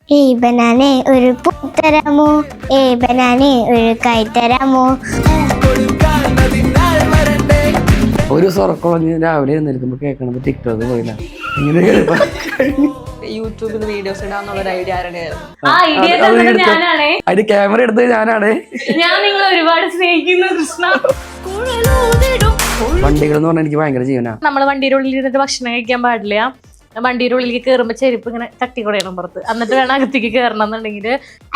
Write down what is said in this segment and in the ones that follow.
ബനാനെ ഒരു പൂത്തരാമോ ബനാനെ ഒരു കൈത്തരാമോ. ഒരു സ്വർക്കുളഞ്ഞ് രാവിലെ എഴുന്നേൽക്കുമ്പോ കേൾക്കണത് ടിക്ടോക്ക് പോയില്ല. ഇങ്ങനെ യൂട്യൂബിൽ വീഡിയോസ് ഇടാന്നുള്ള ഐഡിയ അതിന് ക്യാമറ എടുത്തത് ഞാനാണ്. ഞാൻ നിങ്ങളെ ഒരുപാട് സ്നേഹിക്കുന്നു കൃഷ്ണ. വണ്ടികൾ എന്ന് പറഞ്ഞാൽ എനിക്ക് ഭയങ്കര ജീവനാ. നമ്മള് വണ്ടിയുടെ ഉള്ളിൽ ഇരുന്നിട്ട് ഭക്ഷണം കഴിക്കാൻ പാടില്ല. വണ്ടിയുടെ ഉള്ളിലേക്ക് കയറുമ്പോ ചെരുപ്പ് ഇങ്ങനെ തട്ടിക്കൊടയണം പുറത്ത്, എന്നിട്ട് വേണം അകത്തേക്ക് കയറണം എന്നുണ്ടെങ്കിൽ.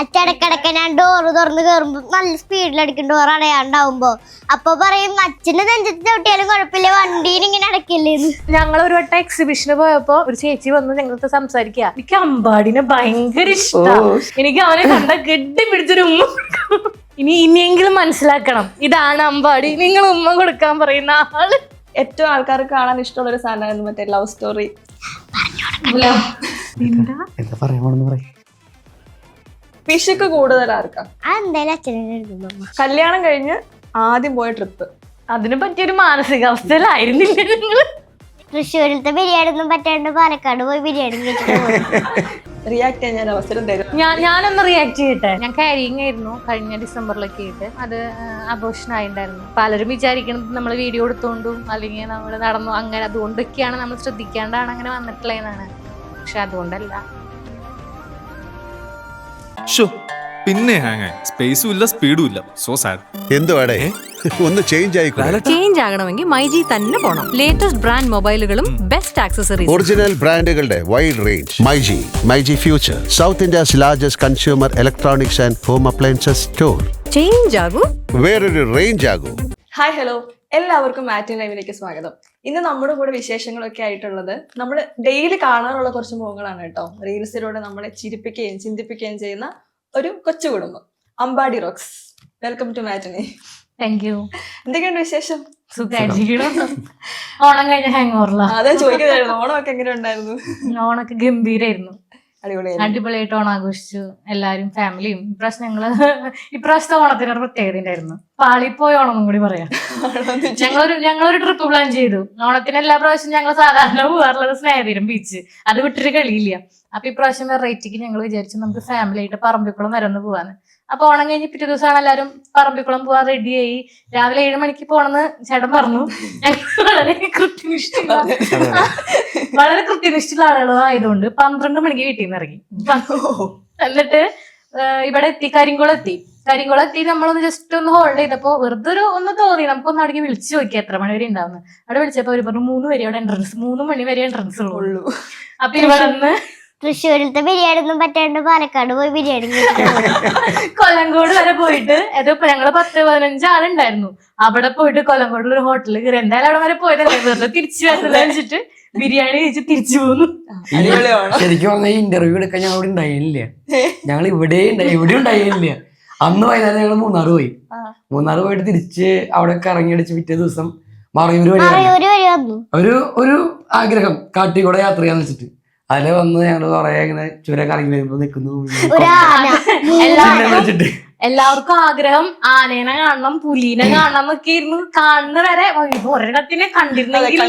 അച്ചടക്കിടക്ക് ഞാൻ ഡോറ് തുറന്ന് കയറുമ്പോ നല്ല സ്പീഡിലടിക്കും ഡോർ അടയാണ്ടാവുമ്പോ. അപ്പൊ പറയും അച്ഛന്റെ നെഞ്ചത്ത് ചവിട്ടിയാലും കുഴപ്പമില്ല, വണ്ടീന് ഇങ്ങനെ അടക്കില്ലേന്ന്. ഞങ്ങൾ ഒരു വട്ടം എക്സിബിഷന് പോയപ്പോ ഒരു ചേച്ചി വന്ന് ഞങ്ങൾക്ക് സംസാരിക്കുക. എനിക്ക് അമ്പാടിനെ ഭയങ്കര ഇഷ്ടമാണ്, എനിക്ക് അവനെ കണ്ട കെട്ടിപ്പിടിച്ചൊരു ഉമ്മ കൊടുക്കണം. ഇനിയെങ്കിലും മനസ്സിലാക്കണം, ഇതാണ് അമ്പാടി, നിങ്ങൾ ഉമ്മ കൊടുക്കാൻ പറയുന്ന ആള്. ഏറ്റവും ആൾക്കാർക്ക് കാണാൻ ഇഷ്ടമുള്ള ഒരു സാധനമായിരുന്നു മറ്റേ ലവ് സ്റ്റോറി. പിശുക്ക് കൂടുതൽ ആർക്കാ? എന്തായാലും അച്ഛനെ കല്യാണം കഴിഞ്ഞ് ആദ്യം പോയ ട്രിപ്പ്, അതിന് പറ്റിയൊരു മാനസികാവസ്ഥയിലായിരുന്നില്ല നിങ്ങള്? തൃശ്ശൂരിലത്തെ ബിരിയാണി ഒന്നും പറ്റാണ്ട് പാലക്കാട് പോയി ബിരിയാണി റിയാക്ട് ചെയ്യാൻ ഞാൻ അവസരം തരും. ഞാനൊന്ന് റിയാക്ട് ചെയ്യട്ടെ. ഞാൻ കാരിങ് ആയിരുന്നു കഴിഞ്ഞ ഡിസംബറിലൊക്കെ ആയിട്ട്. അത് അബോർഷൻ ആയിണ്ടായിരുന്നു. പലരും വിചാരിക്കുന്നത് നമ്മൾ വീഡിയോ എടുത്തോണ്ടും അല്ലെങ്കിൽ നമ്മൾ നടന്നു അങ്ങനെ അതുകൊണ്ടൊക്കെയാണ് നമ്മൾ ശ്രദ്ധിക്കാണ്ടാണ് അങ്ങനെ വന്നിട്ടുള്ളതെന്നാണ്. പക്ഷെ അതുകൊണ്ടല്ല. പിന്നെ സ്പേസും ഇല്ല സ്പീഡും ഇല്ല. So sad. എന്തുവാടേ ഒന്ന് ചേഞ്ച് ആയിക്കോട്ടെ. ചേഞ്ച് ആകണമെങ്കിൽ മൈജി തന്നെ പോണം. ലേറ്റസ്റ്റ് ബ്രാൻഡ് മൊബൈലുകളും ബെസ്റ്റ് ആക്സസറീസ്, ഒറിജിനൽ ബ്രാൻഡുകളുടെ wide range. MyG Future, South India's largest consumer electronics and home appliances store. Change ആകൂ, വേറൊരു റേഞ്ച് ആകൂ. ഹായ് ഹലോ, എല്ലാവർക്കും മാറ്റിൻ ലൈവിലേക്ക് സ്വാഗതം. ഇന്ന് നമ്മുടെ കൂടെ വിശേഷങ്ങളൊക്കെ ആയിട്ടുള്ളത് നമ്മൾ ഡെയിലി കാണാറുള്ള കുറച്ച് മുഖങ്ങളാണ് കേട്ടോ. റീൽസിലൂടെ നമ്മളെ ചിരിപ്പിക്കുകയും ചിന്തിപ്പിക്കുകയും ചെയ്യുന്ന ഒരു കൊച്ചു കുടുംബം, Ambadi rocks. Welcome to matinee. Thank you. എന്തൊക്കെയുണ്ട് വിശേഷം? സുഖമായിരിക്കണം. ഓണം കഴിഞ്ഞ ഹാങ് ഓവറില. അതെ ചോദിക്കുന്നതായിരുന്നു. ഓണമൊക്കെ എങ്ങനെ ഉണ്ടായിരുന്നു? ഓണൊക്കെ ഗംഭീരായിരുന്നു, അടിപൊളിയായിട്ട് ഓണം ആഘോഷിച്ചു. എല്ലാരും ഫാമിലിയും. ഇപ്രാവശ്യത്തെ ഓണത്തിന് ഒരു പ്രത്യേകത ഉണ്ടായിരുന്നു. പാളിപ്പോയ ഓണം കൂടി പറയാം. ഞങ്ങളൊരു ട്രിപ്പ് പ്ലാൻ ചെയ്തു. ഓണത്തിന് എല്ലാ പ്രാവശ്യം ഞങ്ങൾ സാധാരണ പോകാറുള്ളത് സ്നേഹതീരം ബീച്ച്, അത് വിട്ടൊരു കളിയില്ല. അപ്പൊ ഇപ്രാവശ്യം വെറൈറ്റിക്ക് ഞങ്ങൾ വിചാരിച്ചു നമുക്ക് ഫാമിലി ആയിട്ട് പറമ്പിക്കുളം വരെ ഒന്ന് പോവാന്ന്. അപ്പൊ ഓണം കഴിഞ്ഞ് പിറ്റേ ദിവസമാണ് എല്ലാവരും പറമ്പിക്കുളം പോവാൻ റെഡിയായി. രാവിലെ 7 മണിക്ക് പോണെന്ന് ചേട്ടൻ പറഞ്ഞു. വളരെ കൃത്യനിഷ്ഠുള്ള ആളുകളായതുകൊണ്ട് 12 മണിക്ക് വീട്ടിൽ നിന്ന് ഇറങ്ങി. എന്നിട്ട് ഇവിടെ എത്തി, കരിങ്കുളം എത്തി. നമ്മളൊന്ന് ജസ്റ്റ് ഒന്ന് ഹോൾഡ് ചെയ്തപ്പോ വെറുതെ ഒന്ന് തോന്നി നമുക്കൊന്ന് അവിടേക്ക് വിളിച്ചു നോക്കിയാ എത്ര മണി വരെ ഉണ്ടാവുന്നു. അവിടെ വിളിച്ചപ്പോ അവര് പറഞ്ഞു 3 വരെ അവിടെ എൻട്രൻസ്, 3 മണി വരെ എൻട്രൻസ് ഉള്ളൂ. അപ്പൊ ഇവിടെ നിന്ന് തൃശ്ശൂരിലത്തെ ബിരിയാണി ഒന്നും പറ്റാണ്ട് പാലക്കാട് പോയി ബിരിയാണി കൊല്ലങ്കോട് വരെ പോയിട്ട് ഇതിപ്പോ ഞങ്ങള് 10-15 ആളുണ്ടായിരുന്നു. അവിടെ പോയിട്ട് കൊല്ലങ്കോടുള്ള ഒരു ഹോട്ടലിൽ കയറി. എന്തായാലും അവിടെ വരെ പോയതല്ലേ, വെറുതെ തിരിച്ചു വരുന്നത് വെച്ചിട്ട് ബിരിയാണി കഴിച്ച് തിരിച്ചു പോന്നു. ശരിക്കും പറഞ്ഞാൽ ഈ ഇന്റർവ്യൂ എടുക്കാൻ ഞങ്ങൾ ഇവിടെ ഉണ്ടായില്ല. ഞങ്ങൾ ഇവിടെ ഉണ്ടായില്ല. അന്ന് വൈകുന്നേരം ഞങ്ങൾ മൂന്നാർ പോയിട്ട് തിരിച്ച് അവിടെ കറങ്ങിയടിച്ച് പിറ്റേ ദിവസം മറയൂർ വഴി ഒരു ആഗ്രഹം കാട്ടിക്കൂടെ യാത്ര ചെയ്യാന്ന് വെച്ചിട്ട് അതില് വന്ന് ഞങ്ങള് കൊറേ ഇങ്ങനെ ചുര കറങ്ങി വരുമ്പോ നിക്കുന്നു. എല്ലാവർക്കും ആഗ്രഹം ആനേനെ കാണണം, പുലീനെ കാണണം എന്നൊക്കെ ഇരുന്നു. കാണുന്ന വരെ ഒരിടത്തിനെ കണ്ടിരുന്നെങ്കിൽ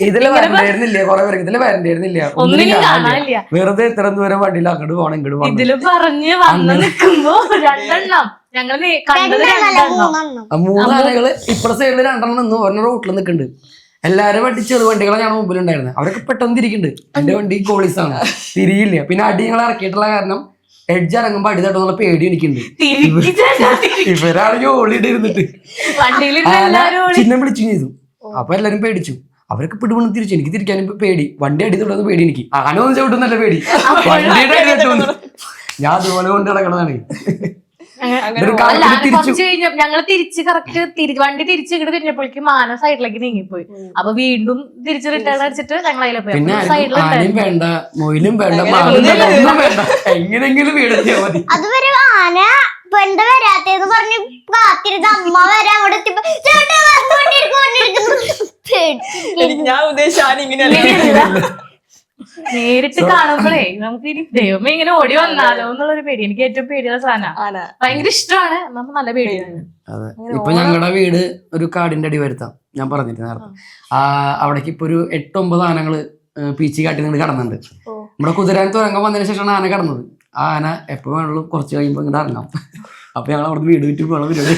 ഇതില് വരണ്ടായിരുന്നില്ല, കൊറേ പേർക്ക് ഇതില് വരണ്ടായിരുന്നില്ല, ഒന്നിനും കാണാനില്ല. വെറുതെ ഇത്ര ദൂരം വണ്ടിയിൽ അങ്ങോട്ട് പോകണം ഇങ്ങോട്ട് പോകണം. ഇതില് പറഞ്ഞ് വന്ന് നിൽക്കുമ്പോ 2 എണ്ണം ഞങ്ങള് കണ്ടത് 3 ആനകള് ഇപ്പുറ സൈഡില് 2 എണ്ണം നിന്ന് ഒരെണ്ണം റോട്ടിൽ നിൽക്കുന്നുണ്ട്. എല്ലാരും വണ്ടി ചെറുവണ്ടികളാണ് ഞങ്ങളുടെ മുമ്പിൽ ഉണ്ടായിരുന്നത്. അവരൊക്കെ പെട്ടെന്ന് തിരിക്കുന്നുണ്ട്. എന്റെ വണ്ടി കോളീസാണ്, തിരിയില്ല. പിന്നെ അടി ഞങ്ങൾ ഇറക്കിയിട്ടുള്ള കാരണം എഡ്ജ് ഇറങ്ങുമ്പോ അടി തട്ടുന്നുള്ള പേടി എനിക്കുണ്ട്. ഇവരാണെങ്കിൽ ഓളിയിട്ട് ഇരുന്നിട്ട് ചിഹ്നം വിളിച്ചു ചെയ്തു. അപ്പൊ എല്ലാരും പേടിച്ചു. അവരൊക്കെ പിടിപെണ്ണ് തിരിച്ചു. എനിക്ക് തിരിക്കാനും പേടി, വണ്ടി അടി തൊടുന്ന പേടി. എനിക്ക് ആന ഒന്നും ചവിട്ടുന്നല്ല പേടി, വണ്ടിയുടെ അടി തട്ടുന്നു. ഞാൻ അതുപോലെ കൊണ്ട് നടക്കണതാണ്. കുറച്ച് കഴിഞ്ഞ ഞങ്ങള് തിരിച്ച് കറക്റ്റ് വണ്ടി തിരിച്ച് ഇങ്ങോട്ട് തിരിഞ്ഞപ്പോഴേക്കും മാന സൈഡിലേക്ക് നീങ്ങിപ്പോയി. അപ്പൊ വീണ്ടും തിരിച്ച് റിട്ടേൺ അടിച്ചിട്ട് ഞങ്ങൾ അതിലെ പോയി. വേണ്ട, മൊയിലും വേണ്ട, ഒന്നും വേണ്ട, എങ്ങനെങ്കിലും വീടെത്തിയാ മതി. അതുവരെ ആന എന്താ വരാത്തേന്ന് പറഞ്ഞ് കാത്തിരുന്ന അമ്മ വരെ അങ്ങോട്ട് ഞാൻ ഉദ്ദേശിച്ച ഇങ്ങനെയല്ല. നേരിട്ട് കാണുമ്പോഴേ നമുക്ക് ഇനി ദൈവമേ ഇങ്ങനെ ഓടി വന്നാലോ എന്നുള്ളൊരു പേടി. എനിക്ക് ഏറ്റവും പേടിയുള്ള സാധനം, ഭയങ്കര ഇഷ്ടമാണ്, നമുക്ക് നല്ല പേടിയാണ്. അതെ, ഇപ്പൊ ഞങ്ങളുടെ വീട് ഒരു കാടിന്റെ അടി വരുത്താം. ഞാൻ പറഞ്ഞിട്ട് നേരത്തെ അവിടേക്ക് ഇപ്പൊ ഒരു 8-9 ആനകള് പീച്ചി കാട്ടി നിന്ന് കടന്നുണ്ട്. നമ്മുടെ കുതിരാൻ തുരങ്കം വന്നതിന് ശേഷമാണ് ആന കടന്നത്. ആ ആന എപ്പോ വേണമെങ്കിലും കുറച്ച് കഴിയുമ്പോൾ ഇങ്ങോട്ട് ഇറങ്ങാം. അപ്പൊ ഞങ്ങൾ അവിടെ വീട് വിറ്റ് പോകണം പരിപാടി.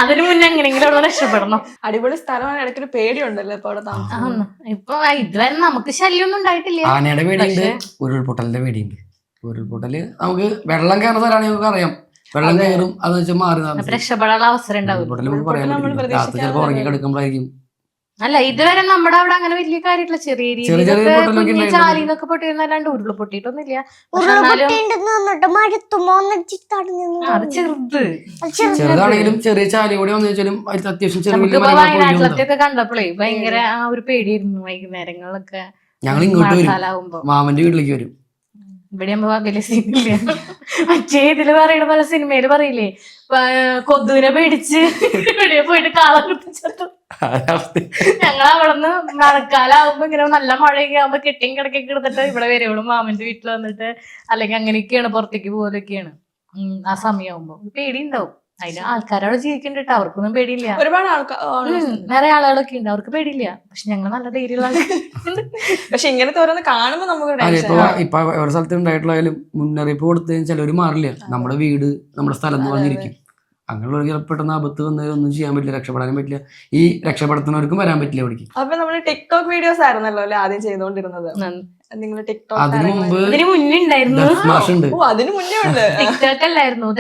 അതിന് മുന്നേ എങ്ങനെയെങ്കിലും അവിടെ രക്ഷപ്പെടണം. അടിപൊളി സ്ഥലമാണ്, ഇടയ്ക്കൊരു പേടിയുണ്ടല്ലോ ഇപ്പൊ അവിടെ താമസം. ഇപ്പൊ ഇതുവരെ നമുക്ക് ശല്യമൊന്നും ഉണ്ടായിട്ടില്ല. ആനയുടെ പേടിയുണ്ട്, ഉരുൾപൊട്ടലിന്റെ പേടിയുണ്ട്. ഉരുൾപൊട്ടല് നമുക്ക് വെള്ളം കയറുന്ന സ്ഥലമാണ് ഞങ്ങൾക്ക് അറിയാം. വെള്ളം കയറും അത് വെച്ചാൽ മാറി രക്ഷപ്പെടാനുള്ള അവസരം ഉണ്ടാവും. ഉരുൾപൊട്ടൽ നമുക്ക് പറയാൻ പറ്റില്ല. രാത്രി ചിലപ്പോൾ ഉറങ്ങി കിടക്കുമ്പോഴായിരിക്കും. അല്ല ഇതുവരെ നമ്മുടെ അവിടെ അങ്ങനെ വലിയ കാര്യമില്ല. ചെറിയ രീതിയിൽ ചാലിന്നൊക്കെ പൊട്ടിയിരുന്നല്ലാണ്ട് ഉരുള് പൊട്ടിയിട്ടൊന്നുമില്ല. ഉരുൾപൊട്ടിണ്ടെന്ന് പറഞ്ഞിട്ട് മഴത്തുമ്പോ അത് ചെറുത്. ചെറുതാണെങ്കിലും ചെറിയ ചാലി കൂടി വന്നു വെച്ചാലും അത്യാവശ്യം ചെറിയ വയനാട്ടിലത്തെയൊക്കെ കണ്ടപ്പോഴേ ഭയങ്കര ആ ഒരു പേടിയായിരുന്നു. വൈകുന്നേരങ്ങളിലൊക്കെ ഞങ്ങൾ ഇങ്ങോട്ട് വരും, മഴക്കാലാവുമ്പോ മാമന്റെ വീട്ടിലേക്ക് വരും. ഇവിടെ ആകുമ്പോ വലിയ സീനില്ല. മറ്റേ ഇതില് പറയണ പോലെ സിനിമയില് പറയില്ലേ, കൊതുവിനെ പേടിച്ച് ഇവിടെ പോയിട്ട് കാളം കുത്തിച്ചു. ഞങ്ങൾ അവിടുന്ന് മഴക്കാലാവുമ്പോ ഇങ്ങനെ നല്ല മഴയൊക്കെ ആവുമ്പോ കെട്ടിയും കിടക്കൊക്കെ എടുത്തിട്ട് ഇവിടെ വരുള്ളൂ മാമന്റെ വീട്ടിൽ വന്നിട്ട്. അല്ലെങ്കിൽ അങ്ങനെയൊക്കെയാണ്, പുറത്തേക്ക് പോലൊക്കെയാണ് ആ സമയമാകുമ്പോ. പേടിയുണ്ടാവും. അതിന് ആൾക്കാരവിടെ ജീവിക്കണ്ടിട്ട് അവർക്കൊന്നും പേടിയില്ല. ഒരുപാട് ആൾക്കാർ വേറെ ആളുകളൊക്കെ ഉണ്ട്, അവർക്ക് പേടിയില്ല. പക്ഷെ ഞങ്ങൾ നല്ല ധൈര്യമുള്ള ആൾക്കാർ. പക്ഷെ ഇങ്ങനത്തെ ഓരോന്ന് കാണുമ്പോ നമുക്ക് ഇപ്പൊ ഒരു സ്ഥലത്ത് ഉണ്ടായിട്ടുള്ളായാലും മുന്നറിയിപ്പ് കൊടുത്തതിന് ചിലവര് മാറില്ല. നമ്മുടെ വീട് നമ്മുടെ സ്ഥലം എന്ന് പറഞ്ഞിരിക്കും. അങ്ങനെയുള്ള പെട്ടെന്ന് ആപത്ത് വന്നാൽ ഒന്നും ചെയ്യാൻ പറ്റില്ല, രക്ഷപ്പെടാനും പറ്റില്ല. ഈ രക്ഷപ്പെടുത്തുന്നവർക്കും വരാൻ പറ്റില്ല അവിടേക്ക്. അപ്പൊ നമ്മള് ടിക്ടോക്ക് വീഡിയോസ് ആയിരുന്നല്ലോ അല്ലെ ആദ്യം ചെയ്തോണ്ടിരുന്നത്. നിങ്ങൾ ടിക്ടോക്ക് അതിനു മുമ്പ് ഇതിന് മുന്നേ ഉണ്ടായിരുന്നു. അതിന് മുന്നേ ഉണ്ട് ടിക്ടോക്ക് അല്ലായിരുന്നു.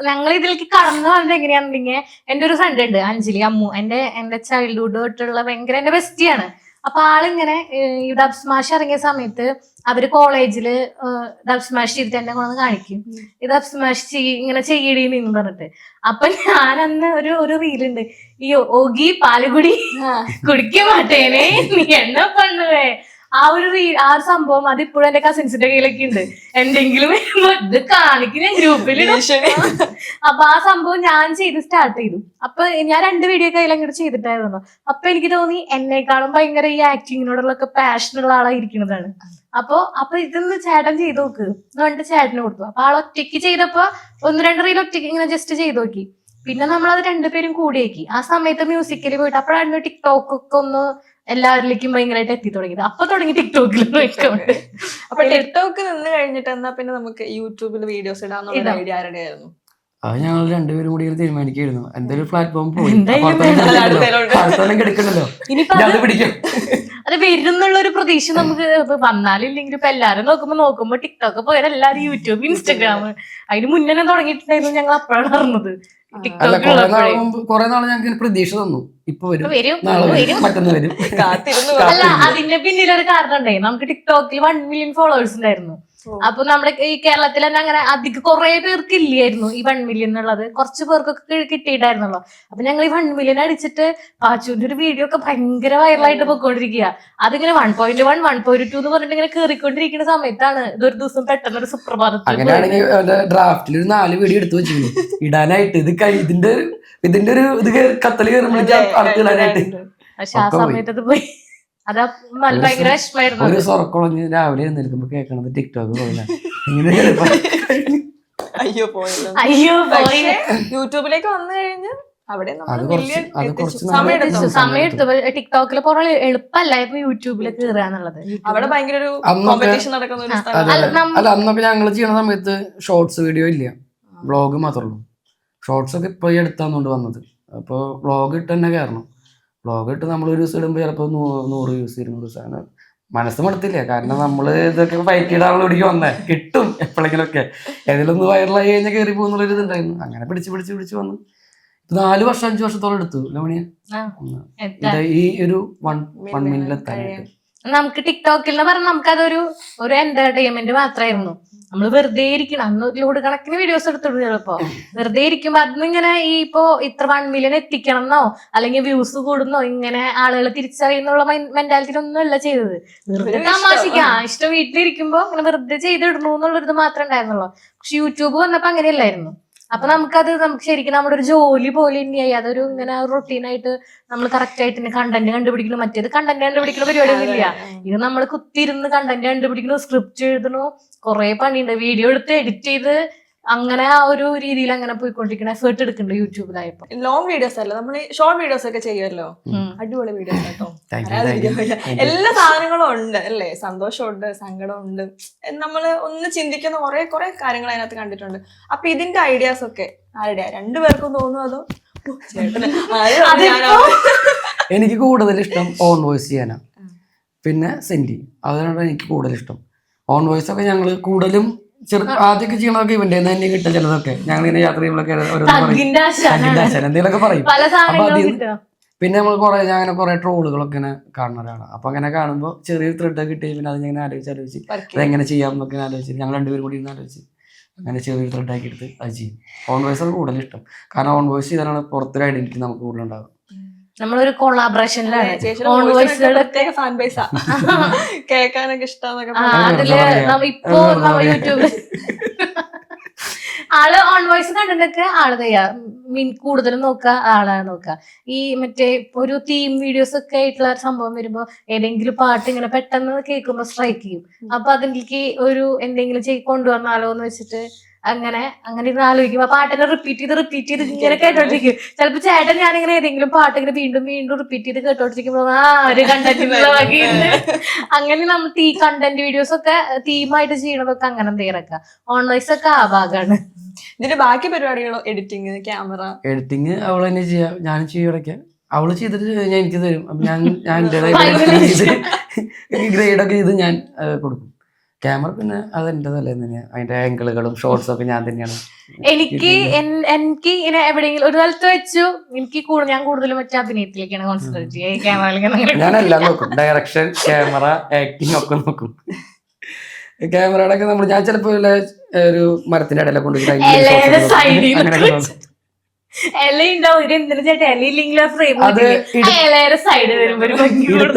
ഞങ്ങൾ ഇതിലേക്ക് കടന്നു വന്നത് എങ്ങനെയാണെന്നുണ്ടെങ്കിൽ, എന്റെ ഒരു ഫ്രണ്ട് ഉണ്ട് അഞ്ജലി അമ്മു, എന്റെ ചൈൽഡ്ഹുഡ് തൊട്ടുള്ള ഭയങ്കര എന്റെ ബെസ്റ്റിയാണ്. അപ്പൊ ആളിങ്ങനെ ഈ ഡബ് സ്മാഷ് ഇറങ്ങിയ സമയത്ത് അവര് കോളേജില് ഡബ് സ്മാഷ് ചെയ്തിട്ട് എന്നെ കൊണ്ടു കാണിക്കും. ഈ ഡബ് സ്മാഷ് ഇങ്ങനെ ചെയ്യടീന്ന് പറഞ്ഞിട്ട്. അപ്പൊ ഞാനന്ന് ഒരു റീലുണ്ട്, ഈ ഓഗി പാലുകുടി കുടിക്ക മാട്ടേനെ നീ എന്നെ പണ്ണുവേ. ആ ഒരു സംഭവം അതിപ്പോഴും എന്റെ കസിൻസിന്റെ കയ്യിലൊക്കെ ഉണ്ട്. എന്തെങ്കിലും ഇത് കാണിക്കുന്ന ഗ്രൂപ്പിൽ. അപ്പൊ ആ സംഭവം ഞാൻ ചെയ്ത് സ്റ്റാർട്ട് ചെയ്തു. അപ്പൊ ഞാൻ 2 വീഡിയോ കയ്യിൽ അങ്ങോട്ട് ചെയ്തിട്ടായിരുന്നു. അപ്പൊ എനിക്ക് തോന്നി എന്നെക്കാളും ഭയങ്കര ഈ ആക്ടിങ്ങിനോടുള്ള പാഷനുള്ള ആളായിരിക്കുന്നതാണ്. അപ്പൊ ഇതൊന്ന് ചേട്ടൻ ചെയ്ത് നോക്ക് എന്ന് പറഞ്ഞിട്ട് ചേട്ടന് കൊടുത്തു. അപ്പൊ ആൾ ഒറ്റയ്ക്ക് ചെയ്തപ്പോ 1-2 റീൽ ഒറ്റയ്ക്ക് ഇങ്ങനെ ജസ്റ്റ് ചെയ്ത് നോക്കി. പിന്നെ നമ്മളത് 2 പേരും കൂടിയാക്കി. ആ സമയത്ത് മ്യൂസിക്കലി പോയിട്ട് അപ്പോഴായിരുന്നു ടിക്ടോക്ക് ഒക്കെ ഒന്ന് എല്ലാവരിലേക്കും ഭയങ്കരമായിട്ട് എത്തി തുടങ്ങിയത്. അപ്പൊ തുടങ്ങി ടിക്ടോക്കിൽ നോക്കിക്കൊണ്ട്. അപ്പൊ ടിക്ടോക്ക് നിന്ന് കഴിഞ്ഞിട്ട് എന്നാ പിന്നെ നമുക്ക് യൂട്യൂബിൽ വീഡിയോസ് ഇടാന്നുള്ള ഐഡിയ ആരുടെ ആയിരുന്നു? അത് ഞങ്ങൾ 2 പേരും കൂടി തീരുമാനിക്കായിരുന്നു. എന്തൊരു പ്ലാറ്റ്ഫോം പോയി എടുക്കണല്ലോ, പിടിക്കും. അത് വരുന്നുള്ള ഒരു പ്രതീക്ഷ നമുക്ക് വന്നാലില്ലെങ്കിലും ഇപ്പൊ എല്ലാരും നോക്കുമ്പോ ടിക്ടോക്ക് പോയാൽ എല്ലാരും യൂട്യൂബ്, ഇൻസ്റ്റാഗ്രാം അതിന് മുന്നേ തുടങ്ങിയിട്ടുണ്ടായിരുന്നു. ഞങ്ങൾ അപ്പോഴാണ് അറിഞ്ഞത്. കൊറേ നാളെ ഞങ്ങൾക്ക് പ്രതീക്ഷ തന്നു. ഇപ്പൊ വരും, മറ്റൊന്ന് വരും. അല്ല അതിന്റെ പിന്നിലൊരു കാരണം ഉണ്ടായി. നമുക്ക് ടിക്ടോക്കിൽ 1 മില്യൺ ഫോളോവേഴ്സ് ഉണ്ടായിരുന്നു. അപ്പൊ നമ്മുടെ ഈ കേരളത്തിൽ തന്നെ അങ്ങനെ അധികം കുറെ പേർക്ക് ഇല്ലായിരുന്നു ഈ 1 മില്യൺ എന്നുള്ളത്. കുറച്ച് പേർക്കൊക്കെ കിട്ടിയിട്ടായിരുന്നല്ലോ. അപ്പൊ ഞങ്ങൾ ഈ 1 മില്യൺ അടിച്ചിട്ട് പാച്ചുവിന്റെ ഒരു വീഡിയോ ഒക്കെ ഭയങ്കര വൈറലായിട്ട് പോയിക്കൊണ്ടിരിക്കുക. അതിങ്ങനെ 1.1, 1.2 എന്ന് പറഞ്ഞിട്ട് ഇങ്ങനെ കേറിക്കൊണ്ടിരിക്കുന്ന സമയത്താണ് ഇതൊരു ദിവസം പെട്ടെന്നൊരു സുപ്രഭാതത്തിൽ അങ്ങനെയാണെങ്കിൽ ഡ്രാഫ്റ്റിൽ ഒരു 4 വീഡിയോ എടുത്തു വെച്ചിരുന്നു ഇടാനായിട്ട്. ഇതിന്റെ ഒരു ഇത് കത്തല് കയറുമ്പോഴേക്ക്. പക്ഷെ ആ സമയത്ത് അത് പോയി. അതാ ഭയങ്കര വിഷമായിരുന്നു. ഒരു സൊറക്കുളഞ്ഞ് രാവിലെ എഴുന്നേൽക്കുമ്പോ കേൾക്കണത് ടിക്ടോക്ക് പോയില്ല. അയ്യോ പോയല്ലോ. അയ്യോ പോയി. യൂട്യൂബിലേക്ക് വന്നു കഴിഞ്ഞ് അവിടെ സമയമെടുത്തു. ടിക്ടോക്കിൽ പോലെ എളുപ്പമല്ലായിരുന്നു യൂട്യൂബിൽ കയറുക എന്നുള്ളത്. അവിടെ ഭയങ്കര ഒരു കോമ്പറ്റീഷൻ നടക്കുന്ന ഒരു സ്ഥലം. അല്ല അന്നൊക്കെ ഞങ്ങള് ചെയ്യുന്ന സമയത്ത് ഷോർട്സ് വീഡിയോ ഇല്ല, വ്ളോഗ് മാത്രമേ ഉള്ളൂ. ഷോർട്സ് ഒക്കെ ഇപ്പൊ ഈ അടുത്താന്നുകൊണ്ട് വന്നത്. അപ്പൊ വ്ളോഗ് ഇട്ട് തന്നെ കയറണം. വ്ളോഗ് ഇട്ട് നമ്മൾ ഒരു ദിവസം ഇടുമ്പോൾ ചിലപ്പോൾ 100 വ്യൂസ് 200 വ്യൂസ്. മനസ്സ് മടുത്തില്ല, കാരണം നമ്മള് ഇതൊക്കെ ഫൈറ്റ് ചെയ്താണല്ലോ ഇവിടേക്ക് വന്നേ. കിട്ടും എപ്പോഴെങ്കിലും ഒക്കെ, ഏതെങ്കിലും വൈറലായി കഴിഞ്ഞാൽ കയറി പോകുന്നുള്ളൊരു ഇതുണ്ടായിരുന്നു. അങ്ങനെ പിടിച്ച് വന്നു. 4 വർഷം 5 വർഷത്തോളം എടുത്തു ലവണിയ ഈ ഒരു 1 മില്യൺ എത്താനായിട്ട്. നമുക്ക് ടിക്ടോക്കിൽ എന്ന് പറഞ്ഞാൽ നമുക്കതൊരു എന്റർടൈൻമെന്റ് മാത്രമായിരുന്നു. നമ്മൾ വെറുതെ ഇരിക്കണം. അന്ന് ലോഡ് കണക്കിന് വീഡിയോസ് എടുത്തിട്ടു. ചിലപ്പോ വെറുതെ ഇരിക്കുമ്പോ അതിന്നിങ്ങനെ ഈ ഇപ്പൊ ഇത്ര 1 മില്യൺ എത്തിക്കണം എന്നോ അല്ലെങ്കിൽ വ്യൂസ് കൂടുന്നോ ഇങ്ങനെ ആളുകളെ തിരിച്ചറിയുന്നുള്ള മെന്റാലിറ്റിയിലൊന്നും അല്ല ചെയ്തത്. വെറുതെ തമാശിക്കാം, ഇഷ്ടം വീട്ടിലിരിക്കുമ്പോ ഇങ്ങനെ വെറുതെ ചെയ്തിടണു എന്നുള്ളൊരിത് മാത്രമേ ഉണ്ടായിരുന്നുള്ളൂ. പക്ഷെ യൂട്യൂബ് വന്നപ്പോ അങ്ങനെയല്ലായിരുന്നു. അപ്പൊ നമുക്ക് ശരിക്കും നമ്മുടെ ഒരു ജോലി പോലെ തന്നെയായി. അതൊരു ഇങ്ങനെ റൊട്ടീനായിട്ട് നമ്മൾ കറക്റ്റ് ആയിട്ട് കണ്ടന്റ് കണ്ടുപിടിക്കണം. മറ്റേത് കണ്ടന്റ് കണ്ടുപിടിക്കുന്ന പരിപാടിയൊന്നും ഇല്ല. ഇത് നമ്മൾ കുത്തിയിരുന്ന് കണ്ടന്റ് കണ്ടുപിടിക്കണു, സ്ക്രിപ്റ്റ് എഴുതണു, കുറെ പണിയുണ്ട്. വീഡിയോ എടുത്ത് എഡിറ്റ് ചെയ്ത് അങ്ങനെ ആ ഒരു രീതിയിൽ അങ്ങനെ പോയിക്കൊണ്ടിരിക്കുന്ന എഫേർട്ട് എടുക്കുന്നുണ്ട് യൂട്യൂബിലായപ്പോ. ലോങ് വീഡിയോസ് അല്ല, നമ്മൾ ഷോർട്ട് വീഡിയോസ് ഒക്കെ ചെയ്യുമല്ലോ. അടിപൊളി വീഡിയോസ് കേട്ടോ. എല്ലാ സാധനങ്ങളും ഉണ്ട് അല്ലേ, സന്തോഷമുണ്ട്, സങ്കടമുണ്ട്, നമ്മൾ ഒന്ന് ചിന്തിക്കുന്ന കുറെ കാര്യങ്ങൾ അതിനകത്ത് കണ്ടിട്ടുണ്ട്. അപ്പൊ ഇതിന്റെ ഐഡിയാസ് ഒക്കെ ആരുടെയാ, രണ്ടുപേർക്കും തോന്നുന്നു അതോ ചേട്ടന്? എനിക്ക് കൂടുതൽ ഇഷ്ടം ഓൺ വോയിസ് ചെയ്യാനാണ്, പിന്നെ സെന്റി, അതാണ് എനിക്ക് കൂടുതൽ ഇഷ്ടം. ഓൺ വോയിസ് ഒക്കെ ഞങ്ങൾ കൂടുതലും ആദ്യമൊക്കെ ചെയ്യണതൊക്കെ ഇവന്റെ തന്നെ കിട്ടുക. ചിലതൊക്കെ ഞങ്ങൾ ഇങ്ങനെ യാത്ര ചെയ്യുമ്പോഴൊക്കെ എന്തെങ്കിലുമൊക്കെ പറയും. അപ്പൊ അതിൽ പിന്നെ നമ്മൾ ഞാൻ അങ്ങനെ കുറെ ട്രോളുകളൊക്കെ ഇങ്ങനെ കാണുന്നവരാണ്. അപ്പൊ അങ്ങനെ കാണുമ്പോൾ ചെറിയൊരു ത്രെഡൊക്കെ കിട്ടി, പിന്നെ അത് ഞാൻ ആലോചിച്ച് അതെങ്ങനെ ചെയ്യാം എന്നൊക്കെ ആലോചിച്ച് ഞങ്ങൾ രണ്ടുപേരും കൂടി ഇരുന്ന് ആലോചിച്ച് അങ്ങനെ ചെറിയൊരു ത്രെഡാക്കി എടുത്ത് അത് ചെയ്യും. ഓൺ വോയിസ് ആണ് കൂടുതൽ ഇഷ്ടം, കാരണം ഓൺ വോയിസ് ചെയ്താണ് പുറത്തൊരു ഐഡന്റിറ്റി നമുക്ക് കൂടുതൽ ഉണ്ടാകും. നമ്മളൊരു കൊളാബറേഷനിലാണ് കേൾക്കാനൊക്കെ ഇഷ്ടം. അതില് ഇപ്പോ യൂട്യൂബിൽ ആള് ഓൺ വോയിസ് കണ്ടിട്ടൊക്കെ ആള് തയ്യാ കൂടുതലും നോക്കുക ആളാണ് നോക്കുക. ഈ മറ്റേ ഒരു തീം വീഡിയോസ് ഒക്കെ ആയിട്ടുള്ള ഒരു സംഭവം വരുമ്പോ ഏതെങ്കിലും പാട്ട് ഇങ്ങനെ പെട്ടെന്ന് കേൾക്കുമ്പോ സ്ട്രൈക്ക് ചെയ്യും. അപ്പൊ അതിലേക്ക് ഒരു എന്തെങ്കിലും കൊണ്ടുവന്നാലോ എന്ന് വെച്ചിട്ട് അങ്ങനെ ഇരുന്ന് ആലോചിക്കും. ആ പാട്ടിനെ റിപ്പീറ്റ് ചെയ്ത് ഇങ്ങനെ കേട്ടോണ്ടിരിക്കും. ചിലപ്പോ ചേട്ടൻ ഞാനിങ്ങനെ ഏതെങ്കിലും പാട്ട് ഇങ്ങനെ വീണ്ടും റിപ്പീറ്റ് ചെയ്ത് കേട്ടോണ്ടിരിക്കുമ്പോ ഒരു കണ്ടന്റിനുള്ള വകയുണ്ട്. അങ്ങനെ നമ്മൾ കണ്ടന്റ് വീഡിയോസ് ഒക്കെ തീമായിട്ട് ചെയ്യണതൊക്കെ അങ്ങനെ എന്തെങ്കിലുമൊക്കെ. ഓൺ വോയിസ് ഒക്കെ ആ ഭാഗമാണ്. ഇതിന്റെ ബാക്കി പരിപാടികളോ? Editing, camera? എഡിറ്റിങ് അവൾ തന്നെ ചെയ്യാം, ഞാനും ചെയ്യടൊക്കെ. അവള് ചെയ്തിട്ട് ഞാൻ എനിക്ക് തരും. അപ്പൊ ഞാൻ ഗ്രേഡൊക്കെ ചെയ്ത് ഞാൻ കൊടുക്കും. ക്യാമറ പിന്നെ അത് എന്റേതല്ലേ തന്നെയാണ്, അതിന്റെ ആംഗിളുകളും ഷോർട്സും ഒക്കെ ഞാൻ തന്നെയാണ്. എനിക്ക് ഇങ്ങനെ എവിടെയെങ്കിലും ഒരു സ്ഥലത്ത് വെച്ചു ഞാൻ കൂടുതലും മറ്റേ അഭിനയത്തിലേക്കാണ് കോൺസെൻട്രേറ്റ് ചെയ്യുക. ക്യാമറ ഞാൻ എല്ലാം നോക്കും, ഡയറക്ഷൻ, ക്യാമറ, ആക്ടിങ് ഒക്കെ നോക്കും. ക്യാമറയുടെ ഒക്കെ ഞാൻ ചിലപ്പോ ഒരു മരത്തിന്റെ ഇടയിലൊക്കെ കൊണ്ടുപോയി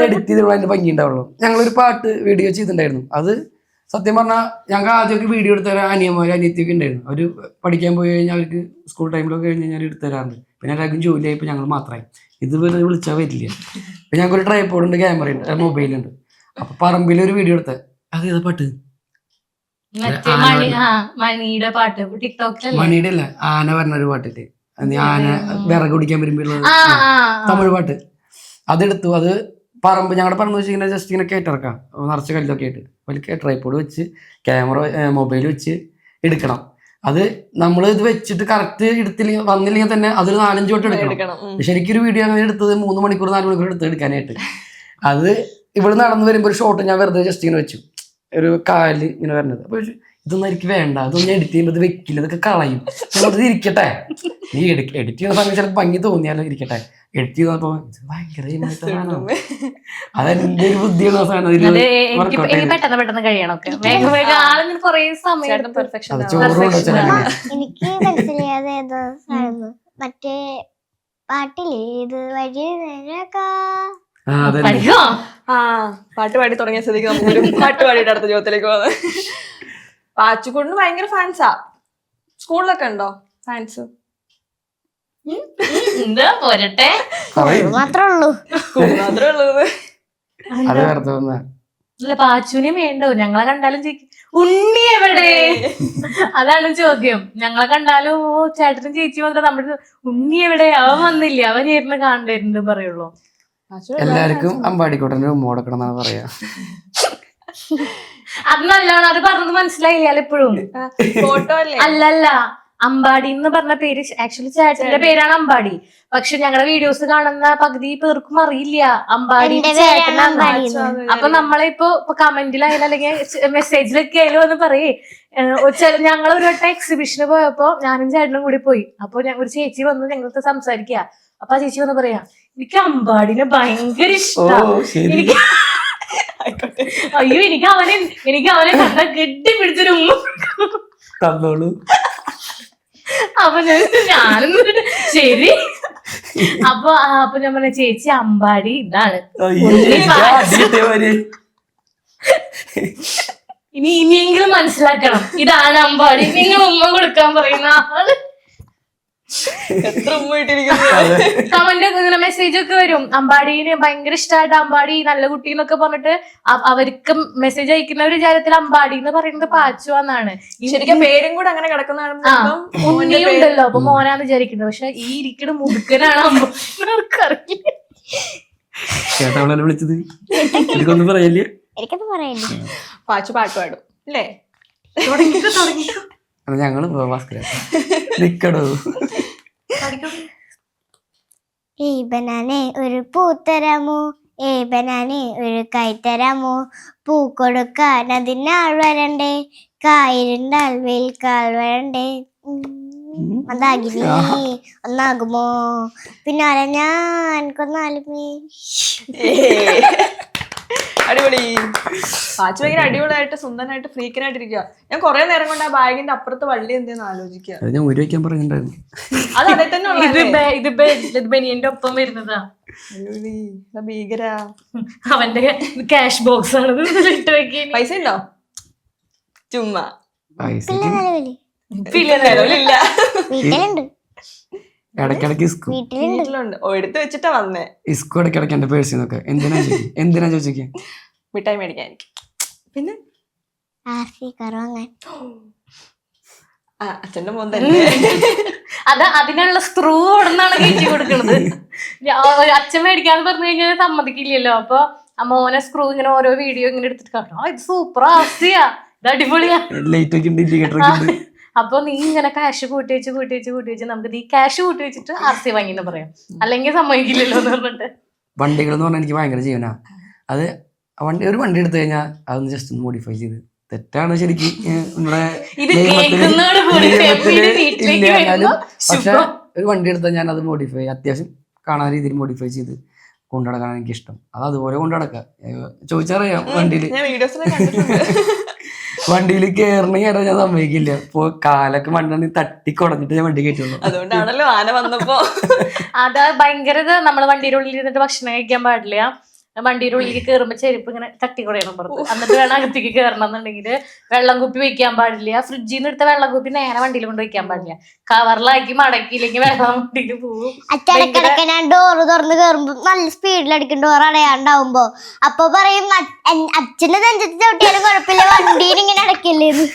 എഡിറ്റ് ചെയ്ത് അതിന്റെ ഭംഗി ഉണ്ടാവുള്ളൂ. ഞങ്ങളൊരു പാട്ട് വീഡിയോ ചെയ്തിട്ടുണ്ടായിരുന്നു. അത് സത്യം പറഞ്ഞാൽ ഞങ്ങൾക്ക് ആദ്യമൊക്കെ വീഡിയോ എടുത്ത് തരാൻ അനിയത്തിയൊക്കെ ഉണ്ടായിരുന്നു. അവർ പഠിക്കാൻ പോയി കഴിഞ്ഞാൽ അവർക്ക് സ്കൂൾ ടൈമിലൊക്കെ കഴിഞ്ഞ് കഴിഞ്ഞാൽ എടുത്തു തരാറുണ്ട്. പിന്നെ എല്ലാവർക്കും ജോലിയായപ്പോൾ ഞങ്ങൾ മാത്രമായി ഇത് വിളിച്ചാൽ വരില്ല. പിന്നെ ഞങ്ങൾക്കൊരു ട്രൈപോഡുണ്ട്, ക്യാമറയുണ്ട്, മൊബൈലുണ്ട്. അപ്പൊ പറമ്പിലൊരു വീഡിയോ എടുത്ത അത് ഏതാ പാട്ട്? മണിയുടെ അല്ല, ആന പറഞ്ഞൊരു പാട്ടില്ലേ, ആന വിറക് കുടിക്കാൻ വരുമ്പോഴുള്ള തമിഴ് പാട്ട്. അതെടുത്തു. അത് പറമ്പ്, ഞങ്ങളുടെ പറമ്പ് വെച്ച് ഇങ്ങനെ ജസ്റ്റ് ഇങ്ങനെ കേട്ടിറക്കാം, നിറച്ച് കല്ലൊക്കെ ആയിട്ട്. അതിൽ ട്രൈപോഡ് വെച്ച് ക്യാമറ മൊബൈൽ വെച്ച് എടുക്കണം. അത് നമ്മൾ ഇത് വെച്ചിട്ട് കറക്റ്റ് വന്നില്ലെങ്കിൽ തന്നെ അതൊരു 4-5 വട്ടം എടുക്കണം. ശരിക്കൊരു വീഡിയോ അങ്ങനെ എടുത്തത് 3 മണിക്കൂർ 4 മണിക്കൂർ എടുത്ത് എടുക്കാനായിട്ട്. അത് ഇവിടെ നടന്നു വരുമ്പോൾ ഒരു ഷോട്ട് ഞാൻ വെറുതെ ജസ്റ്റ് ഇങ്ങനെ വെച്ചു, ഒരു കാല് ഇങ്ങനെ വരുന്നത്. അപ്പൊ ഇതൊന്നും എനിക്ക് വേണ്ട, അതൊന്നും എഡിറ്റ് ചെയ്യുമ്പോൾ ഇത് വെക്കില്ല, ഇതൊക്കെ കളയും, ചിലത് ഇരിക്കട്ടെ. നീ എഡിറ്റ് ചെയ്യുന്ന സമയം ചിലപ്പോൾ ഭംഗി തോന്നിയാലോ ഇരിക്കട്ടെ. എഡിറ്റ് ചെയ്തപ്പോ ഭയങ്കര അതെന്റെ ഒരു ബുദ്ധിയുള്ള പെട്ടെന്ന് കഴിയണൊക്കെ. എനിക്ക് മനസ്സിലായത് ഏതോ മറ്റേ പാട്ടില്ലേ, ഇത് വഴി പാട്ട് പാടി തുടങ്ങിയ സ്ഥിതിക്ക് നമുക്കൊരു പാട്ട് പാടിയിട്ട് അടുത്ത ചോദ്യത്തിലേക്ക് പോകുന്നത്. പാച്ചുകൂടിന് ഭയങ്കര ഫാൻസാ. സ്കൂളിലൊക്കെ ഉണ്ടോ ഫാൻസ്? പോരട്ടെ, മാത്രമേ ഉള്ളൂ. അല്ല പാച്ചുവിനെ വേണ്ടോ? ഞങ്ങളെ കണ്ടാലും ഉണ്ണി എവിടെ? അതാണ് ചോദ്യം. ഞങ്ങളെ കണ്ടാലും ചേട്ടനും ചേച്ചി മാത്രം നമ്മുടെ ഉണ്ണി എവിടെ? അവൻ വന്നില്ല, അവൻ ചേട്ടനെ കാണണ്ടായിരുന്നു പറയുള്ളൂ. എല്ലാവർക്കും അമ്പാടിക്കോട്ടന്റെ ഉമ്മ കൊടുക്കണം എന്നാണ് പറയാ. അത് നല്ലോണം അത് പറഞ്ഞത് മനസ്സിലായില്ല എപ്പോഴും. അല്ലല്ല, അമ്പാടി എന്ന് പറഞ്ഞ പേര് ആക്ച്വലി ചേട്ടന്റെ പേരാണ് അമ്പാടി. പക്ഷെ ഞങ്ങളുടെ വീഡിയോസ് കാണുന്ന പകുതി പേർക്കും അറിയില്ല അമ്പാടി ചേട്ടനാണ്. അപ്പൊ നമ്മളെ ഇപ്പൊ കമന്റിലായാലും അല്ലെങ്കിൽ മെസ്സേജിലൊക്കെ ആയാലും ഒന്ന് പറയേ. ഞങ്ങൾ ഒരു വട്ടം എക്സിബിഷന് പോയപ്പോ ഞാനും ചേട്ടനും കൂടി പോയി. അപ്പൊ ഒരു ചേച്ചി വന്ന് ഞങ്ങൾക്ക് സംസാരിക്കുക. അപ്പൊ ആ ചേച്ചി വന്ന് പറയാ, എനിക്ക് അമ്പാടിനെ ഭയങ്കര ഇഷ്ടമാണ്. എനിക്ക് അയ്യോ എനിക്ക് അവനെ കണ്ട കെട്ടിപ്പിടിച്ചൊരു ഉമ്മ തന്നോളൂ. അപ്പൊ ഞാനും ശരി. അപ്പൊ ഞാൻ പറഞ്ഞ ചേച്ചി അമ്പാടി ഇതാണ്. ഇനിയെങ്കിലും മനസ്സിലാക്കണം, ഇതാണ് അമ്പാടി. നിങ്ങൾ ഉമ്മ കൊടുക്കാൻ പറയുന്ന ആള്. എത്ര ഉമ്മ ഇട്ടിരിക്കുന്നത്. കമന്റ് ഇങ്ങനെ മെസ്സേജ് ഒക്കെ വരും, അമ്പാടിന് ഭയങ്കര ഇഷ്ടമായിട്ട് അമ്പാടി നല്ല കുട്ടി എന്നൊക്കെ പറഞ്ഞിട്ട് അവർക്ക് മെസ്സേജ് അയക്കുന്ന ഒരു വിചാരത്തിൽ അമ്പാടി എന്ന് പറയുന്നത് പാച്ചു എന്നാണ്. ശരിക്കും പേരും കൂടെ അങ്ങനെ കിടക്കുന്നതാണ്. ഉണ്ണിയുണ്ടല്ലോ അപ്പൊ മോനാന്ന് വിചാരിക്കുന്നത്, പക്ഷെ ഈ ഇരിക്കുന്ന മുടുക്കനാണ് അമ്പാടിക്കറിയില്ല. ചേട്ടാ വിളിച്ചത് എനിക്കൊന്നും പറയല്ലേ, എനിക്കത് പറയല്ലേ. പാച്ചു പാട്ട് പാടും അല്ലേ? ഞങ്ങള് ഭാസ്കര നിക്കടോ. ഏയ് ബനാനെ ഒരു പൂ തരാമോ, ഏയ് ബനാനെ ഒരു കൈ തരാമോ, പൂ കൊടുക്കാൻ അതിനാൾ വരണ്ടേ, കായിരുണ്ടാൽ വേൽക്കാൽ വരണ്ടേ. അതാകിനി ഒന്നാകുമോ പിന്നാലെ ഞാൻ കൊന്നാലുമേ. അടിപൊളി. പാച്ചു ഭയങ്കര അടിപൊളിയായിട്ട് സുന്ദരനായിട്ട് ഫ്രീക്കനായിട്ടിരിക്കുക. ഞാൻ കുറെ നേരം കൊണ്ട് ആ ബാഗിന്റെ അപ്പുറത്ത് വള്ളി എന്തെന്ന് ആലോചിക്കുക. ഞാൻ ഒരു വയ്ക്കാൻ പറഞ്ഞിട്ടുണ്ടായിരുന്നു. അത് അതേ തന്നെ ഇത് ബനിയന്റെ ഒപ്പം വരുന്നതാ. ഭീകര. അവന്റെ ക്യാഷ് ബോക്സ് ആണ് ഇട്ട് വെക്കാൻ. പൈസ ഉണ്ടോ? ചുമ്മാ നിലവില് വീട്ടിലുണ്ട്, ഇടയ്ക്കിടയ്ക്ക് ഇസ്കു വീട്ടിലുണ്ട്. എടുത്ത് വെച്ചിട്ടാ വന്നേ. ഇസ്കു ഇടയ്ക്കിടയ്ക്ക് എന്റെ പേഴ്സിൽ നിന്നൊക്കെ എന്തിനാ ചോദിക്കാൻ മിഠായി മേടിക്കാനിരിക്കും. പിന്നെ അച്ഛന്റെ മോൻ തന്നെ. അതിനുള്ള സ്ക്രൂ ഓടുന്നാണ് കയറ്റി കൊടുക്കുന്നത്. അച്ഛൻ മേടിക്കാന്ന് പറഞ്ഞു കഴിഞ്ഞാൽ സമ്മതിക്കില്ലല്ലോ. അപ്പൊ മോനെ സ്ക്രൂ ഇങ്ങനെ ഓരോ വീഡിയോ ഇങ്ങനെ എടുത്തിട്ട് കാണാം, ഇത് സൂപ്പർ ആസ്തിയാ, ഇത് അടിപൊളിയാ. ലൈറ്റ് ഒക്കെ ഉണ്ട്, ഇൻഡിക്കേറ്റർ ഒക്കെ ഉണ്ട്. അപ്പൊ നീ ഇങ്ങനെ ക്യാഷ് കൂട്ടി വെച്ച് നമുക്ക് ഈ ക്യാഷ് കൂട്ടി വെച്ചിട്ട് RC വാങ്ങിന്ന് പറയാം, അല്ലെങ്കിൽ സമ്മതിക്കില്ലല്ലോ എന്ന് പറഞ്ഞിട്ട്. വണ്ടികൾ എന്ന് പറഞ്ഞാൽ എനിക്ക് ഭയങ്കര ജീവനാ. അത് ഒരു വണ്ടി എടുത്തു കഴിഞ്ഞാൽ അതൊന്ന് ജസ്റ്റ് ഒന്ന് മോഡിഫൈ ചെയ്ത്, തെറ്റാണ് ശരിക്കും നമ്മുടെ പക്ഷെ ഒരു വണ്ടി എടുത്താൽ ഞാൻ അത് മോഡിഫൈ അത്യാവശ്യം കാണാൻ രീതിയിൽ മോഡിഫൈ ചെയ്ത് കൊണ്ടുനടക്കാൻ എനിക്ക് ഇഷ്ടം. അത് അതുപോലെ കൊണ്ടുനടക്കാം. ചോദിച്ചറിയാം, വണ്ടിയിൽ കയറണ ഞാൻ സമ്മതിക്കില്ല. ഇപ്പൊ കാലൊക്കെ മണ്ണി തട്ടി കുടഞ്ഞിട്ട് ഞാൻ വണ്ടി കയറ്റുള്ളൂ. അതുകൊണ്ടാണല്ലോ ആന വന്നപ്പോ. അത് ഭയങ്കര നമ്മള് വണ്ടിയുടെ ഉള്ളിൽ ഇരുന്നിട്ട് ഭക്ഷണം കഴിക്കാൻ പാടില്ല. വണ്ടിയുടെ ഉള്ളിൽ കയറുമ്പോ ചെരുപ്പ് ഇങ്ങനെ തട്ടിക്കൊടയണം പുറത്ത്, എന്നിട്ട് വേണം അകത്തേക്ക് കയറണം എന്നുണ്ടെങ്കിൽ. വെള്ളം കുപ്പി വെക്കാൻ പാടില്ല, ഫ്രിഡ്ജിൽ നിന്ന് എടുത്ത വെള്ളം കുപ്പി നേരെ വണ്ടിയിൽ കൊണ്ട് വെക്കാൻ പാടില്ല. കവറിലാക്കി മടക്കിയില്ലെങ്കിൽ വെള്ളം വണ്ടിയിൽ പോകും. അച്ഛനക്കിടക്ക് ഞാൻ ഡോറ് തുറന്ന് കയറുമ്പോ നല്ല സ്പീഡിൽ അടിക്കും, ഡോർ അടയാണ്ടാവുമ്പോ. അപ്പൊ പറയും അച്ഛന്റെ നെഞ്ചത്ത് ചവിട്ടിയാലും കുഴപ്പമില്ല, വണ്ടീന് ഇങ്ങനെ അടക്കില്ലേന്ന്.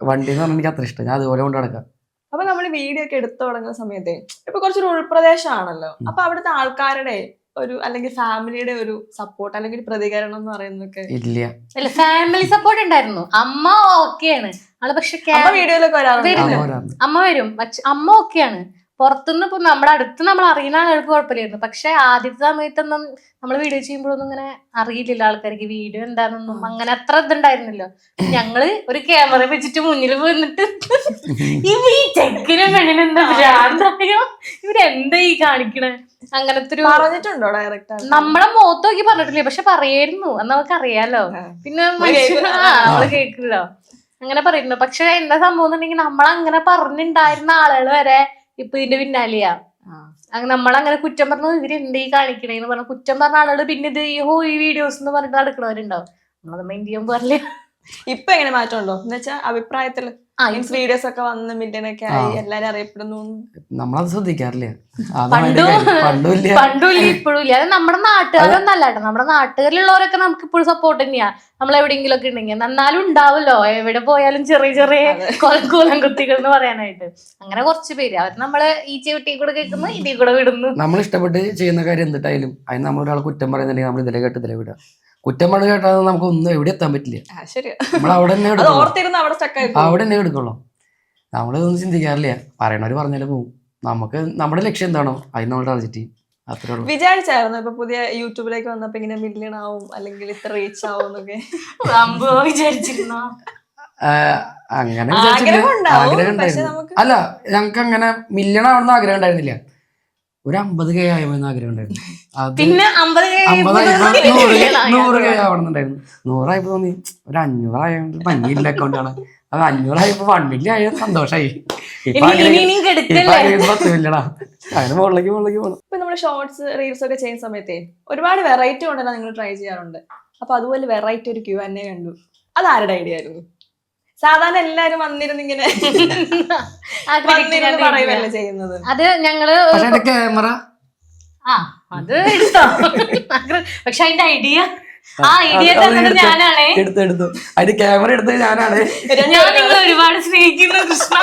വണ്ടി എന്ന് പറഞ്ഞാൽ എനിക്ക് അത്ര ഇഷ്ടം, ഞാൻ അതുപോലെ കൊണ്ട് നടക്കാം. അപ്പൊ നമ്മൾ വീഡിയോ ഒക്കെ എടുത്തു തുടങ്ങുന്ന സമയത്ത് ഇപ്പൊ കുറച്ചൊരു ഉൾപ്രദേശമാണല്ലോ, അപ്പൊ അവിടുത്തെ ആൾക്കാരുടെ ഒരു അല്ലെങ്കിൽ ഫാമിലിയുടെ ഒരു സപ്പോർട്ട് അല്ലെങ്കിൽ പ്രതികരണം എന്ന് പറയുന്നതൊക്കെ ഇല്ല. ഫാമിലി സപ്പോർട്ട് ഉണ്ടായിരുന്നു. അമ്മ ഓക്കെയാണ് ആള്, പക്ഷെ വീഡിയോയിലൊക്കെ വരാറുണ്ട്. അമ്മ വരും, അമ്മ ഓക്കെയാണ്. പുറത്തുനിന്ന് ഇപ്പൊ നമ്മുടെ അടുത്ത് നമ്മൾ അറിയുന്ന ആളുകൾക്ക് കുഴപ്പമില്ലായിരുന്നു. പക്ഷെ ആദ്യത്തെ സമയത്തൊന്നും നമ്മൾ വീഡിയോ ചെയ്യുമ്പോഴൊന്നും ഇങ്ങനെ അറിയില്ലല്ലോ ആൾക്കാർക്ക് വീഡിയോ എന്താണെന്നൊന്നും, അങ്ങനെ അത്ര ഇതുണ്ടായിരുന്നല്ലോ. ഞങ്ങള് ഒരു ക്യാമറ വെച്ചിട്ട് മുന്നിൽ വന്നിട്ട് ഈ ചെക്കിനും പെണ്ണിനെന്താ ഭ്രാന്തായോ, ഇവരെന്താ ഈ കാണിക്കണേ, അങ്ങനത്തെ ഒരു പറഞ്ഞിട്ടുണ്ടോ ഡയറക്റ്റ്? നമ്മളെ മുഖത്ത് നോക്കി പറഞ്ഞിട്ടില്ലേ, പക്ഷെ പറയായിരുന്നു, എന്ന് നമുക്ക് അറിയാലോ. പിന്നെ നമ്മള് കേൾക്കില്ലോ അങ്ങനെ പറയുന്നു. പക്ഷെ എന്താ സംഭവം എന്നുണ്ടെങ്കിൽ നമ്മളങ്ങനെ പറഞ്ഞിട്ടുണ്ടായിരുന്ന ആളുകൾ വരെ ഇപ്പൊ ഇതിന്റെ പിന്നാലെയാ. നമ്മളങ്ങനെ കുറ്റം പറഞ്ഞു ഇവരെന്താ ഈ കാണിക്കണേന്ന് പറഞ്ഞ കുറ്റം പറഞ്ഞ ആളുകൾ പിന്നെ ഇത് ഈ വീഡിയോസ് എന്ന് പറഞ്ഞിട്ട് നടക്കണവരുണ്ടാവും. നമ്മളത് മൈൻഡ് ചെയ്യാൻ പാടില്ല. ഇപ്പൊ എങ്ങനെ മാറ്റം ഉണ്ടോ എന്ന് വെച്ചാൽ അഭിപ്രായത്തില്? വീഡിയോസ് ഒക്കെ വന്ന് മില്യനൊക്കെ ആയി എല്ലാരും അറിയപ്പെടുന്നു. നമ്മളത് ശ്രദ്ധിക്കാറില്ല, പണ്ടുമില്ല ഇപ്പോഴും ഇല്ല. അത് നമ്മുടെ നാട്ടുകാരൊന്നും അല്ല കേട്ടോ, നമ്മുടെ നാട്ടുകാരിലുള്ളവരൊക്കെ നമുക്ക് ഇപ്പോഴും സപ്പോർട്ട് തന്നെയാ. നമ്മൾ എവിടെയെങ്കിലും ഒക്കെ ഉണ്ടെങ്കിൽ എന്നാലും ഉണ്ടാവല്ലോ, എവിടെ പോയാലും ചെറിയ ചെറിയ കൂലം കുത്തികൾ എന്ന് പറയാനായിട്ട്. അങ്ങനെ കുറച്ച് പേര് അവർ നമ്മള് ഈ ചെവിട്ടി കൂടെ കേൾക്കുന്നു, ഇതിൽ കൂടെ വിടുന്നു. നമ്മൾ ഇഷ്ടപ്പെട്ട് ചെയ്യുന്ന കാര്യം എന്തിട്ടായാലും അതിന് നമ്മളൊരാൾ കുറ്റം പറയുന്നുണ്ടെങ്കിൽ നമ്മൾ ഇതിലെ കേട്ട് ഇതിലെ വിടുക. കുറ്റം പറഞ്ഞു കേട്ടാൽ നമുക്ക് ഒന്നും എവിടെ എത്താൻ പറ്റില്ല. നമ്മൾ അവിടെ തന്നെ എടുക്കുള്ളൂ. നമ്മളിതൊന്നും ചിന്തിക്കാറില്ല, പറയണവര് പറഞ്ഞാലും പോവും. നമുക്ക് നമ്മുടെ ലക്ഷ്യം എന്താണോ അതിന് നമ്മൾ ടാർഗറ്റ് ചെയ്യും, അത്രേ ഉള്ളൂ. വിചാരിച്ചായിരുന്നു ഇപ്പൊ പുതിയ യൂട്യൂബിലേക്ക് വന്നപ്പോ ഇങ്ങനെ മില്യൺ ആവും അല്ലെങ്കിൽ ഇത്ര റീച്ച് ആവും എന്നൊക്കെ വിചാരിച്ചിരുന്നോ? അങ്ങനെ ആഗ്രഹം ഉണ്ടായിരുന്നു. അല്ല, ഞങ്ങക്ക് അങ്ങനെ മില്യൺ ആവണമെന്ന് ആഗ്രഹം ഉണ്ടായിരുന്നില്ല, ഒരു 50K ആയെന്ന് ആഗ്രഹം ഉണ്ടായിരുന്നു. പിന്നെ 100K ആവണമെന്നുണ്ടായിരുന്നു. 100 തോന്നി ഒരു 500 ആയതുകൊണ്ട് ഭംഗിയില്ല അക്കൗണ്ടാണ്. അത് 500 ആയപ്പോ 1 മില്യൺ ആയ സന്തോഷായി. ഇപ്പൊ 10 മില്യണാ, അതിന് മുകളിലേക്ക് പോകണം. ഇപ്പൊ നമ്മള് ഷോർട്സ് റീൽസ് ഒക്കെ ചെയ്യുന്ന സമയത്തേ ഒരുപാട് വെറൈറ്റി കൊണ്ടല്ല നിങ്ങൾ ട്രൈ ചെയ്യാറുണ്ട്. അപ്പൊ അതുപോലെ വെറൈറ്റി ഒരു Q&A കണ്ടു. അത് ആരുടെ ഐഡിയ ആയിരുന്നു? സാധാരണ എല്ലാരും വന്നിരുന്ന് ഇങ്ങനെ വന്നിരുന്ന് പറയുകയല്ലേ ചെയ്യുന്നത്. അത് ഞങ്ങള് പക്ഷെ എന്റെ ക്യാമറ അത് എടുത്തോ. പക്ഷെ അതിന്റെ ഐഡിയ തന്നത് ഞാനാണേ. എടുത്തു അതിന്റെ ക്യാമറ എടുത്തത് ഞാനാണ്. ഞാൻ നിങ്ങൾ ഒരുപാട് സ്നേഹിക്കുന്നു കൃഷ്ണ.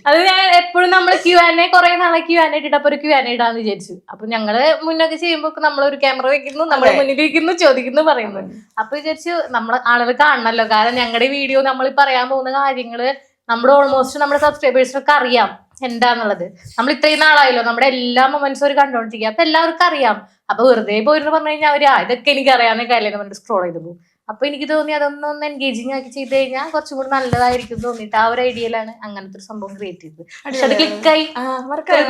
അത് ഞാൻ എപ്പോഴും നമ്മള് Q&A കുറെ നാളെ Q&A ഇട്ടപ്പോ ഒരു Q&A ഇടാന്ന് വിചാരിച്ചു. അപ്പൊ ഞങ്ങള് മുന്നൊക്കെ ചെയ്യുമ്പോ നമ്മളൊരു ക്യാമറ വെക്കുന്നു, നമ്മുടെ മുന്നിൽ വെക്കുന്നു, ചോദിക്കുന്നു, പറയുന്നു. അപ്പൊ വിചാരിച്ചു നമ്മളെ ആളുകൾ കാണണല്ലോ, കാരണം ഞങ്ങളുടെ വീഡിയോ നമ്മൾ പറയാൻ പോകുന്ന കാര്യങ്ങള് നമ്മുടെ ഓൾമോസ്റ്റ് നമ്മുടെ സബ്സ്ക്രൈബേഴ്സിനൊക്കെ അറിയാം എന്താന്നുള്ളത്. നമ്മൾ ഇത്രയും നാളായല്ലോ നമ്മുടെ എല്ലാ മൊമെന്റ്സും അവർ കണ്ടോണ്ടിരിക്കുക, അപ്പൊ എല്ലാവർക്കും അറിയാം. അപ്പൊ വെറുതെ പോയിരുന്നു പറഞ്ഞു കഴിഞ്ഞാൽ അവര് ഇതൊക്കെ എനിക്ക് അറിയാവുന്ന കാര്യമെന്ന് പറഞ്ഞിട്ട് സ്ക്രോൾ ചെയ്ത് പോകും. അപ്പൊ എനിക്ക് തോന്നി അതൊന്നൊന്ന് എൻഗേജിങ് ആക്കി ചെയ്ത് കഴിഞ്ഞാൽ കുറച്ചും കൂടി നല്ലതായിരിക്കും തോന്നിയിട്ട് ആ ഒരു ഐഡിയയിലാണ് അങ്ങനത്തെ ഒരു സംഭവം ക്രിയേറ്റ് ചെയ്തത്. പക്ഷെ അത് ക്ലിക്കായി,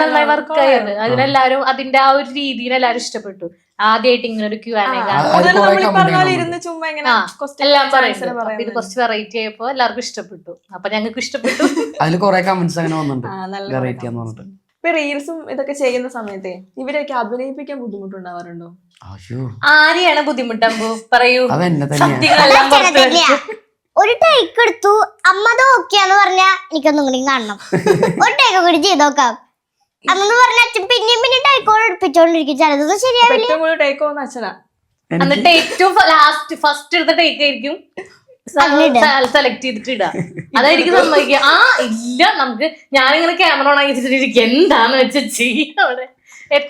നന്നായി വർക്കായി. അതിനെല്ലാരും അതിന്റെ ആ ഒരു രീതിയിൽ എല്ലാവരും ഇഷ്ടപ്പെട്ടു. ആദ്യമായിട്ട് ഇങ്ങനെ ഒരു Q&A എല്ലാം പറയുന്നത്. അപ്പൊ ഇത് കുറച്ച് വെറൈറ്റി ആയപ്പോ എല്ലാവർക്കും ഇഷ്ടപ്പെട്ടു. അപ്പൊ ഞങ്ങൾക്ക് ഇഷ്ടപ്പെട്ടു. അതിൽ കുറെ കമന്റ്സ് അങ്ങനെ വന്നിട്ടുണ്ട് വെറൈറ്റി എന്ന് പറഞ്ഞിട്ട്. ഇപ്പൊ റീൽസും ഇതൊക്കെ ചെയ്യുന്ന സമയത്തെ ഇവരെയൊക്കെ അഭിനയിപ്പിക്കാൻ ബുദ്ധിമുട്ടുണ്ടാവാറുണ്ടോ? ആരെയാണ് ബുദ്ധിമുട്ടാകുമ്പോ പറയൂ. അതെന്നെ ഒരു ടേക്ക് എടുത്തു, അമ്മ അത് ഓക്കെയാന്ന് പറഞ്ഞാ എനിക്കൊന്നും കൂടി കാണണം, ഒരു ടേക്ക് കൂടി ചെയ്ത് നോക്കാം അന്ന് പറഞ്ഞ അച്ഛൻ പിന്നെയും ടേക്കോട് എടുപ്പിച്ചോണ്ടിരിക്കും. ചിലതൊന്നും ശരിയാവില്ല. ഏറ്റവും കൂടുതൽ ടേക്ക് പോകുന്ന അച്ഛനാ. എന്നിട്ട് ഏറ്റവും ലാസ്റ്റ് ഫസ്റ്റ് എടുത്ത ടേക്ക് ആയിരിക്കും സെലക്ട് ചെയ്തിട്ട് ഇടാ. അതായിരിക്കും സമ്മതിക്കുക. ഇല്ല നമുക്ക് ഞാനിങ്ങനെ ക്യാമറ ഓൺ ആക്കി വെച്ചിട്ടിരിക്കും, എന്താന്ന് വെച്ചാൽ ചെയ്യാം. അവിടെ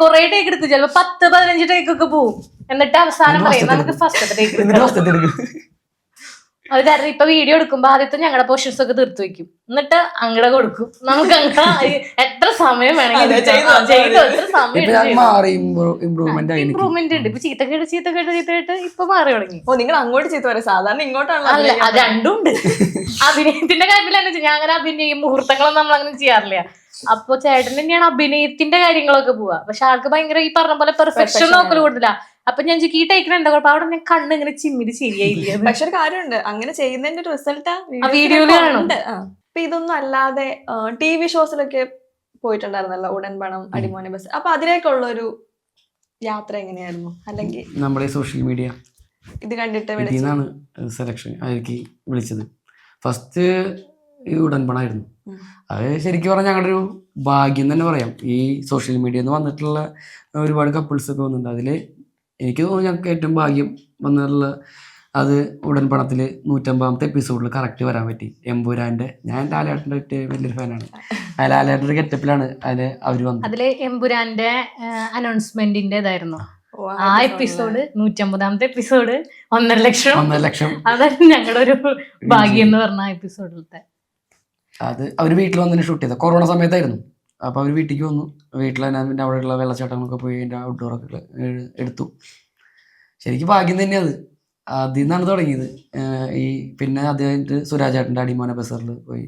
കൊറേ ടേക്ക് എടുത്തു, ചിലപ്പോ 10-15 ടേക്ക് ഒക്കെ പോവും. എന്നിട്ട് അവസാനം പറയും നമുക്ക് ഫസ്റ്റ് ടേക്ക്. അത് കാരണം ഇപ്പൊ വീഡിയോ എടുക്കുമ്പോ ആദ്യത്തെ ഞങ്ങളുടെ പോർഷൻസ് ഒക്കെ തീർത്തു വെക്കും, എന്നിട്ട് അങ്ങടെ കൊടുക്കും. നമുക്ക് എത്ര സമയം വേണമെങ്കിൽ ഇമ്പ്രൂവ്മെന്റ് ഉണ്ട്. ഇപ്പൊ ചീത്ത കേട്ട് ഇപ്പൊ മാറി തുടങ്ങി. നിങ്ങൾ അങ്ങോട്ട് ചീത്ത പറയാം, സാധാരണ ഇങ്ങോട്ടാണല്ലോ. അല്ല, അത് രണ്ടും ഉണ്ട്. അഭിനയത്തിന്റെ കാര്യത്തിൽ ഞാൻ അങ്ങനെ അഭിനയം മുഹൂർത്തങ്ങളൊന്നും നമ്മൾ അങ്ങനെ ചെയ്യാറില്ല. അപ്പൊ ചേട്ടൻ തന്നെയാണ് അഭിനയത്തിന്റെ കാര്യങ്ങളൊക്കെ പോവാ. പക്ഷെ ആൾക്ക് ഭയങ്കര ഈ പറഞ്ഞ പോലെ പെർഫെക്ഷൻ നോക്കൽ കൂടുതലാ. അപ്പൊ ഞാൻ ഈ ടേക്കിനുണ്ടോ കുഴപ്പം, അവിടെ ഞാൻ കണ്ണ് ഇങ്ങനെ ചിമ്മിന് ശരിയായില്ല. പക്ഷെ ഒരു കാര്യമുണ്ട്, അങ്ങനെ ചെയ്യുന്നതിന്റെ റിസൾട്ട് വീഡിയോയില് കാണുന്നുണ്ട്. അപ്പൊ ഇതൊന്നും അല്ലാതെ TV ഷോസിലൊക്കെ പോയിട്ടുണ്ടായിരുന്നല്ലോ, ഉടൻപണം, അടിമോനെ ബസ്. അപ്പൊ അതിലേക്കുള്ള ഒരു യാത്ര എങ്ങനെയായിരുന്നു? അല്ലെങ്കിൽ നമ്മുടെ സോഷ്യൽ മീഡിയ ഇത് കണ്ടിട്ട് ഇതിന്നാണ് സെലക്ഷൻ ആയിരിക്കും വിളിച്ചത്. ഫസ്റ്റ് ഈ ഉടൻപണായിരുന്നു. അത് ശരിക്കും പറഞ്ഞാൽ ഞങ്ങളുടെ ഒരു ഭാഗ്യം തന്നെ പറയാം. ഈ സോഷ്യൽ മീഡിയയിൽ നിന്ന് വന്നിട്ടുള്ള ഒരുപാട് കപ്പിൾസ് ഒക്കെ വന്നിട്ടുണ്ട്. അതിൽ എനിക്ക് തോന്നുന്നു ഞങ്ങൾക്ക് ഏറ്റവും ഭാഗ്യം വന്നിട്ടുള്ള അത് ഉടൻപണത്തിൽ 150ാമത്തെ എപ്പിസോഡിൽ കറക്റ്റ് വരാൻ പറ്റി. എമ്പുരാന്റെ, ഞാൻ ലാലേട്ടൻ്റെ ഏറ്റവും വലിയൊരു ഫാനാണ്. ആ ലാലേട്ടൻ്റെ ഗെറ്റപ്പിലാണ് അതിൽ അവർ വന്നത്. അതില് എമ്പുരാന്റെ അനൗൺസ്മെന്റിന്റെ ഇതായിരുന്നു ആ എപ്പിസോഡ്. 150ാമത്തെ എപ്പിസോഡ് 1.5 ലക്ഷം. അതായിരുന്നു ഞങ്ങളുടെ ഒരു ഭാഗ്യം എന്ന് പറഞ്ഞ എപ്പിസോഡിലത്തെ. അത് അവർ വീട്ടിൽ വന്നതിന് ഷൂട്ട് ചെയ്തത് കൊറോണ സമയത്തായിരുന്നു. അപ്പോൾ അവർ വീട്ടിലേക്ക് വന്നു. വീട്ടിൽ തന്നെ പിന്നെ അവിടെയുള്ള വെള്ളച്ചാട്ടങ്ങളൊക്കെ പോയി അതിൻ്റെ ഔട്ട്ഡോറൊക്കെ എടുത്തു. ശരിക്കും ഭാഗ്യം തന്നെയാണ്. അതിൽ നിന്നാണ് തുടങ്ങിയത്. ഈ പിന്നെ അത് കഴിഞ്ഞിട്ട് സുരാജേട്ടൻ്റെ അടിമോനെ ബസ്സറിൽ പോയി.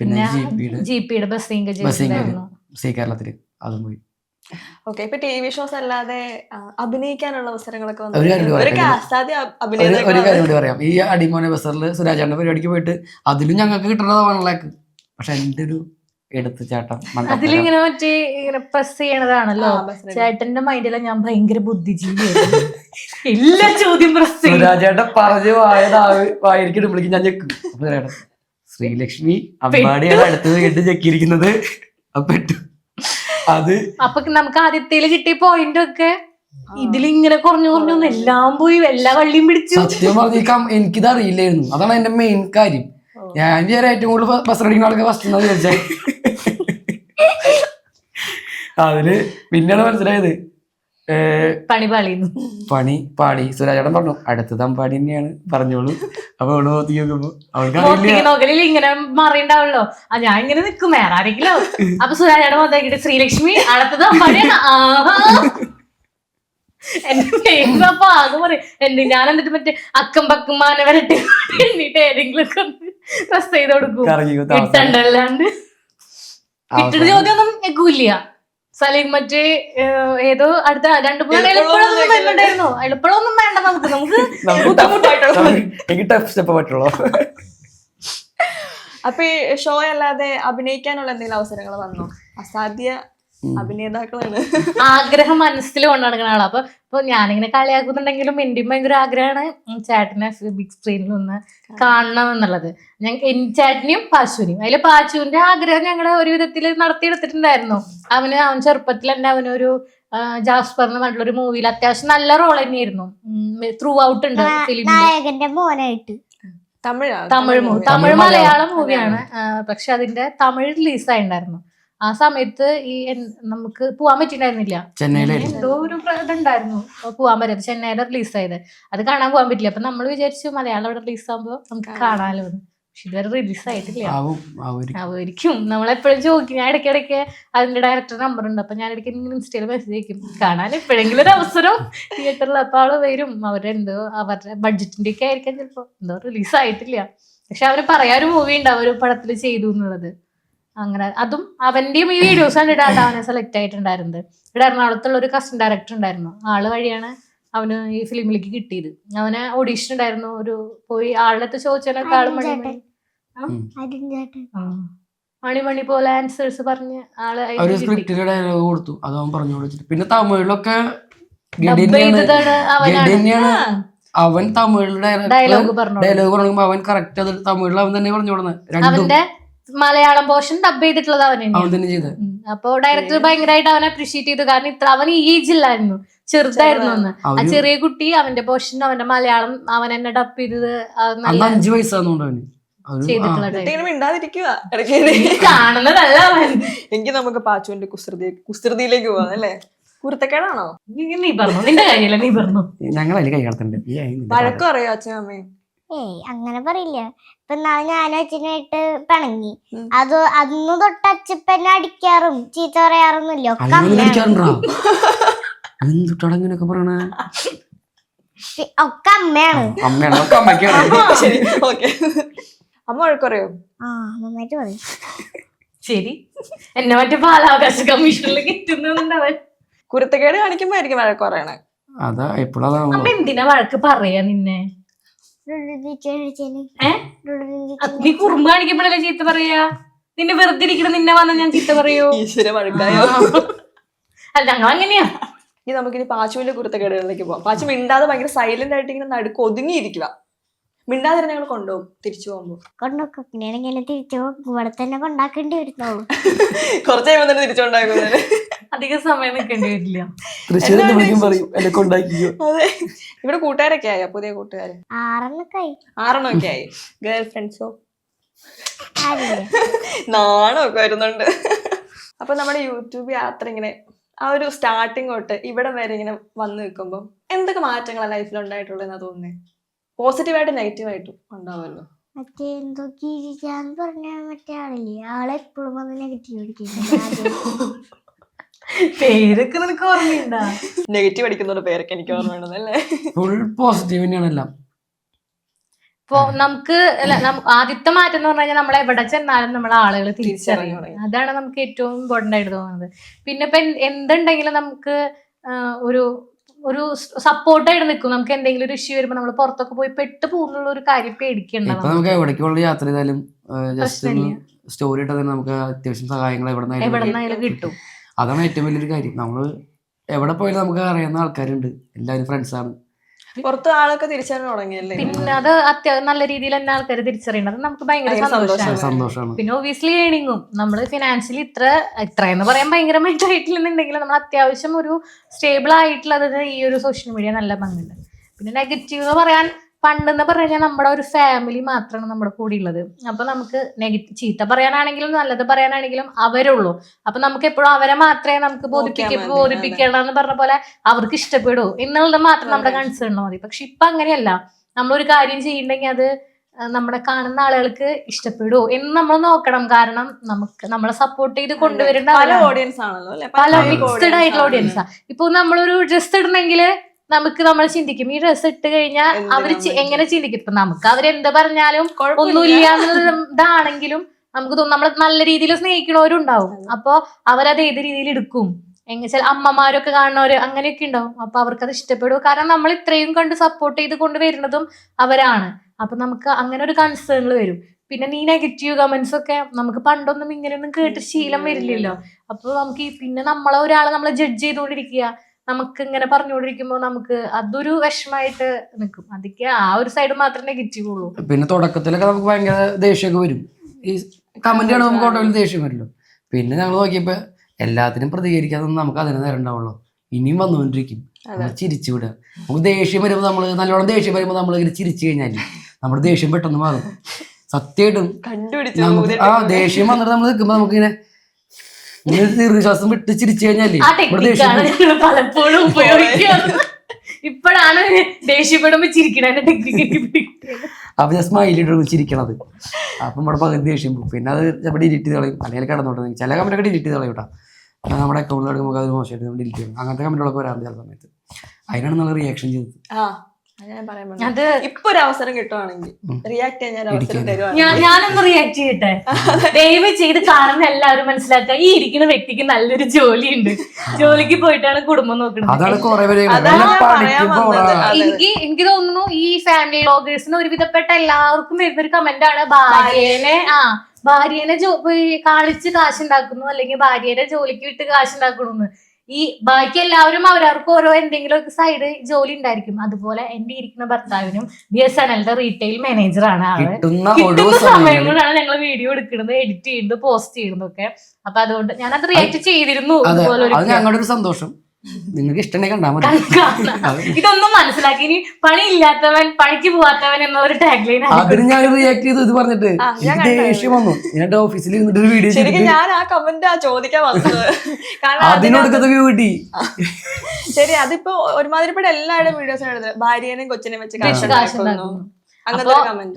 പിന്നെ ജിപിയുടെ ബസ്സിംഗ് സി കേരളത്തിൽ അതും പോയി. ഓക്കെ. ഇപ്പൊ TV ഷോസ് അല്ലാതെ അഭിനയിക്കാനുള്ള അവസരങ്ങളൊക്കെ ഒരു കാര്യം കൂടി പറയാം. ഈ അടിമോനെ ബസ്സറിൽ സുരാജേട്ടൻ്റെ പരിപാടിക്ക് പോയിട്ട് അതിലും ഞങ്ങൾക്ക് കിട്ടുന്നത് 1 lakh. പക്ഷെ എൻ്റെ ഒരു എടുത്തുചാട്ടം അതിലിങ്ങനെ മറ്റേ ഇങ്ങനെ പ്രസ് ചെയ്യണതാണല്ലോ. ചേട്ടന്റെ മൈൻഡില ഞാൻ ഭയങ്കര ബുദ്ധിജീവിയായിരുന്നു. എല്ലാ ചോദ്യം പ്രസ് ചെയ്യും. സുരാജേട്ടൻ പറഞ്ഞു വായിരിക്കും ഇടുമ്പോഴേക്കും ഞാൻ ഞെക്കും. അപ്പൊ ശ്രീലക്ഷ്മി അമ്പാടിയാണ് അടുത്തത് കേട്ട് ഞെക്കിയിരിക്കുന്നത്. അത് അപ്പൊ നമുക്ക് ആദ്യത്തേല് കിട്ടിയ പോയിന്റ് ഒക്കെ ഇതിലിങ്ങനെ കുറഞ്ഞു എല്ലാം പോയി, എല്ലാ വള്ളിയും പിടിച്ചു. സത്യം പറഞ്ഞ എനിക്കിത് അറിയില്ലായിരുന്നു. അതാണ് എന്റെ മെയിൻ കാര്യം. ഞാൻ ഏറ്റവും കൂടുതൽ ബസ് റൈഡിങ് ആൾക്ക് ഫസ്റ്റ് എന്നാ വിചാരിച്ചേ. അതില് പിന്നെയാണ് മനസ്സിലായത് പണി പാടി. സുരാജേട്ടൻ പറഞ്ഞു അടുത്തത് അമ്പാടി തന്നെയാണ് പറഞ്ഞോളൂ. അപ്പൊ അവള് നോക്കി നോക്കുമ്പോ അവൾക്ക് ഇങ്ങനെ മാറിണ്ടാവല്ലോ. ഞാൻ ഇങ്ങനെ നിക്കും, വേറെ ആരെങ്കിലും. അപ്പൊ സുരാജേട്ടൻ വന്നിട്ട് ശ്രീലക്ഷ്മി അടുത്തത് അമ്പാടിയാണ്. എന്റെ അപ്പൊ അത് പറയും. ഞാൻ എന്നിട്ട് മറ്റേ അക്കം പക്കം മാന വരട്ടെ എന്നിട്ട് ഏതെങ്കിലും ഒക്കെ പ്രസ് ചെയ്ത് കൊടുക്കും. കിട്ടണ്ടല്ലാണ്ട് കിട്ടിയ ചോദ്യം ഒന്നും എക്കൂല്ല. സലീം മറ്റേ ഏതോ അടുത്ത 2-3 എളുപ്പമൊന്നും വരുന്നുണ്ടായിരുന്നോ? എളുപ്പമൊന്നും വേണ്ട നമുക്ക് പറ്റുള്ളൂ. അപ്പൊ ഈ ഷോ അല്ലാതെ അഭിനയിക്കാനുള്ള എന്തെങ്കിലും അവസരങ്ങൾ വന്നോ? അസാധ്യ അഭിനേതാക്കളാണ്. ആഗ്രഹം മനസ്സിൽ കൊണ്ടു നടക്കുന്ന ആളാ. അപ്പൊ ഞാനിങ്ങനെ കളിയാക്കുന്നുണ്ടെങ്കിലും എന്റെയും ഭയങ്കര ആഗ്രഹമാണ് ചേട്ടനെ ബിഗ് സ്ക്രീനിൽ ഒന്ന് കാണണം എന്നുള്ളത്. ചേട്ടനെയും പാച്ചുവിനെയും. അതില് പാച്ചുവിന്റെ ആഗ്രഹം ഞങ്ങള് ഒരു വിധത്തിൽ നടത്തിയെടുത്തിട്ടുണ്ടായിരുന്നു. അവൻ ചെറുപ്പത്തിൽ തന്നെ അവനൊരു ജാസ്പർ എന്ന് പറഞ്ഞിട്ടുള്ള ഒരു മൂവിയിൽ അത്യാവശ്യം നല്ല റോൾ തന്നെയായിരുന്നു. ത്രൂ ഔട്ട് ഉണ്ട് ഫിലിമിൽ. നായകന്റെ മോനായിട്ട്. തമിഴ് മലയാളം മൂവിയാണ്. പക്ഷെ അതിന്റെ തമിഴ് റിലീസായിട്ടുണ്ടായിരുന്നു. ആ സമയത്ത് നമുക്ക് പോവാൻ പറ്റിണ്ടായിരുന്നില്ല. എന്തോ ഒരു ഇതുണ്ടായിരുന്നു പോവാൻ പറ്റാത്ത. ചെന്നൈയുടെ റിലീസായത്, അത് കാണാൻ പോകാൻ പറ്റില്ല. അപ്പൊ നമ്മൾ വിചാരിച്ചു മലയാളം ഇവിടെ റിലീസാകുമ്പോ നമുക്ക് കാണാലോ. പക്ഷെ ഇതുവരെ റിലീസ് ആയിട്ടില്ല. ആയിരിക്കും. നമ്മളെപ്പോഴും ചോദിക്കും. ഞാൻ ഇടയ്ക്കിടയ്ക്ക് അതിന്റെ ഡയറക്ടർ നമ്പർ ഉണ്ട്. അപ്പൊ ഞാൻ ഇടയ്ക്ക് ഇൻസ്റ്റയിൽ മെസ്സേജ് അയക്കും കാണാൻ എപ്പോഴെങ്കിലും ഒരു അവസരം തിയേറ്ററിൽ. അപ്പൊ ആള് വരും. അവരെന്തോ അവരുടെ ബഡ്ജറ്റിന്റെ ഒക്കെ ആയിരിക്കാം ചിലപ്പോ, എന്തോ റിലീസ് ആയിട്ടില്ല. പക്ഷെ അവര് പറയാനൊരു മൂവി ഉണ്ട് അവര് പടത്തിൽ ചെയ്തു എന്നുള്ളത്. അങ്ങനെ അതും അവന്റെയും ഈ വീഡിയോസ് കണ്ടിട്ടാണ് അവനെ സെലക്ട് ആയിട്ടുണ്ടായിരുന്നത്. ഇവിടെ എറണാകുളത്തുള്ള ഒരു കസിൻ ഡയറക്ടർ ഉണ്ടായിരുന്നു. ആള് വഴിയാണ് അവന് ഈ ഫിലിമിലേക്ക് കിട്ടിയത്. അവന് ഓഡീഷൻ ഉണ്ടായിരുന്നു. പോയി ആളുടെ ചോദിച്ചതിനൊക്കെ ആള് മണി പോലെ ആൻസേഴ്സ് പറഞ്ഞ് ആള് ഡയലോഗ് കൊടുത്തു. അത് അവൻ പറഞ്ഞു കൊടുത്തിട്ട്. പിന്നെ തമിഴിലൊക്കെ അവൻ തമിഴിലെ ഡയലോഗ് പറഞ്ഞു. അവൻ കറക്റ്റ് അത് തമിഴിൽ അവൻ തന്നെ പറഞ്ഞു കൊടുക്കുന്നത്. അവന്റെ മലയാളം പോർഷൻ ഡബ് ചെയ്തിട്ടുള്ളത് അവൻ തന്നെ ചെയ്തത്. അപ്പൊ ഡയറക്ടർ ഭയങ്കരമായിട്ട് അവനെ അപ്രീഷിയേറ്റ് ചെയ്തു. കാരണം അവൻ ഈ ഏജില്ലായിരുന്നു, ചെറുതായിരുന്നു അന്ന്. ആ ചെറിയ കുട്ടി അവന്റെ പോർഷൻ അവന്റെ മലയാളം അവൻ എന്നെ ഡബ് ചെയ്തത് 5 വയസ്സാന്നുകൊണ്ട് അവന് കാണുന്നതല്ല അവൻ. എങ്കിൽ നമുക്ക് പാച്ചുവിന്റെ കുസൃതിയിലേക്ക് പോവാം അല്ലേ? കുരുത്തക്കേടാണോ? നീ പറഞ്ഞു, നിന്റെ കാര്യമില്ല, നീ പറഞ്ഞു. ഞങ്ങളതിൽ കൈ കടത്തുന്നുണ്ട്. വഴക്കം അറിയോ അച്ഛനും അമ്മയും? അങ്ങനെ പറയില്ല. ഇപ്പൊ ഞാനും അച്ഛനായിട്ട് പിണങ്ങി. അന്ന് തൊട്ട് അച്ഛപ്പന്നെ അടിക്കാറും ചീത്ത പറയാറൊന്നുമില്ല. ഒക്കെ അമ്മയാണ്. ശരി, ഓക്കെ. അമ്മ വഴക്കറിയോ? നന്നായിട്ട് പറയും. ശരി, എന്നെ മറ്റേ ബാലാവകാശ കമ്മീഷനിൽ കിട്ടുന്നുണ്ടവൻ. കുരുത്തക്കേട് കാണിക്കുമ്പോ ആയിരിക്കും വഴക്ക് പറയണേ. അതാ എപ്പോഴാണ് അമ്മ എന്തിനാ വഴക്ക് പറയാ നിന്നെ? നീ കുറുമ്പ് കാണിക്കുമ്പോഴല്ലേ ചീത്ത പറയാ? നിന്നെ വെറുതെ ഇരിക്കണം, നിന്നെ വന്ന ഞാൻ ചീത്ത പറയോ? ഈശ്വര വഴക്കായോ? അല്ല, ഞങ്ങൾ അങ്ങനെയാ. ഇനി നമുക്കിനി പാച്ചുവിന്റെ കുരുത്തക്കേടുകളിലേക്ക് പോവാം. പാച്ചു മിണ്ടാതെ ഭയങ്കര സൈലന്റ് ആയിട്ട് ഇങ്ങനെ നടുക്ക് ഒതുങ്ങിയിരിക്കുക. മിണ്ടാതിരുന്ന ഞങ്ങൾ കൊണ്ടുപോകും തിരിച്ചു പോകുമ്പോ. കൊണ്ടുപോകും തിരിച്ചു ഇവിടെ തന്നെ കൊണ്ടാക്കേണ്ടി വരുന്നുള്ളൂ. കുറച്ച് കഴിയുമ്പോ തന്നെ തിരിച്ചുണ്ടാക്കുന്നത്. അധികം സമയം നിൽക്കേണ്ടി വരില്ല. അതെ. ഇവിടെ കൂട്ടുകാരൊക്കെ ആയോ? പുതിയ കൂട്ടുകാര് 6 ആയി. ഗേൾ ഫ്രണ്ട്സോ? നാണമൊക്കെ വരുന്നുണ്ട്. അപ്പൊ നമ്മുടെ യൂട്യൂബ് യാത്ര ഇങ്ങനെ ആ ഒരു സ്റ്റാർട്ടിങ് തൊട്ട് ഇവിടെ വരെ ഇങ്ങനെ വന്നു നിൽക്കുമ്പോൾ എന്തൊക്കെ മാറ്റങ്ങളാണ് ലൈഫിൽ ഉണ്ടായിട്ടുള്ളതെന്നാ തോന്നുന്നേ? പോസിറ്റീവായിട്ടും നെഗറ്റീവായിട്ടും ഉണ്ടാവുമല്ലോ. മറ്റേ എന്തോ ഗിരിജാന്ന് പറഞ്ഞ മറ്റേ ആളില്ലേ, ആളെപ്പോഴും വന്ന് നെഗറ്റീവ് അടിക്കുന്നു. പേരൊക്കെ നിനക്ക് ഓർമ്മയുണ്ടാ? നെഗറ്റീവ് അടിക്കുന്ന പേരൊക്കെ എനിക്ക് ഓർമ്മയുണ്ടെന്നല്ലേ? ഫുൾ പോസിറ്റീവ് തന്നെയാണല്ലോ. ഇപ്പൊ നമുക്ക് ആദ്യത്തെ മാറ്റം എന്ന് പറഞ്ഞു കഴിഞ്ഞാൽ നമ്മൾ എവിടെ ചെന്നാലും നമ്മളെ ആളുകൾ തിരിച്ചറിയും. അതാണ് നമുക്ക് ഏറ്റവും ഇമ്പോർട്ടന്റ് ആയിട്ട് തോന്നുന്നത്. പിന്നെ ഇപ്പൊ എന്തുണ്ടെങ്കിലും നമുക്ക് ഒരു സപ്പോർട്ടായിട്ട് നിൽക്കും. നമുക്ക് എന്തെങ്കിലും ഒരു ഇഷ്യൂ വരുമ്പോൾ നമ്മൾ പുറത്തൊക്കെ പോയി പെട്ട് പോകുന്നുള്ള ഒരു കാര്യം പേടിക്കണ്ട. നമുക്ക് എവിടേക്കുള്ള യാത്ര ചെയ്താലും സ്റ്റോറി ഇട്ടാൽ തന്നെ നമുക്ക് അത്യാവശ്യം സഹായങ്ങൾ എവിടെന്നായാലും കിട്ടും. അതാണ് ഏറ്റവും വലിയൊരു കാര്യം. നമ്മള് എവിടെ പോയാലും നമുക്ക് അറിയുന്ന ആൾക്കാരുണ്ട്, എല്ലാവരും ഫ്രണ്ട്സാണ്. പുറത്ത് ആളൊക്കെ തിരിച്ചറിയാൻ തുടങ്ങിയല്ലേ? പിന്നെ അത് നല്ല രീതിയിൽ തന്നെ ആൾക്കാർ തിരിച്ചറിയണത് നമുക്ക് ഭയങ്കര സന്തോഷമാണ്. പിന്നെ ഒബിയസ്ലി ഏണിങ്ങും നമ്മൾ ഫിനാൻഷ്യലി ഇത്രയെന്ന് പറയാൻ ഭയങ്കരമായിട്ടായിട്ടില്ലെന്നുണ്ടെങ്കിൽ നമ്മൾ അത്യാവശ്യം ഒരു സ്റ്റേബിൾ ആയിട്ടുള്ളത് ഈ ഒരു സോഷ്യൽ മീഡിയ നല്ല പങ്കുണ്ട്. പിന്നെ നെഗറ്റീവ് എന്ന് പറയാൻ പണ്ടെന്ന് പറഞ്ഞാൽ നമ്മുടെ ഒരു ഫാമിലി മാത്രമാണ് നമ്മുടെ കൂടെ ഉള്ളത്. അപ്പൊ നമുക്ക് ചീത്ത പറയാനാണെങ്കിലും നല്ലത് പറയാനാണെങ്കിലും അവരുള്ളൂ. അപ്പൊ നമുക്ക് എപ്പോഴും അവരെ മാത്രമേ നമുക്ക് ബോധിപ്പിക്കണം എന്ന് പറഞ്ഞ പോലെ അവർക്ക് ഇഷ്ടപ്പെടൂ എന്നുള്ളത് മാത്രം നമ്മുടെ കൺസേൺ മതി. പക്ഷെ ഇപ്പൊ അങ്ങനെയല്ല. നമ്മളൊരു കാര്യം ചെയ്യണ്ടെങ്കിൽ അത് നമ്മളെ കാണുന്ന ആളുകൾക്ക് ഇഷ്ടപ്പെടൂ എന്ന് നമ്മൾ നോക്കണം. കാരണം നമ്മളെ സപ്പോർട്ട് ചെയ്ത് കൊണ്ടുവരേണ്ട പല ഓഡിയൻസ് ആണല്ലോ, പല മിക്സ്ഡ് ആയിട്ടുള്ള ഓഡിയൻസാ. ഇപ്പൊ നമ്മളൊരു ഡ്രസ് ഇടണമെങ്കിൽ നമ്മൾ ചിന്തിക്കും ഈ ഡ്രസ് ഇട്ട് കഴിഞ്ഞാൽ അവര് എങ്ങനെ ചിന്തിക്കും. ഇപ്പൊ നമുക്ക് അവരെന്ത് പറഞ്ഞാലും ഒന്നുമില്ല ഇതാണെങ്കിലും നമുക്ക് തോന്നും നമ്മളെ നല്ല രീതിയിൽ സ്നേഹിക്കണവരുണ്ടാവും. അപ്പൊ അവരത് ഏത് രീതിയിൽ എടുക്കും. ചില അമ്മമാരൊക്കെ കാണുന്നവര് അങ്ങനെയൊക്കെ ഉണ്ടാവും. അപ്പൊ അവർക്കത് ഇഷ്ടപ്പെടും. കാരണം നമ്മൾ ഇത്രയും കണ്ട് സപ്പോർട്ട് ചെയ്ത് കൊണ്ടുവരുന്നതും അവരാണ്. അപ്പൊ നമുക്ക് അങ്ങനെ ഒരു കൺസേണിൽ വരും. പിന്നെ നീ നെഗറ്റീവ് കമന്റ്സ് ഒക്കെ നമുക്ക് പണ്ടൊന്നും ഇങ്ങനെയൊന്നും കേട്ട് ശീലം വരില്ലല്ലോ. അപ്പൊ നമുക്ക് പിന്നെ നമ്മളെ ജഡ്ജ് ചെയ്തുകൊണ്ടിരിക്കുക, നമുക്ക് ഇങ്ങനെ പറഞ്ഞുകൊണ്ടിരിക്കുമ്പോ നമുക്ക് അതൊരു വിഷമായിട്ട് നിൽക്കും. അതൊക്കെ ആ ഒരു സൈഡ് മാത്രമേ നെഗറ്റീവ് ഉള്ളൂ. പിന്നെ തുടക്കത്തിലൊക്കെ നമുക്ക് ഭയങ്കര ദേഷ്യമൊക്കെ വരും. ഈ കമന്റ് ആണ് നമുക്ക് ഓട്ടോയിൽ ദേഷ്യം വരില്ലോ. പിന്നെ ഞങ്ങൾ നോക്കിയപ്പോ എല്ലാത്തിനും പ്രതികരിക്കാതെ നമുക്ക് അതിന് നേരം ഉണ്ടാവുള്ളൂ. ഇനിയും വന്നുകൊണ്ടിരിക്കും. ചിരിച്ചു വിടുക. നമുക്ക് ദേഷ്യം വരുമ്പോൾ നല്ലോണം ദേഷ്യം വരുമ്പോൾ നമ്മൾ ഇങ്ങനെ ചിരിച്ചു കഴിഞ്ഞാല് നമ്മുടെ ദേഷ്യം പെട്ടെന്ന് മാറും. സത്യമായിട്ടും ദേഷ്യം വന്നിട്ട് നമ്മൾ നിൽക്കുമ്പോ നമുക്കിങ്ങനെ ദീർഘശ്വാസം വിട്ട് ചിരിച്ചു കഴിഞ്ഞാല് ആ ടെക്നിക്കാണ് ഞങ്ങൾ പലപ്പോഴും ഉപയോഗിക്കാറ്. ഇപ്പോഴാണ് ദേഷ്യപ്പെടുമ്പോ ചിരിക്കണ ടെക്നിക്ക്. അപ്പൊ ഞാൻ സ്മൈലിട്ട് ചിരിക്കണത്. അപ്പൊ നമ്മുടെ പകുതി ദേഷ്യം പോകും. പിന്നെ അത് ചിലപ്പോൾ ഡിലീറ്റ് ചെയ്ത് കളയും, അല്ലെങ്കിൽ കിടന്നോട്ടെ. ചില കമന്റൊക്കെ ഡിലീറ്റ് ചെയ്ത് കളയും കേട്ടോ. നമ്മുടെ അക്കൗണ്ടിൽ നമുക്ക് അത് മോശമായിട്ട് ഡിലീറ്റ് ചെയ്യും. അങ്ങനത്തെ കമന്റുകളൊക്കെ വരാറുണ്ട് ചില സമയത്ത്. അതിനാണ് നമ്മൾ റിയാക്ഷൻ ചെയ്തത്. അത് ഇപ്പൊ ഒരു അവസരം കിട്ടുവാണെങ്കിൽ റിയാക്ട് ചെയ്യാൻ അവസരം തരുവാണ്. ഞാനൊന്ന് റിയാക്ട് ചെയ്യട്ടെ. ദയവ് ചെയ്ത് കാണുന്ന എല്ലാവരും മനസ്സിലാക്കുക, ഈ ഇരിക്കുന്ന വ്യക്തിക്ക് നല്ലൊരു ജോലിയുണ്ട്. ജോലിക്ക് പോയിട്ടാണ് കുടുംബം നോക്കുന്നത്. എനിക്ക് തോന്നുന്നു ഈ ഫാമിലി വ്ളോഗേഴ്സിന് ഒരുവിധപ്പെട്ട എല്ലാവർക്കും വരുന്നൊരു കമന്റ് ആണ് ഭാര്യനെ കളിച്ച് കാശുണ്ടാക്കുന്നു, അല്ലെങ്കിൽ ഭാര്യയുടെ ജോലിക്ക് വിട്ട് കാശുണ്ടാക്കണമെന്ന്. ഈ ബാക്കി എല്ലാവരും അവരവർക്ക് ഓരോ എന്തെങ്കിലും ഒക്കെ സൈഡ് ജോലി ഉണ്ടായിരിക്കും. അതുപോലെ എന്റെ ഇരിക്കുന്ന ഭർത്താവിനും BSNLന്റെ റീറ്റെയിൽ മാനേജറാണ്. കിട്ടുന്ന സമയങ്ങളിലാണ് ഞങ്ങൾ വീഡിയോ എടുക്കുന്നത്, എഡിറ്റ് ചെയ്യുന്നത്, പോസ്റ്റ് ചെയ്യുന്നതൊക്കെ. അപ്പൊ അതുകൊണ്ട് ഞാനത് റിയാക്ട് ചെയ്തിരുന്നു. ഞങ്ങളുടെ ഒരു സന്തോഷം. നിങ്ങൾക്ക് ഇഷ്ടമായി കണ്ടാൽ മതി. ഇതൊന്നും മനസ്സിലാക്കി. ഇനി പണിയില്ലാത്തവൻ പണിക്ക് പോവാത്തവൻ എന്നൊരു ടാഗ് ലൈൻ അതിന് ഞാൻ റിയാക്ട് ചെയ്തു. ഇത് പറഞ്ഞിട്ട് ദേഷ്യം വന്നു. ഞാൻ ഓഫീസിൽ ഇരുന്നിട്ട് ഒരു വീഡിയോ ഞാൻ ആ കമന്റ് ചോദിക്കാൻ വന്നത്. അതിനൊടുക്കത്തെ വ്യൂ കിട്ടി. ശരി, അതിപ്പോ ഒരുമാതിരിപ്പെട്ട എല്ലാവരുടെയും വീഡിയോസ് എടുത്തത് ഭാര്യനെയും കൊച്ചിനെയും വെച്ച് കാശുണ്ടാക്കുന്നു.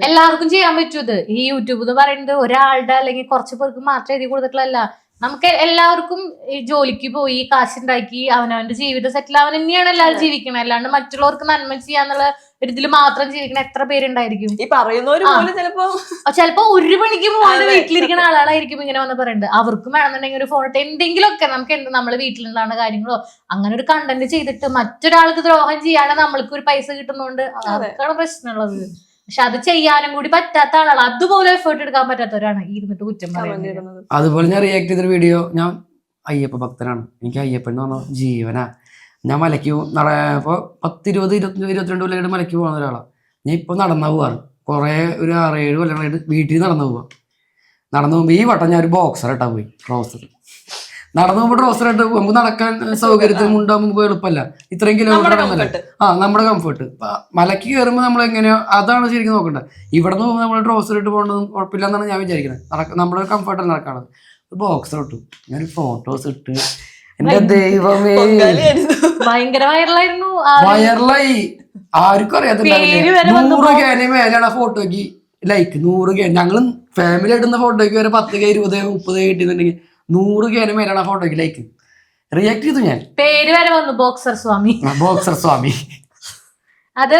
എല്ലാവർക്കും ചെയ്യാൻ പറ്റും ഇത്. ഈ യൂട്യൂബ് എന്ന് പറയുന്നത് ഒരാളുടെ അല്ലെങ്കിൽ കുറച്ച് പേർക്ക് മാത്രം എഴുതി കൊടുത്തിട്ടുള്ളതല്ല. നമുക്ക് എല്ലാവർക്കും ഈ ജോലിക്ക് പോയി കാശുണ്ടാക്കി അവനവന്റെ ജീവിതം സെറ്റിൽ ആവാൻ തന്നെയാണ് എല്ലാവരും ജീവിക്കണം. അല്ലാണ്ട് മറ്റുള്ളവർക്ക് നന്മ ചെയ്യാന്നുള്ള ഒരു ഇതിൽ മാത്രം ജീവിക്കണം എത്ര പേരുണ്ടായിരിക്കും. ഈ പറയുന്നവര് പോലും ചിലപ്പോ ഒരു പണിക്ക് പോകാണ്ട് വീട്ടിലിരിക്കുന്ന ആളായിരിക്കും ഇങ്ങനെ വന്ന് പറയുന്നത്. അവർക്കും വേണമെന്നുണ്ടെങ്കിൽ ഒരു ഫോട്ടോ എന്തെങ്കിലുമൊക്കെ നമുക്ക് നമ്മള് വീട്ടിലുണ്ടാകുന്ന കാര്യങ്ങളോ അങ്ങനെ ഒരു കണ്ടന്റ് ചെയ്തിട്ട് മറ്റൊരാൾക്ക് ദ്രോഹം ചെയ്യാതെ നമ്മൾക്ക് ഒരു പൈസ കിട്ടുന്നോണ്ട് അതൊക്കെയാണ് പ്രശ്നമുള്ളത്. പക്ഷെ അത് ചെയ്യാനും കൂടി പറ്റാത്ത ആളാണ്. അതുപോലെ എഫേർട്ട് എടുക്കാൻ പറ്റാത്തവരാണ് ഇരുന്നിട്ട് കുറ്റം പറയുന്നത്. അതുപോലെ ഞാൻ റിയാക്ട് ചെയ്തൊരു വീഡിയോ, ഞാൻ അയ്യപ്പ ഭക്തനാണ്. എനിക്ക് അയ്യപ്പൻ എന്ന് പറഞ്ഞാൽ ജീവനാ. ഞാൻ മലയ്ക്ക് ഇപ്പോൾ 10, 20, 22 കൊല്ലമായിട്ട് മലയ്ക്ക് പോകുന്ന ഒരാളാണ്. ഞാൻ ഇപ്പോൾ നടന്നു പോവാണ്. കുറേ ഒരു 6-7 കൊല്ലങ്ങളായിട്ട് വീട്ടിൽ നടന്നു പോകുമ്പോൾ ഈ വട്ടം ഞാൻ ഒരു ബോക്സർ ഇട്ടാ പോയി. ട്രൗസർ നടന്നു പോകുമ്പോൾ ട്രൗസർ ഇട്ട് നമുക്ക് നടക്കാൻ സൗകര്യത്തിന് മുണ്ടാകുമ്പോൾ എളുപ്പമല്ല. ഇത്രയും കിലോമീറ്റർ നമ്മുടെ കംഫർട്ട്. മലയ്ക്ക് കയറുമ്പോൾ നമ്മൾ എങ്ങനെയോ അതാണ് ശരിക്കും നോക്കണ്ടത്. ഇവിടെ നിന്ന് പോകുമ്പോൾ നമ്മൾ ട്രൗസർ ഇട്ട് പോകേണ്ടതും കുഴപ്പമില്ല എന്നാണ് ഞാൻ വിചാരിക്കുന്നത്. നമ്മുടെ കംഫർട്ടല്ല നടക്കാണത്. ബോക്സർ ഇട്ടു, ഞാൻ ഫോട്ടോസ് ഇട്ട് എന്റെ ദൈവമേ ഭയങ്കര വൈറലായി. ആർക്കും അറിയാത്തില്ല. 100K മേലാണ് ആ ഫോട്ടോയ്ക്ക് ലൈക്ക്. 100K. ഞങ്ങളും ഫാമിലി ഇടുന്ന ഫോട്ടോയ്ക്ക് വരെ 10K 20K 30K കിട്ടിയിട്ടുണ്ടെങ്കിൽ 100K മേലാണ് ആ ഫോട്ടോയ്ക്ക് ലൈക്ക്. റിയാക്ട് ചെയ്തു. ഞാൻ പേര് വരെ വന്നു, ബോക്സർ സ്വാമി. അത്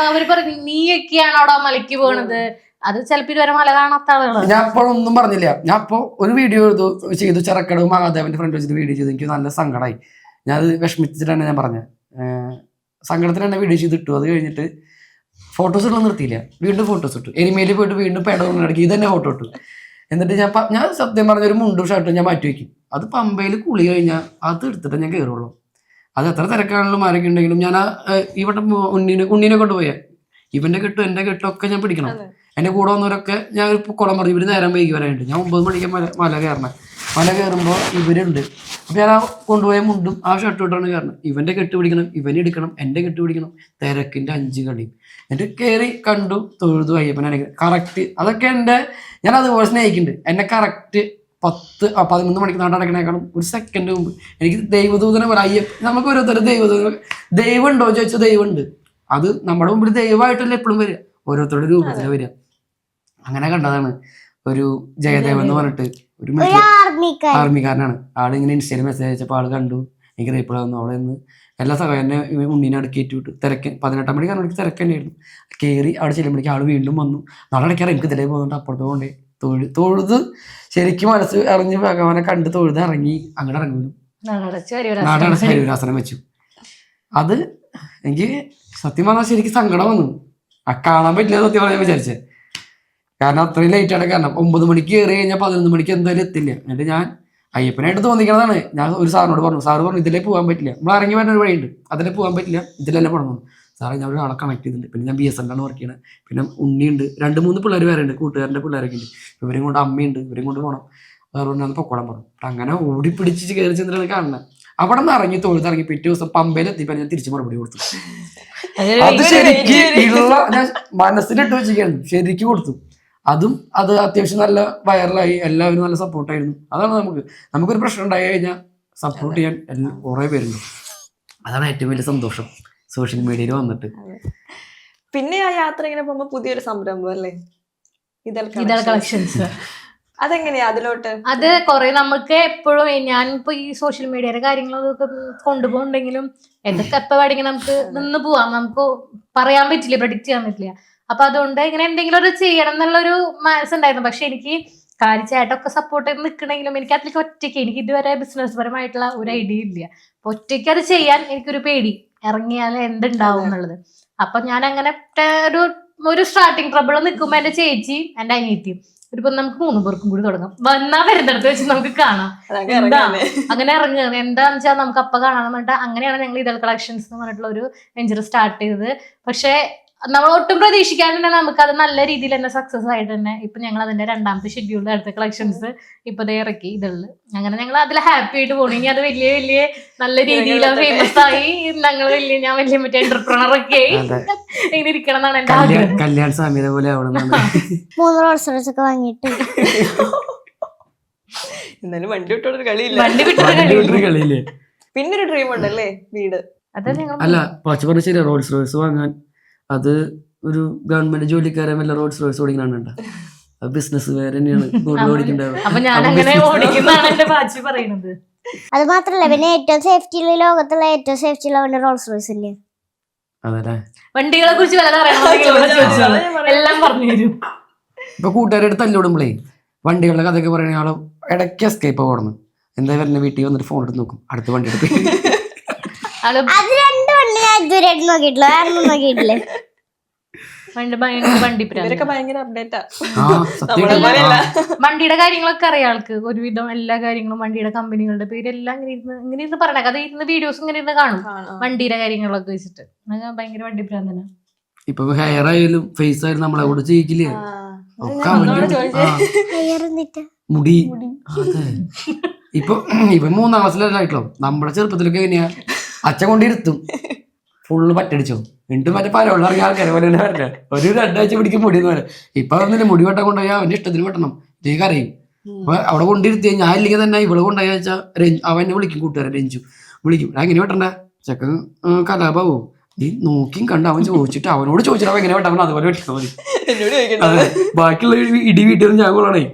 അവര് പറഞ്ഞു നീയൊക്കെയാണ് അവിടെ മലയ്ക്ക് പോണത്. അത് ചിലപ്പോ ഇതുവരെ മല കാണാത്ത ആളുകളാണ്. ഞാൻ അപ്പോഴൊന്നും പറഞ്ഞില്ല. ഞാൻ അപ്പോ ഒരു വീഡിയോ ചെയ്തു, ചെറുക്കടവ് മഹാദേവന്റെ ഫ്രണ്ട് വെച്ചിട്ട് വീഡിയോ ചെയ്തു. എനിക്ക് നല്ല സങ്കടമായി. ഞാൻ അത് വിഷമിച്ചിട്ടാണ് ഞാൻ പറഞ്ഞത്. സങ്കടത്തിന് തന്നെ വീഡിയോ ചെയ്തിട്ടു. അത് കഴിഞ്ഞിട്ട് ഫോട്ടോസ് ഇടാൻ നിർത്തിയില്ല, വീണ്ടും ഫോട്ടോസ് ഇട്ടു. എരിമേലിൽ പോയിട്ട് വീണ്ടും പേടക്കി ഇത് തന്നെ ഫോട്ടോ ഇട്ടു. എന്നിട്ട് ഞാൻ സത്യം പറഞ്ഞൊരു മുണ്ടും ഷർട്ടും ഞാൻ മാറ്റി വയ്ക്കും. അത് പമ്പയിൽ കുളി കഴിഞ്ഞാൽ അത് എടുത്തിട്ട് ഞാൻ കയറുള്ളൂ. അത് എത്ര തിരക്കാണെങ്കിലും ആരൊക്കെ ഉണ്ടെങ്കിലും ഞാൻ ഇവിടെ ഉണ്ണീനെ കൊണ്ടുപോയാൽ ഇവന്റെ കെട്ടും എന്റെ കെട്ടൊക്കെ ഞാൻ പിടിക്കണം. എന്റെ കൂടെ വന്നവരൊക്കെ ഞാൻ ഒരു കുളം പറഞ്ഞു, ഇവര് നേരം വൈകി വരാനുണ്ട്. ഞാൻ 9 മണിക്ക് മല കയറണം. മല കയറുമ്പോൾ ഇവരുണ്ട്. അപ്പൊ ഞാൻ ആ കൊണ്ടുപോയ മുണ്ടും ആ ഷർട്ടും ഇട്ടാണ് കയറണം. ഇവന്റെ കെട്ട് പിടിക്കണം, ഇവനെടുക്കണം, എന്റെ കെട്ട് പിടിക്കണം. തിരക്കിന്റെ 5 കളിയും. എന്നിട്ട് കയറി കണ്ടു, തൊഴുതു അയ്യപ്പനെ കറക്റ്റ്. അതൊക്കെ ഞാൻ അതുപോലെ സ്നേഹിക്കുന്നുണ്ട്. എന്നെ കറക്റ്റ് 10-11 മണിക്ക് നാട്ടടക്കണേക്കാളും ഒരു സെക്കൻഡ് മുമ്പ് എനിക്ക് ദൈവദൂതനെ പോലെ നമുക്ക് ഓരോരുത്തരും ദൈവം ഉണ്ടോ ചോദിച്ചാൽ ദൈവമുണ്ട്. അത് നമ്മുടെ മുമ്പിൽ ദൈവമായിട്ടല്ലേ എപ്പോഴും വരിക, ഓരോരുത്തരുടെ രൂപത്തിൽ വരിക. അങ്ങനെ കണ്ടതാണ് ഒരു ജയദേവൻ എന്ന് പറഞ്ഞിട്ട് ഒരു ആർമിക്കാരനാണ്. ആള് ഇങ്ങനെ ഇൻസ്റ്റയിൽ മെസ്സേജ് അയച്ചപ്പോൾ ആള് കണ്ടു എനിക്ക് റീപ്ലൈ വന്നു. അവിടെ നിന്ന് എല്ലാ സഹായം ഉണ്ണീനെ അടുക്കേറ്റ് വിട്ടു. തിരക്കൻ 18 മണിക്ക് കാരണം തിരക്ക് തന്നെയായിരുന്നു. കയറി അവിടെ ചെല്ലുമ്പോഴേക്കും ആള് വീണ്ടും വന്നു. നടക്കാറ് എനിക്ക് ഇതിലേ പോകുന്നുണ്ട്. അപ്പുറത്ത് കൊണ്ടേ തൊഴുത് ശരിക്കും മനസ്സ് അറിഞ്ഞ് ഭഗവാനെ കണ്ട് തൊഴുത് ഇറങ്ങി. അങ്ങനെ ഇറങ്ങുന്നു നാടടച്ച് ഹരിവരാസനം വെച്ചു. അത് എനിക്ക് സത്യം പറഞ്ഞാൽ ശരിക്കും സങ്കടം വന്നു. കാണാൻ പറ്റില്ല സത്യം പറഞ്ഞാൽ വിചാരിച്ചേ. കാരണം അത്രയും ലേറ്റ് ആണ്. കാരണം 9 മണിക്ക് കയറി കഴിഞ്ഞാൽ 11 മണിക്ക് എന്തായാലും എത്തില്ല. എന്നിട്ട് ഞാൻ അയ്യപ്പനായിട്ട് തോന്നിക്കണതാണ്. ഞാൻ ഒരു സാറിനോട് പറഞ്ഞു, സാറ് പറഞ്ഞു ഇതിലേ പോകാൻ പറ്റില്ല, നമ്മൾ ഇറങ്ങി വരുന്ന ഒരു വഴിയുണ്ട്, അതിലേ പോകാൻ പറ്റില്ല, ഇതിലെല്ലാം പോകണം. സാറേ ഞാൻ ഒരാളെ കണക്ട് ചെയ്തിട്ടുണ്ട്, പിന്നെ ഞാൻ BSNലാണ് വർക്ക് ചെയ്യണത്, പിന്നെ ഉണ്ണിയുണ്ട്, 2-3 പിള്ളേർ വേറെ ഉണ്ട്, കൂട്ടുകാരൻ്റെ പിള്ളേരൊക്കെ ഉണ്ട്, ഇവരെയും കൊണ്ട് അമ്മയുണ്ട്, ഇവരെയും കൊണ്ട് പോകണം, അതുകൊണ്ട് ഞാൻ പൊക്കോളം പറഞ്ഞു. അങ്ങനെ ഓടിപ്പിടിച്ച് കയറി ചെന്നിട്ടാണ് കാണുന്നത്. അവിടെ നിന്ന് ഇറങ്ങി തൊഴുത്തിറങ്ങി പിറ്റേ ദിവസം പമ്പയിലെത്തിയപ്പോൾ ഞാൻ തിരിച്ച് മറുപടി കൊടുത്തു. അത് ശരിക്കും ഉള്ള ഞാൻ മനസ്സിലിട്ട് വെച്ചിരിക്കുകയാണ്, ശരിക്കും കൊടുത്തു. അത് അത്യാവശ്യം നല്ല വൈറലായി, എല്ലാവരും നല്ല സപ്പോർട്ടായിരുന്നു. അതാണ് നമുക്കൊരു പ്രശ്നം ഉണ്ടായി കഴിഞ്ഞാൽ സപ്പോർട്ട് ചെയ്യാൻ കുറേ പേരുണ്ട്. അതാണ് ഏറ്റവും വലിയ സന്തോഷം സോഷ്യൽ മീഡിയയിൽ വന്നിട്ട്. പിന്നെ ആ യാത്ര ഇങ്ങനെ പോകുമ്പോ പുതിയൊരു സംരംഭം അല്ലേ ഇതൾ കളക്ഷൻസ്. അതെങ്ങനെയാ അതിലോട്ട്? അത് കുറെ നമുക്ക് എപ്പോഴും ഞാനിപ്പോ ഈ സോഷ്യൽ മീഡിയയുടെ കാര്യങ്ങളൊക്കെ കൊണ്ടുപോകുന്നുണ്ടെങ്കിലും എന്തൊക്കെ എപ്പോ വേണമെങ്കിൽ നമുക്ക് നിന്ന് പോവാം, നമുക്ക് പറയാൻ പറ്റില്ല, പ്രഡിക്റ്റ് ചെയ്യാൻ പറ്റില്ല. അപ്പൊ അതുകൊണ്ട് ഇങ്ങനെ എന്തെങ്കിലും ഒരു ചെയ്യണം എന്നുള്ളൊരു മനസ്സുണ്ടായിരുന്നു. പക്ഷെ എനിക്ക് കാര്യമായിട്ടൊക്കെ സപ്പോർട്ട് ചെയ്ത് നിൽക്കണമെങ്കിലും എനിക്ക് അതിലേക്ക് ഒറ്റയ്ക്ക്, എനിക്ക് ഇതുവരെ ബിസിനസ് പരമായിട്ടുള്ള ഒരു ഐഡിയ ഇല്ല. അപ്പൊ ഒറ്റയ്ക്ക് അത് ചെയ്യാൻ എനിക്കൊരു പേടി, ഇറങ്ങിയാൽ എന്തുണ്ടാവും എന്നുള്ളത്. അപ്പൊ ഞാൻ അങ്ങനെ ഒരു സ്റ്റാർട്ടിങ് ട്രബിൾ നിൽക്കുമ്പോ എന്റെ ചേച്ചിയും എന്റെ അനിയത്തിയും ഇപ്പൊ നമുക്ക് 3 പേർക്കും കൂടി തുടങ്ങാം, വന്നാ വരുന്നിടത്ത് വെച്ച് നമുക്ക് കാണാം, എന്താ അങ്ങനെ ഇറങ്ങുക എന്താന്ന് വെച്ചാൽ നമുക്ക് അപ്പൊ കാണാന്ന് പറഞ്ഞിട്ട് അങ്ങനെയാണ് ഞങ്ങൾ ഇതൾ കളക്ഷൻസ് എന്ന് പറഞ്ഞിട്ടുള്ള ഒരു വെഞ്ചർ സ്റ്റാർട്ട് ചെയ്തത്. പക്ഷെ നമ്മൾ ഒട്ടും പ്രതീക്ഷിക്കാതെ തന്നെ നമുക്ക് അത് നല്ല രീതിയിൽ തന്നെ സക്സസ് ആയിട്ട് തന്നെ ഇപ്പൊ ഞങ്ങൾ അതിന്റെ 2ാമത്തെ ഷെഡ്യൂളിൽ അടുത്ത കളക്ഷൻസ് ഇപ്പൊ ഇറക്കി ഇതള്. അങ്ങനെ ഞങ്ങൾ അതിൽ ഹാപ്പി ആയിട്ട് പോകണം. ഇനി അത് വലിയ നല്ല രീതിയിൽ ഫേമസ് ആയി ഞാൻ വലിയ മറ്റേ എന്റർപ്രണർ ഒക്കെ ആയി ഇങ്ങനെ ഇരിക്കണം എന്നാണ് എന്റെ ആഗ്രഹം. കല്യാൺ സാമ്യത പോലെ 3 റോൾസ് റോയ്സ് ഒക്കെ വാങ്ങിയിട്ട് എന്നാലും വണ്ടി വിട്ടോടൊരു കളിയില്ല. വണ്ടി വിട്ടൊരു കളിയില്ലേ. പിന്നെ ഒരു ഡ്രീം ഉണ്ടല്ലേ വീട്? അതെ ഞങ്ങൾ അല്ല പച്ച പറഞ്ഞ ശരി, റോൾസ് റോയ്സ് വാങ്ങാൻ അത് ഒരു ഗവൺമെന്റ് ജോലിക്കാരൻ വല്ല റോൾസ് റോയ്സ് ഓടിക്കണുണ്ട്. അത് ബിസിനസ് വേറെ തന്നെയാണ് കൂടുതൽ ഓടിക്കേണ്ടത്. അപ്പൊ ഞാൻ അങ്ങനെ ഓടിക്കുന്നതാണ് എന്റെ പാച്ചി പറയുന്നത്. അത് മാത്രല്ല പിന്നെ ഏറ്റവും സേഫ്റ്റിയുള്ള ലോകത്തുള്ള ഏറ്റവും സേഫ്റ്റിയുള്ള വണ്ടി റോൾസ് റോയ്സ് ഇല്ലേ. അതല്ലേ വണ്ടികളെ കുറിച്ച് എല്ലാം പറഞ്ഞു തരും. ഇപ്പൊ കൂട്ടുകാരുടെ തല്ലിവിടുമ്പോളേ വണ്ടികളുടെ കഥയൊക്കെ പറയണ ആള് ഇടയ്ക്ക് എസ്കേപ്പ് ഓടുന്നു. എന്താ വരുന്ന വീട്ടിൽ വന്നിട്ട് ഫോൺ എടുത്ത് നോക്കും, അടുത്ത വണ്ടി എടുത്ത്. അത് 2 വണ്ടി ഞാൻ ഇതുവരെയായിട്ട് നോക്കിയിട്ടില്ല, വേറെ നോക്കിയിട്ടില്ലേ. ഇവരൊക്കെ ഭയങ്കര അപ്ഡേറ്റാ. വണ്ടിയുടെ കാര്യങ്ങളൊക്കെ അറിയാം ആൾക്ക്, ഒരുവിധം എല്ലാ കാര്യങ്ങളും വണ്ടിയുടെ കമ്പനികളുടെ പേരെല്ലാം ഇങ്ങനെ ഇരുന്ന് പറയണ അത് ഇരുന്ന് വീഡിയോസ് ഇങ്ങനെ ഇരുന്ന് കാണും വണ്ടിയുടെ കാര്യങ്ങളൊക്കെ വെച്ചിട്ട്. ഭയങ്കര വണ്ടി ഭ്രാന്തനാ. ഇപ്പൊ ഹെയർ ആയാലും ഫേസ് ആയാലും നമ്മളെ കൂടെ ചെയ്യിക്കില്ലേ, മുടി. അതെ ഇപ്പൊ 3ാം ക്ലാസ്സിലായിട്ടുള്ളൂ. നമ്മുടെ ചെറുപ്പത്തിലൊക്കെ എങ്ങനെയാ അച്ഛൻ കൊണ്ടിരുത്തും, ഫുള്ള് പറ്റടിച്ചോ, എന്നിട്ട് മറ്റേ പരവുള്ള ഇറങ്ങിയ ആൾക്കാരെ പോലെ തന്നെ വരട്ടെ, ഒരു 2 ആഴ്ച പിടിക്കും മുടി എന്ന് പറയാം. ഇപ്പൊ അതൊന്നുമില്ല, മുടി വെട്ടാൻ കൊണ്ടുപോയാൽ അവന്റെ ഇഷ്ടത്തിന് വെട്ടണം, ഇതേക്ക് അറിയും. അപ്പൊ അവിടെ കൊണ്ടിരുത്തി ഞാൻ ഇല്ലെങ്കിൽ തന്നെ ഇവിടെ കൊണ്ടുപോയാ വെച്ചാൽ അവനെ വിളിക്കും, കൂട്ടുകാരൻ രഞ്ജു വിളിക്കും, എങ്ങനെ വെട്ടണ്ട ചെക്കൻ കലാപാവോ, നീ നോക്കിയും കണ്ട് അവൻ ചോദിച്ചിട്ട് അവനോട് ചോദിച്ചിട്ട് അവൻ എങ്ങനെ വെട്ടാൻ അതുപോലെ വെട്ടാൽ മതി. അതെ ബാക്കിയുള്ള ഇടി വീട്ടിൽ ഞാൻ കൊള്ളണേ.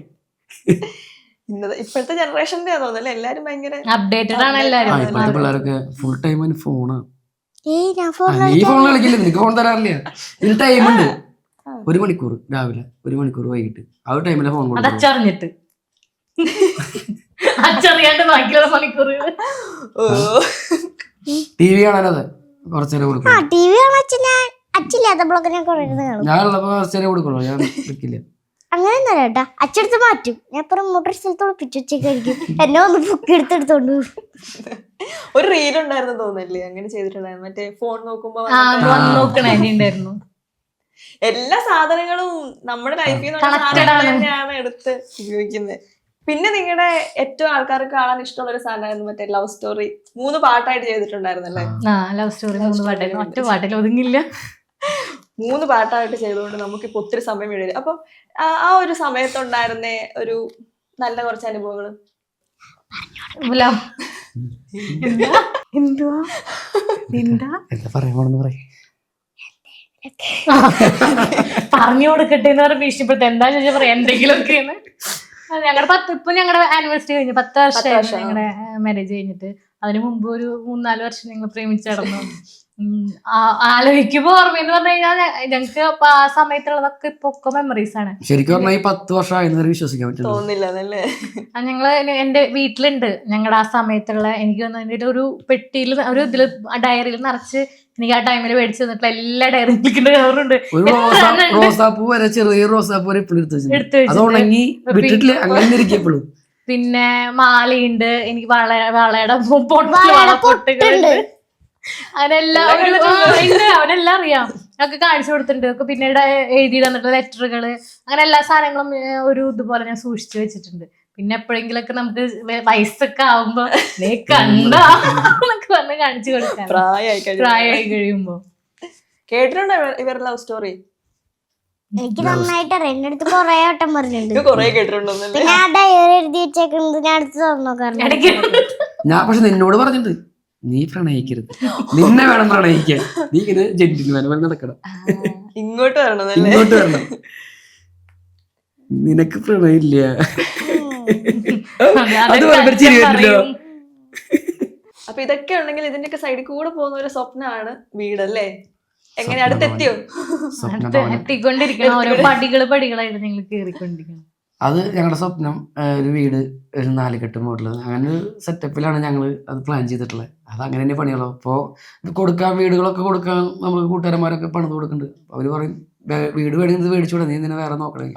ഇപ്പോഴത്തെ ജനറേഷന്റെ തോന്നുന്നു എല്ലാരും ഭയങ്കര അപ്ഡേറ്റഡ് ആണ് എല്ലാരും. ഇപ്പോഴത്തെ പിള്ളേരൊക്കെ ഫുൾ ടൈം ഫോണ്. നീ ഫോൺ കളിക്കില്ല, നിനക്ക് ഫോൺ തരാറില്ല. ഇതിന് ടൈമുണ്ട്, 1 മണിക്കൂർ രാവിലെ 1 മണിക്കൂർ വൈകിട്ട്, ആ ഒരു ടൈമിലെ ഫോൺ കൊടുക്കും. അതറിഞ്ഞിട്ട് അച്ചറിയാണ്ട് ബാക്കിയുള്ള മണിക്കൂർ TV കാണാനത് കുറച്ചേരം കൊടുക്കും. TV അച്ഛില്ലാത്തപ്പോഴൊക്കെ ഞാൻ കുറെ കാണും. ഞാൻ ഉള്ളപ്പോ കുറച്ചേരം കൊടുക്കുള്ളൂ, ഞാൻ വെക്കില്ല. അങ്ങനെ ഒന്നല്ല കേട്ടാ, അച്ചെടുത്ത് മാറ്റും, ഞാൻ ഇപ്പം മോട്ടോർ സ്ഥലത്ത് ഒളിപ്പിച്ചു വെച്ചേക്കായിരിക്കും, എന്നെ വന്ന് ബുക്ക് എടുത്തെടുത്തോണ്ട്. ഒരു റീൽ ഉണ്ടായിരുന്നു തോന്നല്ലേ അങ്ങനെ ചെയ്തിട്ടുണ്ടായിരുന്നു, മറ്റേ ഫോൺ നോക്കുമ്പോ നോക്കണായിരുന്നു. എല്ലാ സാധനങ്ങളും നമ്മുടെ ലൈഫിൽ തന്നെയാണ് എടുത്ത് ഉപയോഗിക്കുന്നത്. പിന്നെ നിങ്ങളുടെ ഏറ്റവും ആൾക്കാർക്ക് കാണാൻ ഇഷ്ടമുള്ള ഒരു സാധനമായിരുന്നു മറ്റേ ലവ് സ്റ്റോറി 3 പാട്ടായിട്ട് ചെയ്തിട്ടുണ്ടായിരുന്നല്ലേ? ലവ് സ്റ്റോറി 3 പാട്ടായിരുന്നു, ഒറ്റ പാട്ടിൽ ഒതുങ്ങില്ല. 3 പാട്ടായിട്ട് ചെയ്തുകൊണ്ട് നമുക്കിപ്പോ ഒത്തിരി സമയം എഴുതി. അപ്പം ആ ഒരു സമയത്തുണ്ടായിരുന്ന ഒരു നല്ല കുറച്ച് അനുഭവങ്ങൾ പറഞ്ഞു കൊടുക്കട്ടെ എന്ന് പറഞ്ഞ ഭീഷണിപ്പെടുത്ത എന്താ ചോദിച്ചാൽ പറയാം എന്തെങ്കിലുമൊക്കെയാണ്. ഞങ്ങളുടെ ആനിവേഴ്സറി കഴിഞ്ഞു 10 വർഷമായി ഞങ്ങളുടെ മാരേജ് കഴിഞ്ഞിട്ട്. അതിനു മുമ്പ് ഒരു 3-4 വർഷം ഞങ്ങൾ പ്രേമിച്ച് നടന്നു. ആലോചിക്കുമ്പോ ഓർമ്മയെന്ന് പറഞ്ഞു കഴിഞ്ഞാൽ ഞങ്ങക്ക് ആ സമയത്തുള്ളതൊക്കെ ഇപ്പൊ ഒക്കെ മെമ്മറീസ് ആണ്. ശരിക്കും പറഞ്ഞാൽ ഈ 10 വർഷം വിശ്വസിക്കാൻ തോന്നില്ല. ഞങ്ങള് എന്റെ വീട്ടിലുണ്ട് ഞങ്ങളുടെ ആ സമയത്തുള്ള, എനിക്ക് അതിന്റെ ഒരു പെട്ടിയിൽ ഒരു ഇതില് ഡയറിയിൽ നിറച്ച് എനിക്ക് ആ ടൈമിൽ മേടിച്ചു തന്നിട്ടുള്ള എല്ലാ ഡയറി മിൽക്കിന്റെ കവറുണ്ട്. ഒരു റോസാപ്പൂ വരെ, ചെറിയ റോസാപ്പൂ വരെ ഇപ്പോഴും എടുത്ത് എടുത്ത് വെച്ചിട്ടുണ്ട്. അത് ഉണങ്ങി വിട്ടിട്ടില്ല, അങ്ങനെ ഇരിക്കും എപ്പോഴും. പിന്നെ മാലയുണ്ട്, എനിക്ക് വളയുടെ പൊട്ടുകളുണ്ട്, അങ്ങനെല്ലാം അവനെല്ലാം അറിയാം. ഒക്കെ കാണിച്ചു കൊടുത്തിട്ടുണ്ട്. ഒക്കെ പിന്നീട് എഴുതി തന്നിട്ടുള്ള ലെറ്ററുകള്, അങ്ങനെ എല്ലാ സാധനങ്ങളും ഒരു ഇതുപോലെ ഞാൻ സൂക്ഷിച്ചു വെച്ചിട്ടുണ്ട്. പിന്നെ എപ്പോഴെങ്കിലൊക്കെ നമുക്ക് വയസ്സൊക്കെ ആവുമ്പോ കണ്ടോ എന്നൊക്കെ പറഞ്ഞ് കാണിച്ചു കൊടുക്കാം പ്രായമായി കഴിയുമ്പോ. കേട്ടിട്ടുണ്ടോ ഇവരുടെ ലവ് സ്റ്റോറി? എനിക്ക് നന്നായിട്ട് അറിയാം. എന്റെ അടുത്ത് കൊറേ വട്ടം പറഞ്ഞിട്ടുണ്ട്. കൊറേ കേട്ടിട്ടുണ്ടോന്നല്ലേ? പിന്നെ ആ ഡയറി എഴുതി വെച്ചേക്കുന്നത് ഞാൻ അടുത്ത് തുറന്നോക്കാറുണ്ട്. ഞാൻ പക്ഷെ നിന്നോട് പറഞ്ഞിട്ടുണ്ട്, നീ പ്രണയിക്കരുത്, നിന്നെ വേണം പ്രണയിക്കാൻ, നീ ഇങ്ങനെ ജെന്റിൽമാൻ പോലെ നടക്കണം, ഇങ്ങോട്ട് വരണം, ഇങ്ങോട്ട് വരണം, നിനക്ക് പ്രണയില്ല. അത് ചിരി വരില്ലോ. അപ്പൊ ഇതൊക്കെ ഉണ്ടെങ്കിൽ ഇതിന്റെയൊക്കെ സൈഡിൽ കൂടെ പോകുന്ന ഒരു സ്വപ്നമാണ് വീടല്ലേ? എങ്ങനെ അടുത്തെത്തിയോ? എത്തിക്കൊണ്ടിരിക്കണം, ഓരോ പടികളായിട്ട് നിങ്ങൾ കേറിക്കൊണ്ടിരിക്കണം. അത് ഞങ്ങളുടെ സ്വപ്നം, ഒരു വീട്, ഒരു 4 കെട്ട് മോഡൽ, അങ്ങനെ ഒരു സെറ്റപ്പിലാണ് ഞങ്ങൾ അത് പ്ലാൻ ചെയ്തിട്ടുള്ളത്. അത് അങ്ങനെ തന്നെ പണികളോ. അപ്പോൾ ഇത് കൊടുക്കാൻ, വീടുകളൊക്കെ കൊടുക്കാൻ നമ്മൾ കൂട്ടുകാരന്മാരൊക്കെ പണിത് കൊടുക്കുന്നുണ്ട്. അവർ പറയും വീട് മേടിച്ചൂടെ, നീ ഇതിനെ വേറെ നോക്കണേ,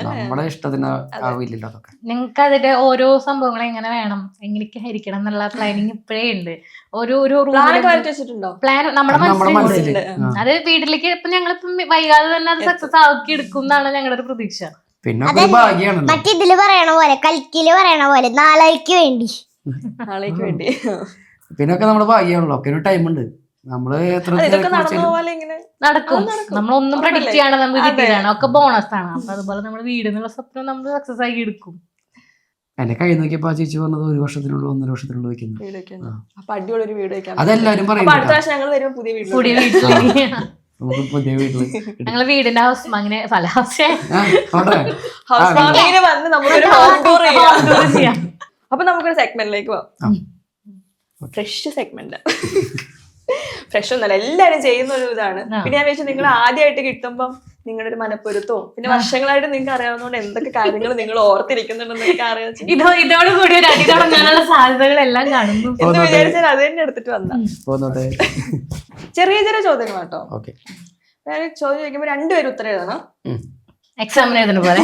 നമ്മുടെ ഇഷ്ടത്തിന് ആവില്ലല്ലോ. അതൊക്കെ നിങ്ങൾക്ക് അതിന്റെ ഓരോ സംഭവങ്ങൾ എങ്ങനെ വേണം, എങ്ങനെയൊക്കെ ഹരിക്കണം എന്നുള്ള പ്ലാനിങ് ഇപ്പോഴേ ഉണ്ട്. പ്ലാൻ നമ്മുടെ മനസ്സിലുണ്ട്. അത് വീട്ടിലേക്ക് ഇപ്പൊ ഞങ്ങളിപ്പം വൈകാതെ തന്നെ അത് സക്സസ് ആക്കി എടുക്കും എന്നാണ് ഞങ്ങളുടെ ഒരു പ്രതീക്ഷ. പിന്നെ ഭാഗ്യമാണ്. മറ്റിതില് പറയണ പോലെ, കൽക്കില് പറയണ പോലെ, നാളേക്ക് വേണ്ടി. പിന്നൊക്കെ നമ്മുടെ ഭാഗ്യമാണല്ലോ. ഒക്കെ ഒരു ടൈം ഉണ്ട്. നമ്മള് നടക്കും. നമ്മളൊന്നും പ്രഡിക്റ്റ് ചെയ്യാണ് നമുക്ക് കിട്ടിയതാണ്, ഒക്കെ ബോണസ് ആണ്. അപ്പൊ അതുപോലെ നമ്മുടെ വീട് എന്നുള്ള സ്വപ്നം നമ്മൾ സക്സസ് ആക്കി എടുക്കും. എന്റെ കൈ നോക്കിയപ്പോ ചേച്ചി പറഞ്ഞത് 1 വർഷത്തിനുള്ളിൽ 1.5 വർഷത്തിനുള്ളിൽ വെക്കുന്നു. അതെല്ലാരും പറയും. പുതിയ വീട്ടിലേക്ക് ഞങ്ങള് വീടിന്റെ ഹൗസ് അങ്ങനെ പല അപ്പൊ നമുക്കൊരു സെഗ്മെന്റിലേക്ക് പോവാം. Fresh segment. ഫ്രഷ് ഒന്നല്ല, എല്ലാരും ചെയ്യുന്ന ഒരു ഇതാണ്. പിന്നെ ഞാൻ വെച്ചാൽ നിങ്ങൾ ആദ്യമായിട്ട് കിട്ടുമ്പം നിങ്ങളുടെ ഒരു മനപ്പൊരുത്തവും പിന്നെ വർഷങ്ങളായിട്ട് നിങ്ങൾക്ക് അറിയാവുന്നതുകൊണ്ട് എന്തൊക്കെ കാര്യങ്ങൾ നിങ്ങൾ ഓർത്തിരിക്കുന്നുണ്ടെന്നൊക്കെ അറിയാം. ഇതോട് കൂടി ഒരു അടി തുടങ്ങാനുള്ള സാധ്യതകളെല്ലാം കാണുന്നു എന്ന് വിചാരിച്ചാൽ അത് തന്നെ എടുത്തിട്ട് വന്ന ചെറിയ ചെറിയ ചോദ്യങ്ങളാട്ടോ. ഞാൻ ചോദ്യം ചോദിക്കുമ്പോ 2 പേര് ഉത്തരം എഴുതണം. എക്സാമിന് എഴുതുന്ന പോലെ.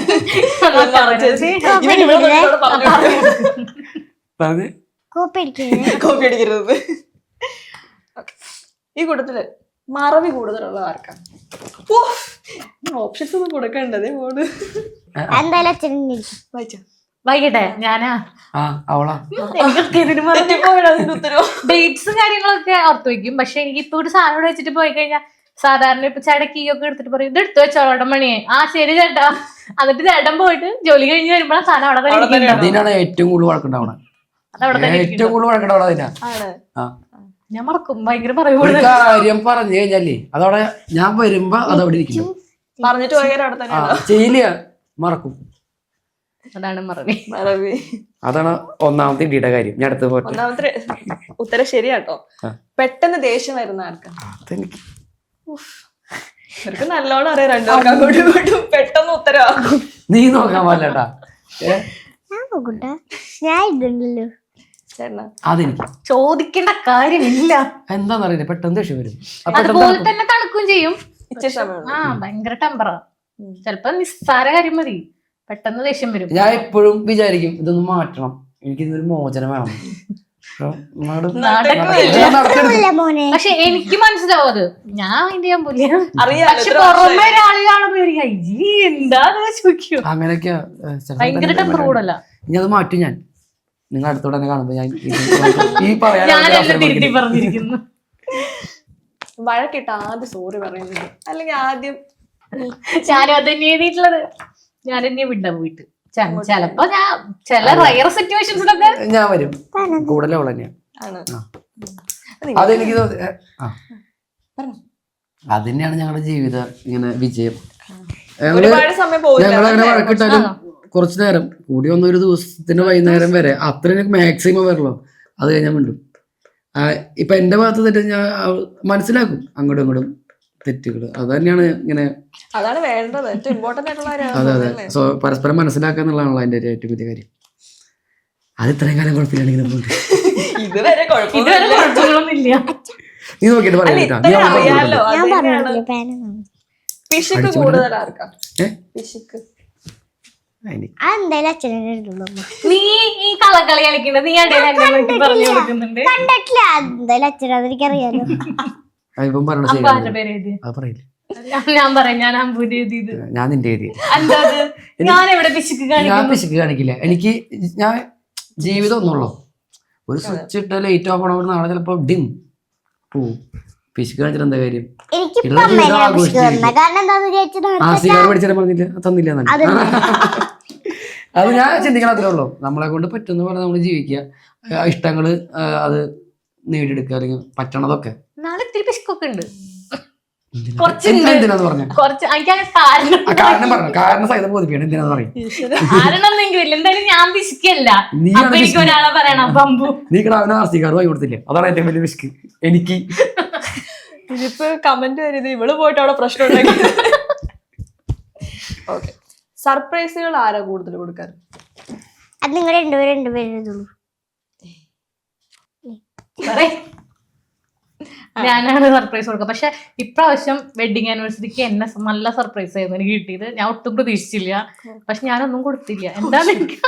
കോപ്പി അടിക്കരുത്. ഈ കൂട്ടത്തില് മറവി കൂടുതലുള്ള ആർക്കാണ്? ഓപ്ഷൻസ് ഒന്നും കൊടുക്കണ്ടേ? മോഡ് വൈകിട്ടെ ഞാനാ ഡേറ്റ്സ് കാര്യങ്ങളൊക്കെ ഓർത്ത് വെക്കും. പക്ഷെ എനിക്ക് ഇപ്പൊ ഒരു സാധനം ഇവിടെ വെച്ചിട്ട് പോയി കഴിഞ്ഞാൽ സാധാരണ ഇപ്പൊ ചേട്ടൻ കീ ഒക്കെ എടുത്തിട്ട് പറയും, ഇത് എടുത്തു വെച്ചോളാം മണിയെ. ആ ശരി ചേട്ടാ. എന്നിട്ട് ചേട്ടൻ പോയിട്ട് ജോലി കഴിഞ്ഞ് വരുമ്പോ സാധനം അവിടെ തന്നെ ഏറ്റവും കൂടുതൽ വഴക്കുണ്ടാവണം. ഞാൻ മറക്കും, ഭയങ്കര പറയുമ്പോൾ കാര്യം പറഞ്ഞു കഴിഞ്ഞാലേ അതവിടെ ഞാൻ വരുമ്പോ അതവിടെ ഇരിക്കുന്നു, പറഞ്ഞിട്ട് ചെയ്യില്ല, മറക്കും. അതാണ് മറവി. അതാണ് ഒന്നാമത്തെ ഇടിയുടെ കാര്യം. ഞാൻ അടുത്ത് പോട്ടെ. ഒന്നാമത്തെ ഉത്തരം ശരിയാട്ടോ. പെട്ടെന്ന് ദേഷ്യം വരുന്ന ആർക്കാണ്? അവർക്ക് നല്ലോണം അറിയാം, രണ്ടുപേർക്കും പെട്ടെന്ന് ഉത്തരവാക്കും. നീ നോക്കാൻ പാടില്ലട്ടാ. അതെനിക്ക് ചോദിക്കേണ്ട കാര്യമില്ല. എന്താന്നറിയില്ല, പെട്ടെന്ന് ദേഷ്യം വരും. അതുപോലെ തന്നെ തണുക്കും ചെയ്യും. ഭയങ്കര ടെമ്പറാ. ചിലപ്പോ നിസ്സാര കാര്യം മതി, പെട്ടെന്ന് ദേഷ്യം വരും. ഞാൻ എപ്പോഴും വിചാരിക്കും ഇതൊന്ന് മാറ്റണം, എനിക്കിതൊരു മോചനം വേണം. പക്ഷെ എനിക്ക് മനസ്സിലാവും അത്, ഞാൻ അതിന്റെ ചെയ്യാൻ പോലില്ല. പക്ഷെ പുറമെ ഒരാള് കാണുമ്പോ എന്താന്ന് ചോദിക്കൂ. അങ്ങനെയൊക്കെയാ. ഭയങ്കര ടെമ്പർ കൂടല്ല. ഇനി അത് മാറ്റും ഞാൻ. നിങ്ങൾ അടുത്തോടെ തന്നെ കാണുമ്പോ ഞാൻ തിരുത്തി പറഞ്ഞിരിക്കുന്നു. വഴക്കിട്ട് ആദ്യം സോറി പറയുന്നത്, അല്ലെങ്കിൽ ആദ്യം ഞാനും അത് തന്നെ എഴുതിയിട്ടുള്ളത്. ഞാൻ എന്നെ വിടാൻ പോയിട്ട് ചിലപ്പോ ഞാൻ ചില റയർ സിറ്റുവേഷൻസിലൊക്കെ ഞാൻ വരും. കൂടുതലും അവൾ തന്നെയാണ്. അതെനിക്ക് അത് തന്നെയാണ് ഞങ്ങളുടെ ജീവിത ഇങ്ങനെ വിജയം. ഞങ്ങളങ്ങനെ വഴക്കിട്ടാലും കുറച്ചു നേരം കൂടി വന്ന ഒരു ദിവസത്തിന് വൈകുന്നേരം വരെ അത്ര എനിക്ക് മാക്സിമം വരുള്ളൂ. അത് കഴിഞ്ഞാൽ വീണ്ടും ഇപ്പൊ എന്റെ ഭാഗത്ത് തെറ്റ് ഞാൻ മനസ്സിലാക്കും, അങ്ങോട്ടും ഇങ്ങോട്ടും തെറ്റുകൾ. അത് തന്നെയാണ് ഇങ്ങനെ. അതാണ് വേണ്ടത്, ഏറ്റവും ഇമ്പോർട്ടന്റ് ആയിട്ടുള്ള കാര്യം. അതെ അതെ, പരസ്പരം മനസ്സിലാക്കുക എന്നുള്ളതാണല്ലോ അതിന്റെ ഏറ്റവും വലിയ കാര്യം. അത് ഇത്രയും കാലം കുഴപ്പമില്ലാണെങ്കിൽ ഇതുവരെ കുഴപ്പമൊന്നുമില്ല. നീ നോക്കിയിട്ട് അല്ല, പറയാം ഇത്രയും അറിയാലോ ഞാൻ അത് പറഞ്ഞിട്ടില്ലേ തന്നെയാണ്. പേന പിശുക്ക് അടിച്ചു കൂടുതൽ ആർക്കാ? ഏ? പിശുക്ക് അതെന്തായാലും അച്ഛനെ ഇടുള്ളൂ. നീ ഈ കളക്കളി കളിക്കണ്ട, നീ ഇടയിൽ എന്നെ നോക്കി പറഞ്ഞു കൊടുക്കുന്നുണ്ട്. കണ്ടിട്ടില്ല, എന്തായാലും അച്ഛനത് എനിക്കറിയാലോ. ഇപ്പം പറഞ്ഞ അപ്പൊ ആരുടെ ശരി പേര് എഴുതി? അത് പറയില്ല. ഞാൻ പറയാം, ഞാൻ അമ്പൂര് എഴുതിയത്. ഞാൻ നിന്റെ എഴുതി. എന്താ അത്? ഞാൻ എവിടെ പിശുക്ക് ഞാൻ കാണിക്കുന്നു? പിശുക്ക് കാണിക്കില്ല. എനിക്ക് ഞാൻ ജീവിതം ഒന്നുള്ളൂ. ഒരു സ്വിച്ച് ഇട്ട് ലൈറ്റ് ഓഫ് ആവണം, നാളെ ചിലപ്പോ ഡിം പോവും. പിശുക്ക് കാണിച്ചിട്ട് എന്താ കാര്യം? എനിക്കിപ്പോ ഉള്ള ജീവിതം അമ്മേനെ പിശുക്ക് ആഘോഷിച്ചിരിക്കും. തന്ന കാരണം എന്താന്ന് ആ വിചാരിച്ചത് സിഗാർ പഠിച്ചാലും പറഞ്ഞില്ല, തന്നില്ല എന്നാണ്. അതന്നെ. അത് ഞാൻ ചിന്തിക്കണം, അത്രേ ഉള്ളൂ. നമ്മളെ കൊണ്ട് പറ്റുന്ന പോലെ നമ്മൾ ജീവിക്കുക, ഇഷ്ടങ്ങള് അത് നേടിയെടുക്കുക, അല്ലെങ്കിൽ പറ്റണതൊക്കെ. നാളെ ഇത്തിരി പിശുക്കൊക്കെ ഉണ്ട്. എന്തിനാന്ന് പറഞ്ഞ കുറച്ച് എനിക്ക് കാരണം കാരണം പറഞ്ഞു, കാരണം സഹിതം ബോധിപ്പിക്കണം. എന്തിനാന്ന് പറയും. കാരണമൊന്നെങ്കിലും എന്തായാലും ഞാൻ പിശുക്കല്ല. നീയാണ് അപ്പൊ എനിക്ക് ഒരാളെ പറയണം, ബമ്പു. നീ കിടാവിന് ആസ്തികാർ വാങ്ങി കൊടുത്തില്ലേ? അതാണ് ഏറ്റവും വലിയ പിശുക്ക് എനിക്ക്. ഇതിപ്പോ കമന്റ് വരുന്നത് ഇവള് പോയിട്ട് അവിടെ പ്രശ്നം ഉണ്ടാക്കി. ഓക്കെ, സർപ്രൈസുകൾ ആരാ കൂടുതൽ കൊടുക്കാറ്? അത് നിങ്ങൾ രണ്ടുപേരും ഇതുള്ളൂ. പറയ്. ഞാനാണ് സർപ്രൈസ് കൊടുക്കുക. പക്ഷെ ഇപ്രാവശ്യം വെഡിങ് ആനിവേഴ്സറിക്ക് എന്നെ നല്ല സർപ്രൈസ് ആയിരുന്നു എനിക്ക് കിട്ടിയത്. ഞാൻ ഒട്ടും പ്രതീക്ഷിച്ചില്ല. പക്ഷെ ഞാനൊന്നും കൊടുത്തില്ല. എന്താന്ന് എനിക്ക്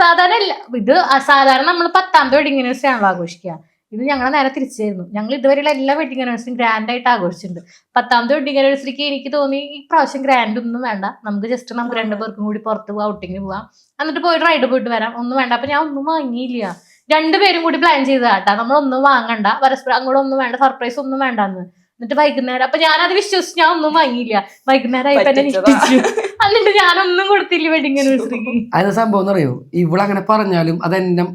സാധാരണ ഇത് സാധാരണ നമ്മൾ 10ാമത്തെ വെഡിങ് ആനിവേഴ്സറി ആണല്ലോ ആഘോഷിക്കുക. ഇത് ഞങ്ങളെ നേരെ തിരിച്ചായിരുന്നു. ഞങ്ങൾ ഇതുവരെയുള്ള എല്ലാ വെഡിങ് ആനിവേഴ്സറിയും ഗ്രാൻഡ് ആയിട്ട് ആഘോഷിച്ചിട്ടുണ്ട്. 10ാമത്തെ വെഡിങ് ആനിവേഴ്സറിക്ക് എനിക്ക് തോന്നി ഈ പ്രാവശ്യം ഗ്രാൻഡ് ഒന്നും വേണ്ട, നമുക്ക് ജസ്റ്റ് നമുക്ക് 2 പേർക്കും കൂടി പുറത്ത് പോവാം, ഔട്ടിങ്ങിന് പോവാം, എന്നിട്ട് പോയി റൈഡ് പോയിട്ട് വരാം, ഒന്നും വേണ്ട. അപ്പൊ ഞാൻ ഒന്നും വാങ്ങിയില്ല. 2 പേരും കൂടി പ്ലാൻ ചെയ്തതാട്ടാ, നമ്മളൊന്നും വാങ്ങണ്ട, പരസ്പരം അങ്ങോട്ട് ഒന്നും വേണ്ട, സർപ്രൈസ് ഒന്നും വേണ്ടെന്ന്. എന്നിട്ട് വൈകുന്നേരം അപ്പൊ ഞാനത് വിശ്വസിച്ച് ഞാൻ ഒന്നും വാങ്ങിയില്ല. വൈകുന്നേരം ആയപ്പോ എന്നെ ഞെട്ടിച്ചു. എന്നിട്ട് ഞാനൊന്നും കൊടുത്തില്ല വെഡിങ് ആനിവേഴ്സറിക്ക്. അത് സംഭവം എന്ന് പറയൂ, ഇവളങ്ങനെ പറഞ്ഞാലും അത് എന്നെ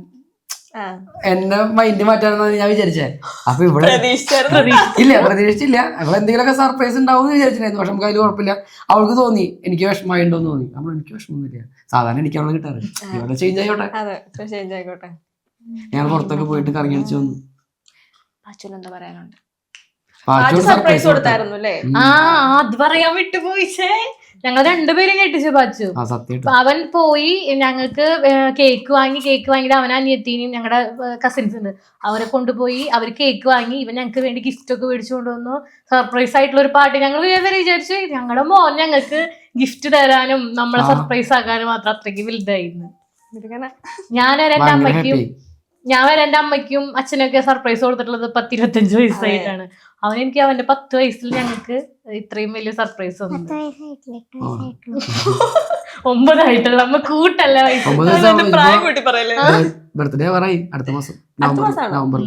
മൈൻഡ് മാറ്റാണെന്നാണ് ഞാൻ വിചാരിച്ചേ. അപ്പൊ ഇവിടെ ഇല്ല, പ്രതീക്ഷിച്ചില്ല. അവൾ എന്തെങ്കിലുമൊക്കെ സർപ്രൈസ് ഉണ്ടാവും എന്ന് വിചാരിച്ചിട്ടുണ്ടായിരുന്നു. പക്ഷെ നമുക്ക് അതിൽ കുഴപ്പമില്ല. അവൾക്ക് തോന്നി എനിക്ക് വിഷമമായിണ്ടോന്ന് തോന്നി. നമ്മൾ എനിക്ക് വിഷമമൊന്നുമില്ല, സാധാരണ എനിക്ക് അവളെ കിട്ടാറ്. ഇവിടെ ചേഞ്ച് ആയിക്കോട്ടെ. അതെ, ചേഞ്ച് ആയിക്കോട്ടെ. ഞാൻ പുറത്തൊക്കെ പോയിട്ട് കറങ്ങി അടിച്ചു വന്നു. എന്താ പറയാനുണ്ട്? സർപ്രൈസ് സർപ്രൈസ് കൊടുത്തായിരുന്നു അല്ലേ? അത് പറയാൻ വിട്ടുപോയിച്ചേ. ഞങ്ങൾ 2 പേരും ഞെട്ടിച്ചു പാച്ചു. സത്യം. അവൻ പോയി ഞങ്ങൾക്ക് കേക്ക് വാങ്ങിയിട്ട് അവൻ അനിയത്തിനെയും ഞങ്ങളുടെ കസിൻസ് ഉണ്ട് അവരെ കൊണ്ടുപോയി. അവർ കേക്ക് വാങ്ങി, ഇവൻ ഞങ്ങൾക്ക് വേണ്ടി ഗിഫ്റ്റ് ഒക്കെ മേടിച്ചു കൊണ്ടുവന്നു. സർപ്രൈസ് ആയിട്ടുള്ള ഒരു പാർട്ടി. ഞങ്ങൾ വിചാരിച്ചു ഞങ്ങളുടെ മോൻ ഞങ്ങൾക്ക് ഗിഫ്റ്റ് തരാനും നമ്മളെ സർപ്രൈസ് ആക്കാനും മാത്രം അത്രയ്ക്ക് വലുതായിരുന്നു. ഞാൻ വരെ എന്റെ അമ്മയ്ക്കും അച്ഛനൊക്കെ സർപ്രൈസ് കൊടുത്തിട്ടുള്ളത് 10-25 വയസ്സായിട്ടാണ്. അവൻ എനിക്ക് അവന്റെ 10 വയസ്സിൽ ഞങ്ങൾക്ക് ഇത്രയും വലിയ സർപ്രൈസ് ഒന്നും 9 ആയിട്ടുള്ള നമ്മ കൂട്ടല്ല വയസ്സ്. പ്രായം കൂട്ടി പറയല്ലേ? ബർത്ത്ഡേ പറയും അടുത്ത മാസം നവംബർ.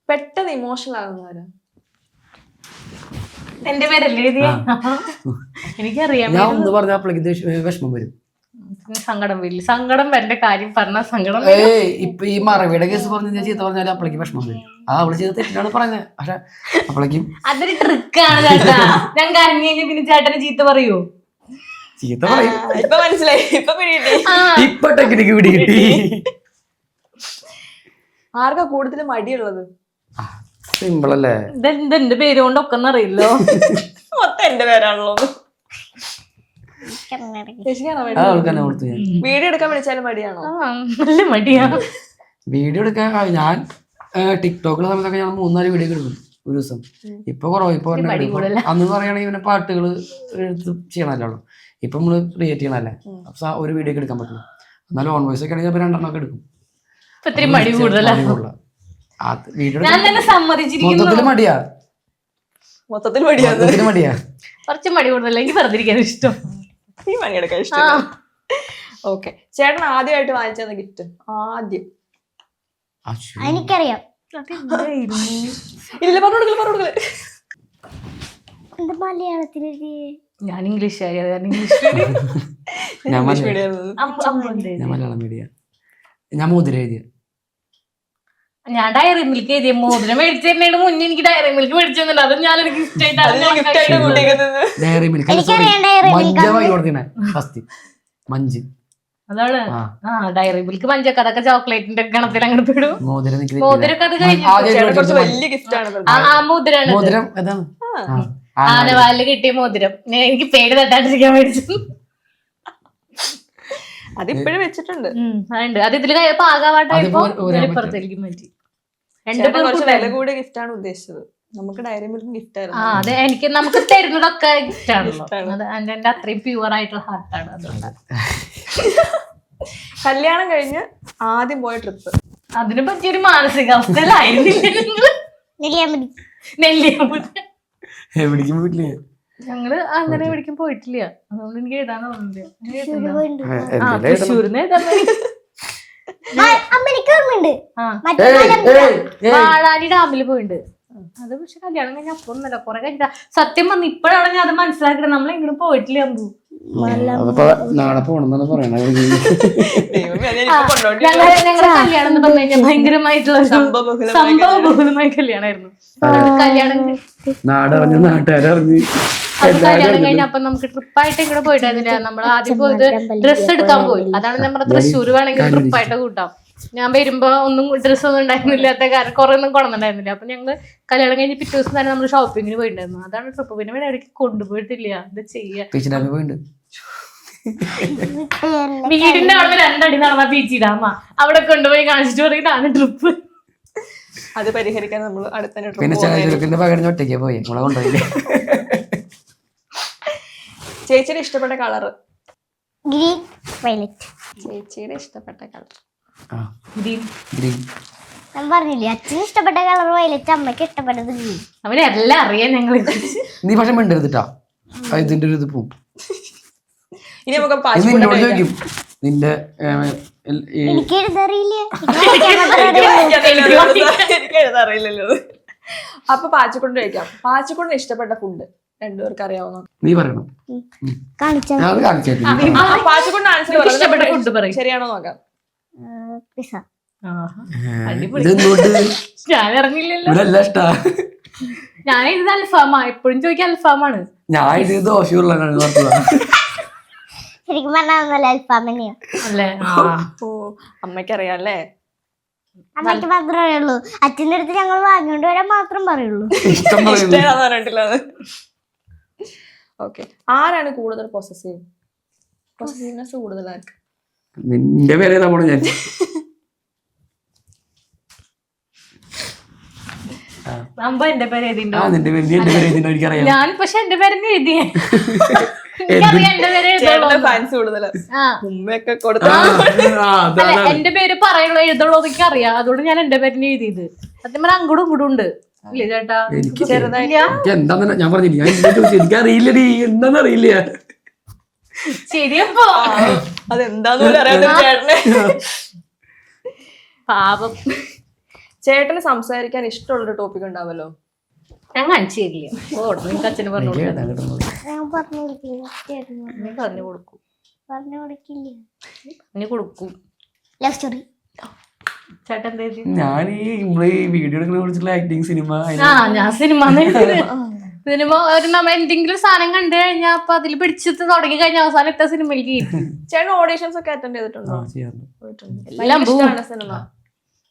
പെട്ടെന്ന് ഇമോഷണൽ ആകുന്നവര് എന്റെ പേരല്ലേ എഴുതിയ? എനിക്കറിയാം. ഞാൻ ഒന്ന് പറഞ്ഞപ്പോഴേക്ക് വിഷമം വരും, സങ്കടം വരേണ്ട കാര്യം പറഞ്ഞ സങ്കടം. ഇപ്പൊ ഈ മറവിയുടെ കേസ് പറഞ്ഞ ഞാൻ ചീത്ത പറഞ്ഞാലും അപ്പോഴേക്കും വിഷമം വരും. അത് അവള് ചെയ്ത തെറ്റിനാണ് പറഞ്ഞത്. പക്ഷെ അപ്പോഴേക്കും അതൊരു ട്രിക്കാണ് ചേട്ടാ. ഞാൻ കരഞ്ഞു കഴിഞ്ഞാൽ പിന്നെ ചേട്ടന് ചീത്ത പറയൂ? ചീത്ത പറയും. ഇപ്പൊ മനസ്സിലായി, ഇപ്പൊ ടെക്നിക്ക് പിടി കിട്ടി. ആർക്കാ കൂടുതൽ മടിയുള്ളത്? സിമ്പിൾ അല്ലേ? ഇതെന്റെ പേര് കൊണ്ട് ഒക്കെ അറിയില്ലോ. മൊത്തം എന്റെ പേരാണല്ലോ. വീഡിയോ എടുക്കാൻ വിളിച്ചാലും മടിയാണോ? നല്ല മടിയാ വീഡിയോ എടുക്കാൻ. ഞാൻ ടിക്ടോക്കിലെ സമയത്തൊക്കെ ഞാൻ 3-4 വീഡിയോ എടുക്കും ഒരു ദിവസം. ഇപ്പൊ കുറവ്. ഇപ്പൊ അന്ന് പറയുകയാണെങ്കിൽ പിന്നെ പാട്ടുകൾ എടുത്ത് ചെയ്യണല്ലോ. ഇപ്പൊ നമ്മള് ക്രിയേറ്റ് ചെയ്യണല്ലേ, ഒരു വീഡിയോ ഒക്കെ എടുക്കാൻ പറ്റുള്ളൂ. എന്നാലും ഓൺ വോയിസ് ഒക്കെ ആണെങ്കിൽ 2 ഒക്കെ എടുക്കും. മടി കൂടുതലാണ്. മൊത്തത്തിൽ മടിയാ. കുറച്ച് മടി കൂടുതൽ. എനിക്ക് വെറുതെ ഇഷ്ടം. ഈ പണിയെടുക്കാൻ ഇഷ്ടം. ഓക്കെ, ചേട്ടൻ ആദ്യമായിട്ട് വാങ്ങിച്ചത് ഗിഫ്റ്റ്? ആദ്യം എനിക്കറിയാം. ഇല്ല, പറഞ്ഞു മലയാളത്തില് ഞാൻ ഇംഗ്ലീഷ് മലയാളം മീഡിയ. ഞാൻ മോതിരം എഴുതിയ. ഞാൻ ഡയറി മിൽക്ക് എഴുതിയ. മോതിരം മേടിച്ചു തരുന്നതിന് മുന്നേ എനിക്ക് ഡയറി മിൽക്ക് മേടിച്ചു തന്നില്ല. അത് ഞാനൊരു gift Dairy Milk first Munch. അതാണ് ഡയറി മിൽക്ക് മഞ്ചൊക്കെ അതൊക്കെ ചോക്ലേറ്റിന്റെ ഗണത്തിൽ അങ്ങനെ പെടും. മോതിരൊക്കെ അത് കഴിഞ്ഞു. വലിയ ഗിഫ്റ്റ് ആണ്. ആ മോതിരാണ്. ആനവാലില് കിട്ടിയ മോതിരം എനിക്ക് പേര് തട്ടാണ്ടിരിക്കാൻ മേടിച്ചു. അതിപ്പോഴും വെച്ചിട്ടുണ്ട്. അത് ഇതില് പാകാവാട്ടായപ്പോ ഇപ്പുറത്തേക്ക് മാറ്റി. ചേട്ടൻ കുറച്ച് വില പേർക്കും കൂടിയ ഗിഫ്റ്റ് ആണ് ഉദ്ദേശിച്ചത്. നമുക്ക് ഡയറി മിൽക്കും ഗിഫ്റ്റ് ആയിരുന്നു. അതെ എനിക്ക് നമുക്ക് തരുന്നതൊക്കെ ഇഷ്ടമാണല്ലോ. ഇഷ്ടാണ്. അത് എന്റെ അത്രയും പ്യുവർ ആയിട്ടുള്ള ഹാർട്ടാണ്. അതുകൊണ്ട് കല്യാണം കഴിഞ്ഞ് ആദ്യം പോയ ട്രിപ്പ് അതിനെ പറ്റിയൊരു മാനസികാവസ്ഥയിലായിരുന്നില്ല. നെല്ലിയാമ്പതി. നെല്ലിയാമ്പതി എവിടേക്കും വീട്ടില് ഞങ്ങള് അങ്ങനെ എവിടേക്കും പോയിട്ടില്ല. അതുകൊണ്ട് എനിക്ക് എഴുതാൻ തോന്നുന്നില്ല. പോയിട്ടുണ്ട്. തൃശ്ശൂരിന്ന് എഴുതാൻ അമ്മഎനിക്ക് ഓർമ്മയുണ്ട്. ആ മറ്റേ മലമ്പുഴ. വാഴാനി ഡാമിൽ പോയിട്ടുണ്ട്. അത് പക്ഷെ കല്യാണം കഴിഞ്ഞ അപ്പൊന്നല്ല, കുറെ കഴിഞ്ഞിട്ടാ സത്യം വന്ന് ഇപ്പോഴാണ് ഞാൻ അത് മനസ്സിലാക്കിയത്. നമ്മൾ എങ്ങോട്ടും പോയിട്ടില്ല അമ്പു. അതിപ്പോ നാളെ പോണെന്നാണ് പറയണത്. ദൈവമേ, അത് എനിക്ക് കൊണ്ടോണ്ടി ഞങ്ങളുടെ കല്യാണം എന്ന് പറഞ്ഞു കഴിഞ്ഞാൽ ഭയങ്കരമായിട്ടുള്ള ഒരു സംഭവബഹുലമായ കല്യാണമായിരുന്നു. കല്യാണം നാടറിഞ്ഞ നാട്ടുകാരറിഞ്ഞ് അത് കല്യാണം കഴിഞ്ഞ അപ്പൊ നമുക്ക് ട്രിപ്പായിട്ട് ഇങ്ങോട്ട് പോയിട്ടായിരുന്നില്ല. നമ്മൾ ആദ്യം പോയത് ഡ്രസ്സ് എടുക്കാൻ പോയി. അതാണ് നമ്മുടെ തൃശ്ശൂർ വേണമെങ്കിൽ ട്രിപ്പായിട്ട് കൂട്ടാം. ഞാൻ വരുമ്പോ ഒന്നും ഡ്രസ്സ് ഒന്നും ഉണ്ടായിരുന്നില്ലാത്ത കാരണം കുറെ ഒന്നും കൊണ്ടുണ്ടായിരുന്നില്ല. അപ്പൊ ഞങ്ങള് കല്യാണം കഴിഞ്ഞ് പിറ്റേ ദിവസം തന്നെ നമ്മൾ ഷോപ്പിങ്ങിന് പോയിട്ടുണ്ടായിരുന്നു. അതാണ് ട്രിപ്പ്. പിന്നെ ഇവിടെ എവിടേക്ക് കൊണ്ടുപോയിട്ടില്ല. എന്താ ചെയ്യാ? പോയിട്ടുണ്ട്. വീടിന്റെ അവിടെ 2 അടി നടന്ന ബീച്ച് ഡാമ അവിടെ കൊണ്ടുപോയി കാണിച്ചിട്ട് പറയും ഇതാണ് ട്രിപ്പ്. അത് പരിഹരിക്കാൻ നമ്മൾ അടുത്ത പിന്നെ ചലച്ചിത്രത്തിന്റെ പകരം ഒറ്റയ്ക്ക് പോയി നമ്മളെ കൊണ്ടുപോയില്ലേ. ചേച്ചിയുടെ ഇഷ്ടപ്പെട്ട കളറ്? Green violet. ചേച്ചിയുടെ ഇഷ്ടപ്പെട്ട കളർ ഗ്രീൻ. ഞാൻ പറഞ്ഞില്ലേ അച്ഛന് ഇഷ്ടപ്പെട്ട കളർ വയലറ്റ്, അമ്മയ്ക്ക് ഇഷ്ടപ്പെട്ടത് ഗ്രീൻ. അവനെല്ലാം അറിയാൻ ഞങ്ങൾ. നീ പക്ഷെ മിണ്ടരുതിട്ടാ, ഇതിന്റെ ഒരു ഇത് പോവും. ഇനി നമുക്ക് ഇത് നിന്നോട് ചോദിക്കും നിന്റെ എനിക്ക് എഴുതറിയില്ല. എനിക്ക് എഴുതാറിയില്ലല്ലോ. അപ്പൊ പാച്ചക്കൊണ്ട് കഴിക്കാം. പാച്ചക്കൊണ്ട് ഇഷ്ടപ്പെട്ട ഫുഡ് രണ്ടുപേർക്ക് അറിയാവുന്ന നീ പറയണം. കാണിച്ചാൽ ഞാൻ കാണിച്ചു പാച്ചക്കൊണ്ട് ആൻസർ ഇഷ്ടപ്പെട്ട ഫുഡ് പറയും. ശരിയാണോ നോക്കാം. പിസ. ഇതെന്തോട്ട് ഞാൻ അറിഞ്ഞില്ലല്ലോ. ഇവരെല്ലാം ഇഷ്ടാ. ഞാൻ ഇത് അൽഫാമാ, എപ്പോഴും ചോദിക്കാൻ അൽഫാമാണ്. ഞാൻ ഇത് ദോശയുള്ള ശരിക്കും പറഞ്ഞാൽ അൽഫാം തന്നെയാ അല്ലേ? ഓ, അമ്മയ്ക്കറിയാം അല്ലേ? അമ്മയ്ക്ക് മാത്രമേ അറിയുള്ളൂ. അച്ഛൻ്റെ അടുത്ത് ഞങ്ങൾ വാങ്ങിക്കൊണ്ട് വരാൻ മാത്രം പറയുള്ളൂ. ഇഷ്ടം പോലെ ഇഷ്ടമാണെന്ന് പറഞ്ഞിട്ടില്ല. ഓക്കെ, ആരാണ് കൂടുതൽ പൊസസീവ്നെസ് കൂടുതലാർക്ക്? നിന്റെ പേരെ നമ്മള് ഞാൻ അമ്പ എന്റെ പേര് എഴുതിണ്ടോ? നിന്റെ പേര് എന്റെ പേര് എഴുതിണ്ടോ എനിക്കറിയാം. ഞാൻ പക്ഷെ എന്റെ പേരെന്നെ എഴുതിയേ. എനിക്കറിയാം എന്റെ പേര് എഴുതുള്ളൂ. ഫാൻസ് കൂടുതലാ. ആ ഉമ്മയൊക്കെ കൊടുത്ത അല്ല, എന്റെ പേര് പറയുള്ളൂ എഴുതുള്ളൂ എന്നൊക്കെ അറിയാം. അതുകൊണ്ട് ഞാൻ എന്റെ പേരിന് എഴുതിയത്. സത്യം പറഞ്ഞാൽ അങ്ങോട്ടും ഇങ്ങോട്ടും ഉണ്ട്. ഇല്ലേ ചേട്ടാ? എനിക്ക് ചെറുതായിട്ട് എന്താന്ന് ഞാൻ പറഞ്ഞില്ല. ഞാൻ എന്നെ ചോദിച്ചു എനിക്കറിയില്ലടി, എന്താന്ന് അറിയില്ല. ശരിയപ്പോ അതെന്താന്ന് പോലും അറിയാത്ത ചേട്ടനെ. പാപം. ചേട്ടന് സംസാരിക്കാൻ ഇഷ്ടമുള്ളൊരു ടോപ്പിക് ഉണ്ടാവല്ലോ. ഞാൻ കാണിച്ചു തരില്ല. നിങ്ങൾക്ക് അച്ഛന് പറഞ്ഞു കൊടുക്കും. ഞാൻ പറഞ്ഞു കൊടുക്കില്ല. നീ പറഞ്ഞു കൊടുക്കും. പറഞ്ഞു കൊടുക്കില്ല. പറഞ്ഞു കൊടുക്കും. Love story. ചേട്ടൻ എന്താ എഴുതി? ഞാൻ നമ്മള് ഈ വീഡിയോ എടുക്കുന്ന കുറിച്ചുള്ള ആക്ടിങ് സിനിമ ഞാൻ സിനിമ സിനിമ ഒരു നമ്മ എന്തെങ്കിലും സാധനം കണ്ടു കഴിഞ്ഞാൽ അപ്പൊ അതിൽ പിടിച്ചിട്ട് തുടങ്ങി കഴിഞ്ഞാൽ അവസാനം എത്ത സിനിമയിലേക്ക് കയറ്റും. ചേട്ടൻ ഓഡീഷൻസ് ഒക്കെ അറ്റൻഡ് ചെയ്തിട്ടുണ്ടോ? പോയിട്ടുണ്ട്. എല്ലാം ഭയങ്കര ഇഷ്ടമാണ് സിനിമ.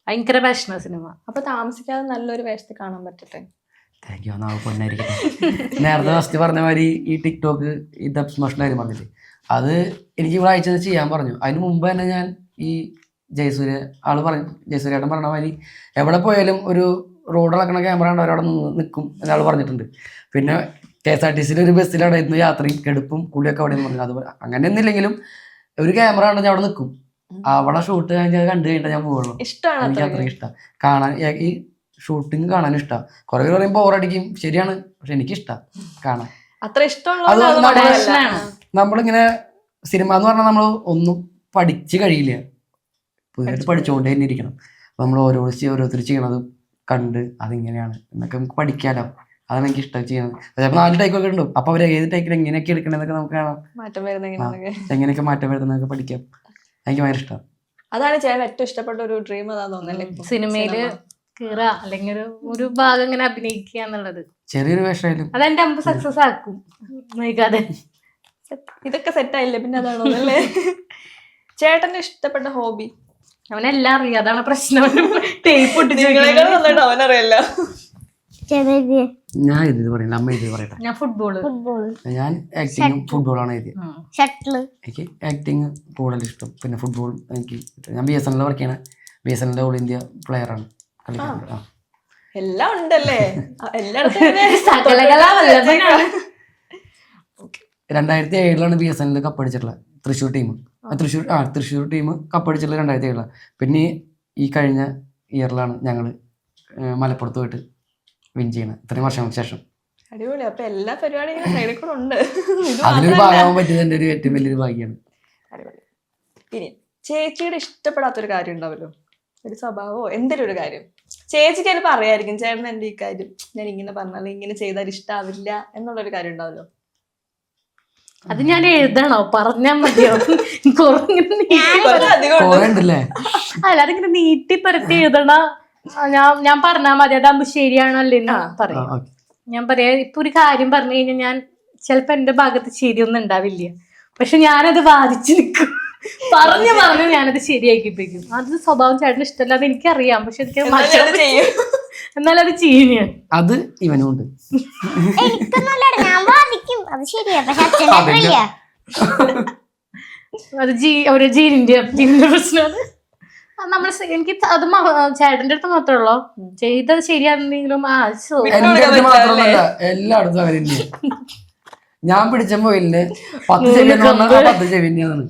ഭയങ്കര പാഷന സിനിമ. അപ്പൊ താമസിക്കാതെ നല്ലൊരു വേഷത്തിൽ കാണാൻ പറ്റട്ടെ. നേരത്തെ ഫസ്റ്റ് പറഞ്ഞ മാതിരി ഈ ടിക്ടോക്ക് ഈ ദബ്സ് മോഷന്റെ കാര്യം പറഞ്ഞില്ലേ, അത് എനിക്ക് ഇവിടെ അയച്ചത് ചെയ്യാൻ പറഞ്ഞു. അതിന് മുമ്പ് തന്നെ ഞാൻ ഈ ജയസൂര്യേട്ടൻ പറഞ്ഞ മാതിരി എവിടെ പോയാലും ഒരു റോഡ് ഇളക്കണ ക്യാമറ ഉണ്ട് അവരവിടെ നിൽക്കും എന്നയാൾ പറഞ്ഞിട്ടുണ്ട്. പിന്നെ KSRTC ഒരു ബസ്സിലായിരുന്നു യാത്രയും കെടുപ്പും കൂടിയൊക്കെ അവിടെ നിന്ന് പറഞ്ഞു. അത് അങ്ങനെയൊന്നും ഇല്ലെങ്കിലും ഒരു ക്യാമറ ഉണ്ടെങ്കിൽ അവിടെ നിൽക്കും. അവിടെ ഷൂട്ട് കണ്ടു കഴിഞ്ഞാൽ ഞാൻ പോകുള്ളൂ. ഇഷ്ടമാണ് എനിക്ക് അത്രയും ഇഷ്ടം കാണാൻ. ഈ ഷൂട്ടിങ് കാണാൻ ഇഷ്ടം. കുറെ പേര് പറയുമ്പോൾ ബോറടിക്കും, ശരിയാണ്. പക്ഷെ എനിക്കിഷ്ടം കാണാൻ. അത്ര ഇഷ്ടമുള്ള നമ്മളിങ്ങനെ സിനിമ എന്ന് പറഞ്ഞാൽ നമ്മൾ ഒന്നും പഠിച്ച് കഴിയില്ല, പുതിയതായിട്ട് പഠിച്ചുകൊണ്ടേ തന്നെ ഇരിക്കണം. നമ്മൾ ഓരോരുത്തർ ചെയ്യണത് കണ്ട് അതിങ്ങനെയാണ് എന്നൊക്കെ നമുക്ക് പഠിക്കാലോ. അതാണ് എനിക്ക് ഇഷ്ടം ചെയ്യുന്നത്. ചിലപ്പോൾ 4 ടൈക്കൊക്കെ ഉണ്ട്. അപ്പൊ അവർ ഏത് ടൈക്കിൽ എങ്ങനെയൊക്കെ എടുക്കണമെന്നൊക്കെ നമുക്ക് കാണാം. മാറ്റം വരുന്നെങ്കിൽ എങ്ങനെയൊക്കെ മാറ്റം വരുന്നതൊക്കെ പഠിക്കാം. എനിക്ക് ഭയങ്കര ഇഷ്ടം. അതാണ് ചേട്ടൻ ഏറ്റവും ഇഷ്ടപ്പെട്ട ഒരു ഡ്രീം അതാ തോന്നല്ലേ? സിനിമയില് കീറ അല്ലെങ്കിൽ ഒരു ഭാഗം ഇങ്ങനെ അഭിനയിക്കുക എന്നുള്ളത്. ചെറിയൊരു വേഷമായാലും അതെന്റെ അമ്പ് സക്സസ് ആക്കും. നോക്കാതെ ഇതൊക്കെ സെറ്റ് ആയില്ലേ പിന്നെ അതാണോ അല്ലേ? ചേട്ടന്റെ ഇഷ്ടപ്പെട്ട ഹോബി? അവനെല്ലാം അറിയാം, അതാണ് പ്രശ്നം. ടേപ്പ് അവനറിയല്ല. ഞാൻ ഇത് പറയില്ല, അമ്മ ഇത് പറയട്ടെ. ഞാൻ ഫുട്ബോള്. ഞാൻ ആക്ടിങ് ഫുട്ബോളാണ് എഴുതിയത്. ഷട്ടില്. എനിക്ക് ആക്ടിങ് കൂടുതൽ ഇഷ്ടം. പിന്നെ ഫുട്ബോൾ എനിക്ക് ഞാൻ BSNL വർക്ക് ചെയ്യണ BSNL ഓൾ ഇന്ത്യ പ്ലെയറാണ്. കളിക്കാറുണ്ട്. ആ. എല്ലാം ഉണ്ടല്ലേ എല്ലായിടത്തും സകലകലാവല്ലഭനാണ്. 2007 BSNL കപ്പടിച്ചിട്ടുള്ളത് തൃശ്ശൂർ ടീം. തൃശ്ശൂർ ടീം കപ്പടിച്ചിട്ടുള്ളത് 2007. പിന്നെ ഈ കഴിഞ്ഞ ഇയറിലാണ് ഞങ്ങൾ മലപ്പുറത്ത് പോയിട്ട് വിൻ ചെയ്യണത്, ഇത്രയും വർഷങ്ങൾക്ക് ശേഷം. അടിപൊളി. അപ്പൊ എല്ലാ പരിപാടിയും സൈഡിൽ കൂടെ ഉണ്ട്. ഇത് അതിലൊരു മാത്രമല്ല. ഭാഗമാകാൻ പറ്റിയത് എൻ്റെ ഒരു ഏറ്റവും വലിയൊരു ഭാഗ്യമാണ്. അടിപൊളി. പിന്നെ ചേച്ചിയുടെ ഇഷ്ടപ്പെടാത്തൊരു കാര്യം ഉണ്ടാവല്ലോ, ഒരു സ്വഭാവമോ എന്തെങ്കിലും ഒരു കാര്യം ചേച്ചിക്ക് അതിൽ പറയായിരിക്കും, ചേട്ടൻ എൻ്റെ ഈ കാര്യം ഞാൻ ഇങ്ങനെ പറഞ്ഞാൽ ഇങ്ങനെ ചെയ്താൽ ഇഷ്ടാവില്ല എന്നുള്ളൊരു കാര്യം ഉണ്ടാവല്ലോ. അത് ഞാൻ എഴുതണോ പറഞ്ഞാ മതിയോ? കുറച്ച് അധികം ഉണ്ട്. കുറെ ഉണ്ടല്ലേ? അല്ല, അതിങ്ങനെ നീട്ടി പരത്തി എഴുതണ. ഞാൻ പറഞ്ഞാ മതി അതാകുമ്പോ ശരിയാണോ അല്ലെന്ന് പറയാം. ഓക്കെ. ഞാൻ പറയാ, ഇപ്പൊ ഒരു കാര്യം പറഞ്ഞു കഴിഞ്ഞാൽ ഞാൻ ചിലപ്പോ എന്റെ ഭാഗത്ത് ശരിയൊന്നും ഉണ്ടാവില്ല, പക്ഷെ ഞാനത് വാദിച്ചു നിൽക്കും. പറഞ്ഞു ഞാനത് ശരിയാക്കിപ്പിക്കും. അത് സ്വഭാവം ചേട്ടന് ഇഷ്ടമല്ല, അത് എനിക്കറിയാം, പക്ഷെ എനിക്ക് എന്നാലും അത് ചെയ്യും. എന്നാലും അത് ചെയ്യും ഞാൻ. അത് ഇവനും ഉണ്ട്. എനിക്കൊന്നുമല്ല, ഞാൻ വാദിക്കും, അത് ശരിയാ, പക്ഷെ അച്ഛൻ്റെ അത്ര ഇല്ല. അത് ഒരു ജീനിന്റെ പ്രശ്നമാണ്. എനിക്ക് അത് ചേട്ടന്റെ അടുത്ത് മാത്രമേ ഉള്ളൂ ചെയ്തത് ശരിയാണെന്നെങ്കിലും എന്റെ അടുത്ത് മാത്രമല്ല, എല്ലായിടത്തും അവര് തന്നെയാ. ഞാൻ പിടിച്ച മൊയിലിന് 10 ചെവി എന്ന് പറഞ്ഞാൽ 10 ചെവി തന്നെയാണ്.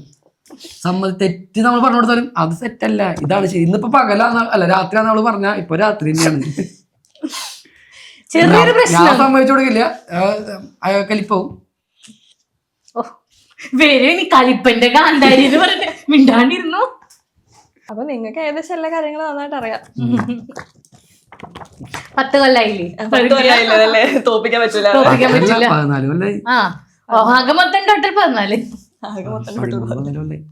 തെറ്റ് നമ്മൾ പറഞ്ഞു കൊടുത്താലും അത് സെറ്റല്ല, ഇതാണ് ശരി. ഇന്നിപ്പോ പകലാന്ന് അല്ല രാത്രിയാന്ന് അവള് പറഞ്ഞാ ഇപ്പൊ രാത്രി തന്നെയാണ്. ചെറിയൊരു ഞാൻ പ്രശ്നം സമ്മതിച്ചു കൊടുക്കില്ല, കലിപ്പാവും. വരും കലിപ്പന്റെ കാന്താരി എന്ന് പറഞ്ഞിട്ട് മിണ്ടാണ്ടിരുന്നു. അപ്പൊ നിങ്ങൾക്ക് ഏകദേശം എല്ലാ കാര്യങ്ങളും നന്നായിട്ട് അറിയാം. 10 കൊല്ലായില്ലേ? 10 കൊല്ലമായില്ലേ? തോപ്പിക്കാൻ പറ്റൂല. തോപ്പിക്കാൻ പറ്റില്ല. 14 കൊല്ലായി. ആകെ മൊത്തം ടോട്ടൽ 14. ആകെ മൊത്തം 14 കൊല്ലായി.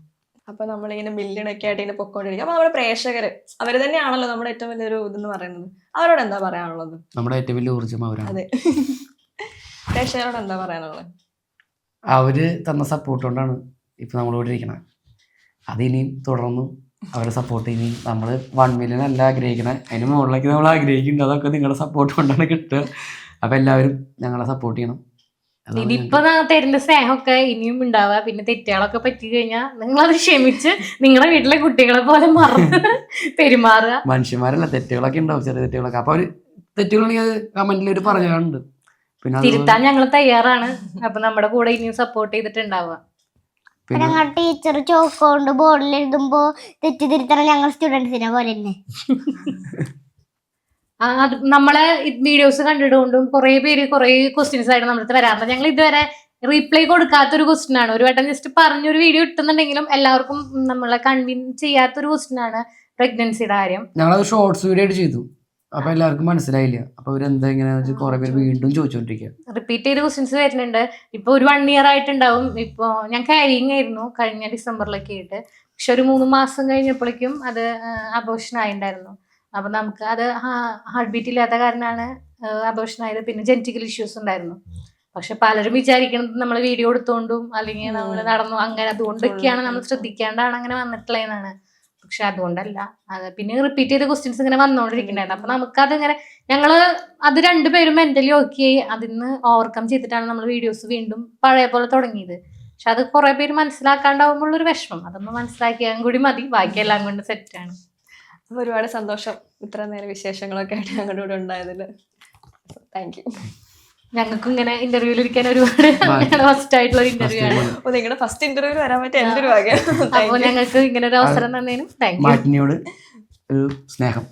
അപ്പൊ നമ്മളിങ്ങനെ മില്യണൊക്കെ ആയിട്ട് ഇങ്ങനെ പൊക്കോണ്ടിരിക്കും. അപ്പൊ നമ്മുടെ പ്രേക്ഷകര് അവര് തന്നെയാണല്ലോ നമ്മുടെ ഏറ്റവും വലിയൊരു ഇതെന്ന് പറയുന്നത്. അവരോട് എന്താ പറയാനുള്ളത്? നമ്മുടെ ഏറ്റവും വലിയ ഊർജ്ജം അവരാണ്. അതെ, പ്രേക്ഷകരോട് എന്താ പറയാനുള്ളത്? അവര് തന്ന സപ്പോർട്ട് കൊണ്ടാണ് ഇപ്പൊ നമ്മളിവിടെ ഇരിക്കണത്. അതിനിയും തുടർന്നും അവരെ സപ്പോർട്ട് ഇനി നമ്മൾ 1 മില്യൺ അല്ല ആഗ്രഹിക്കണേ, അതിന് മുകളിലേക്ക് നമ്മൾ ആഗ്രഹിക്കുന്നുണ്ട്. അതൊക്കെ നിങ്ങളുടെ സപ്പോർട്ട് കൊണ്ടാണ് കിട്ടുക. അപ്പൊ എല്ലാവരും ഞങ്ങളെ സപ്പോർട്ട് ചെയ്യണം. ഇതിപ്പോ തരുന്ന സ്നേഹമൊക്കെ ഇനിയും ഉണ്ടാവുക. പിന്നെ തെറ്റുകളൊക്കെ പറ്റി കഴിഞ്ഞാൽ നിങ്ങളത് ക്ഷമിച്ച് നിങ്ങളുടെ വീട്ടിലെ കുട്ടികളെ പോലെ മറന്ന് പെരുമാറുക. മനുഷ്യന്മാരല്ല, തെറ്റുകളൊക്കെ ഉണ്ടാവും, ചെറിയ തെറ്റുകളൊക്കെ. അപ്പൊ അവര് തെറ്റുകളുണ്ടെങ്കിൽ അത് കമന്റിൽ ഒരു പറയാറുണ്ട്. പിന്നെ തിരുത്താൻ ഞങ്ങൾ തയ്യാറാണ്. അപ്പൊ നമ്മുടെ കൂടെ ഇനിയും സപ്പോർട്ട് ചെയ്തിട്ടുണ്ടാവുക. ഞങ്ങൾ ടീച്ചർ ചോക്കോണ്ട് ബോർഡിൽ എഴുതുമ്പോ തെറ്റിദ്ധരുത്തണം ഞങ്ങൾ സ്റ്റുഡൻസിനെ പോലെ തന്നെ. നമ്മളെ വീഡിയോസ് കണ്ടിട്ടുകൊണ്ടും കുറെ പേര് കുറെ ക്വസ്റ്റ്യൻസ് ആയിട്ട് നമ്മുടെ അടുത്ത് വരാറുണ്ട്. ഞങ്ങൾ ഇതുവരെ റീപ്ലൈ കൊടുക്കാത്തൊരു ക്വസ്റ്റ്യൻ ആണ്. ഒരു വട്ടം ജസ്റ്റ് പറഞ്ഞൊരു വീഡിയോ ഇട്ടുന്നുണ്ടെങ്കിലും എല്ലാവർക്കും നമ്മളെ കൺവിൻസ് ചെയ്യാത്തൊരു ക്വസ്റ്റ്യൻ ആണ് പ്രഗ്നൻസിയുടെ കാര്യം. ഞങ്ങളത് ഷോർട്സ് വീഡിയോ ആയിട്ട് ചെയ്തു. അപ്പൊ എല്ലാവർക്കും മനസ്സിലായില്ല. അപ്പൊ അവരെന്താ എങ്ങനെയാന്ന് വെച്ചാൽ കുറെ പേര് വീണ്ടും ചോദിച്ചോണ്ടിരിക്കുക. റിപ്പീറ്റ് ചെയ്ത് ക്വസ്റ്റ്യൻസ് വരുന്നുണ്ട്. ഇപ്പൊ ഒരു 1 ഇയർ ആയിട്ടുണ്ടാവും. ഇപ്പൊ ഞാൻ ക്യാരിങ് ആയിരുന്നു കഴിഞ്ഞ ഡിസംബറിലൊക്കെ ആയിട്ട്. പക്ഷെ ഒരു 3 മാസം കഴിഞ്ഞപ്പോഴേക്കും അത് അബോർഷൻ ആയിട്ടുണ്ടായിരുന്നു. അപ്പൊ നമുക്ക് അത് ഹാർട്ട് ബീറ്റ് ഇല്ലാത്ത കാരണമാണ് അബോർഷൻ ആയത്. പിന്നെ ജനറ്റിക്കൽ ഇഷ്യൂസ് ഉണ്ടായിരുന്നു. പക്ഷെ പലരും വിചാരിക്കുന്നത് നമ്മൾ വീഡിയോ എടുത്തോണ്ടും അല്ലെങ്കിൽ നമ്മൾ നടന്നു അങ്ങനെ അതുകൊണ്ടൊക്കെയാണ് നമ്മൾ ശ്രദ്ധിക്കാണ്ടാണ് അങ്ങനെ വന്നിട്ടുള്ളതെന്നാണ്. പക്ഷെ അതുകൊണ്ടല്ല. അത് പിന്നെ റിപ്പീറ്റ് ചെയ്ത ക്വസ്റ്റ്യൻസ് ഇങ്ങനെ വന്നുകൊണ്ടിരിക്കുന്നുണ്ടായിരുന്നു. അപ്പൊ നമുക്കതിങ്ങനെ ഞങ്ങള് അത് 2 പേരും മെന്റലി ഓക്കെ ആയി അതിന്ന് ഓവർകം ചെയ്തിട്ടാണ് നമ്മൾ വീഡിയോസ് വീണ്ടും പഴയ പോലെ തുടങ്ങിയത്. പക്ഷെ അത് കുറെ പേര് മനസ്സിലാക്കാണ്ടാവുമ്പോഴൊരു വിഷമം. അതൊന്ന് മനസ്സിലാക്കിയാൽ കൂടി മതി, ബാക്കിയെല്ലാം കൊണ്ട് സെറ്റാണ്. അപ്പൊ ഒരുപാട് സന്തോഷം ഇത്ര നേരം വിശേഷങ്ങളൊക്കെ ആയിട്ട് ഞങ്ങളുടെ കൂടെ ഉണ്ടായതില്. Thank you. ഞങ്ങൾക്കും ഇങ്ങനെ ഇന്റർവ്യൂവിൽ ഇരിക്കാൻ ഒരുപാട് ഫസ്റ്റ് ആയിട്ടുള്ള ഒരു ഇന്റർവ്യൂ ആണ്. നിങ്ങളുടെ ഫസ്റ്റ് ഇന്റർവ്യൂവിൽ വരാൻ പറ്റിയ എന്റെ ഒരു ഭാഗ്യം. അപ്പൊ ഞങ്ങൾക്ക് ഇങ്ങനെ ഒരു അവസരം തന്നതിനും താങ്ക് യു. മാറ്റിനിയോട് ഒരു സ്നേഹം.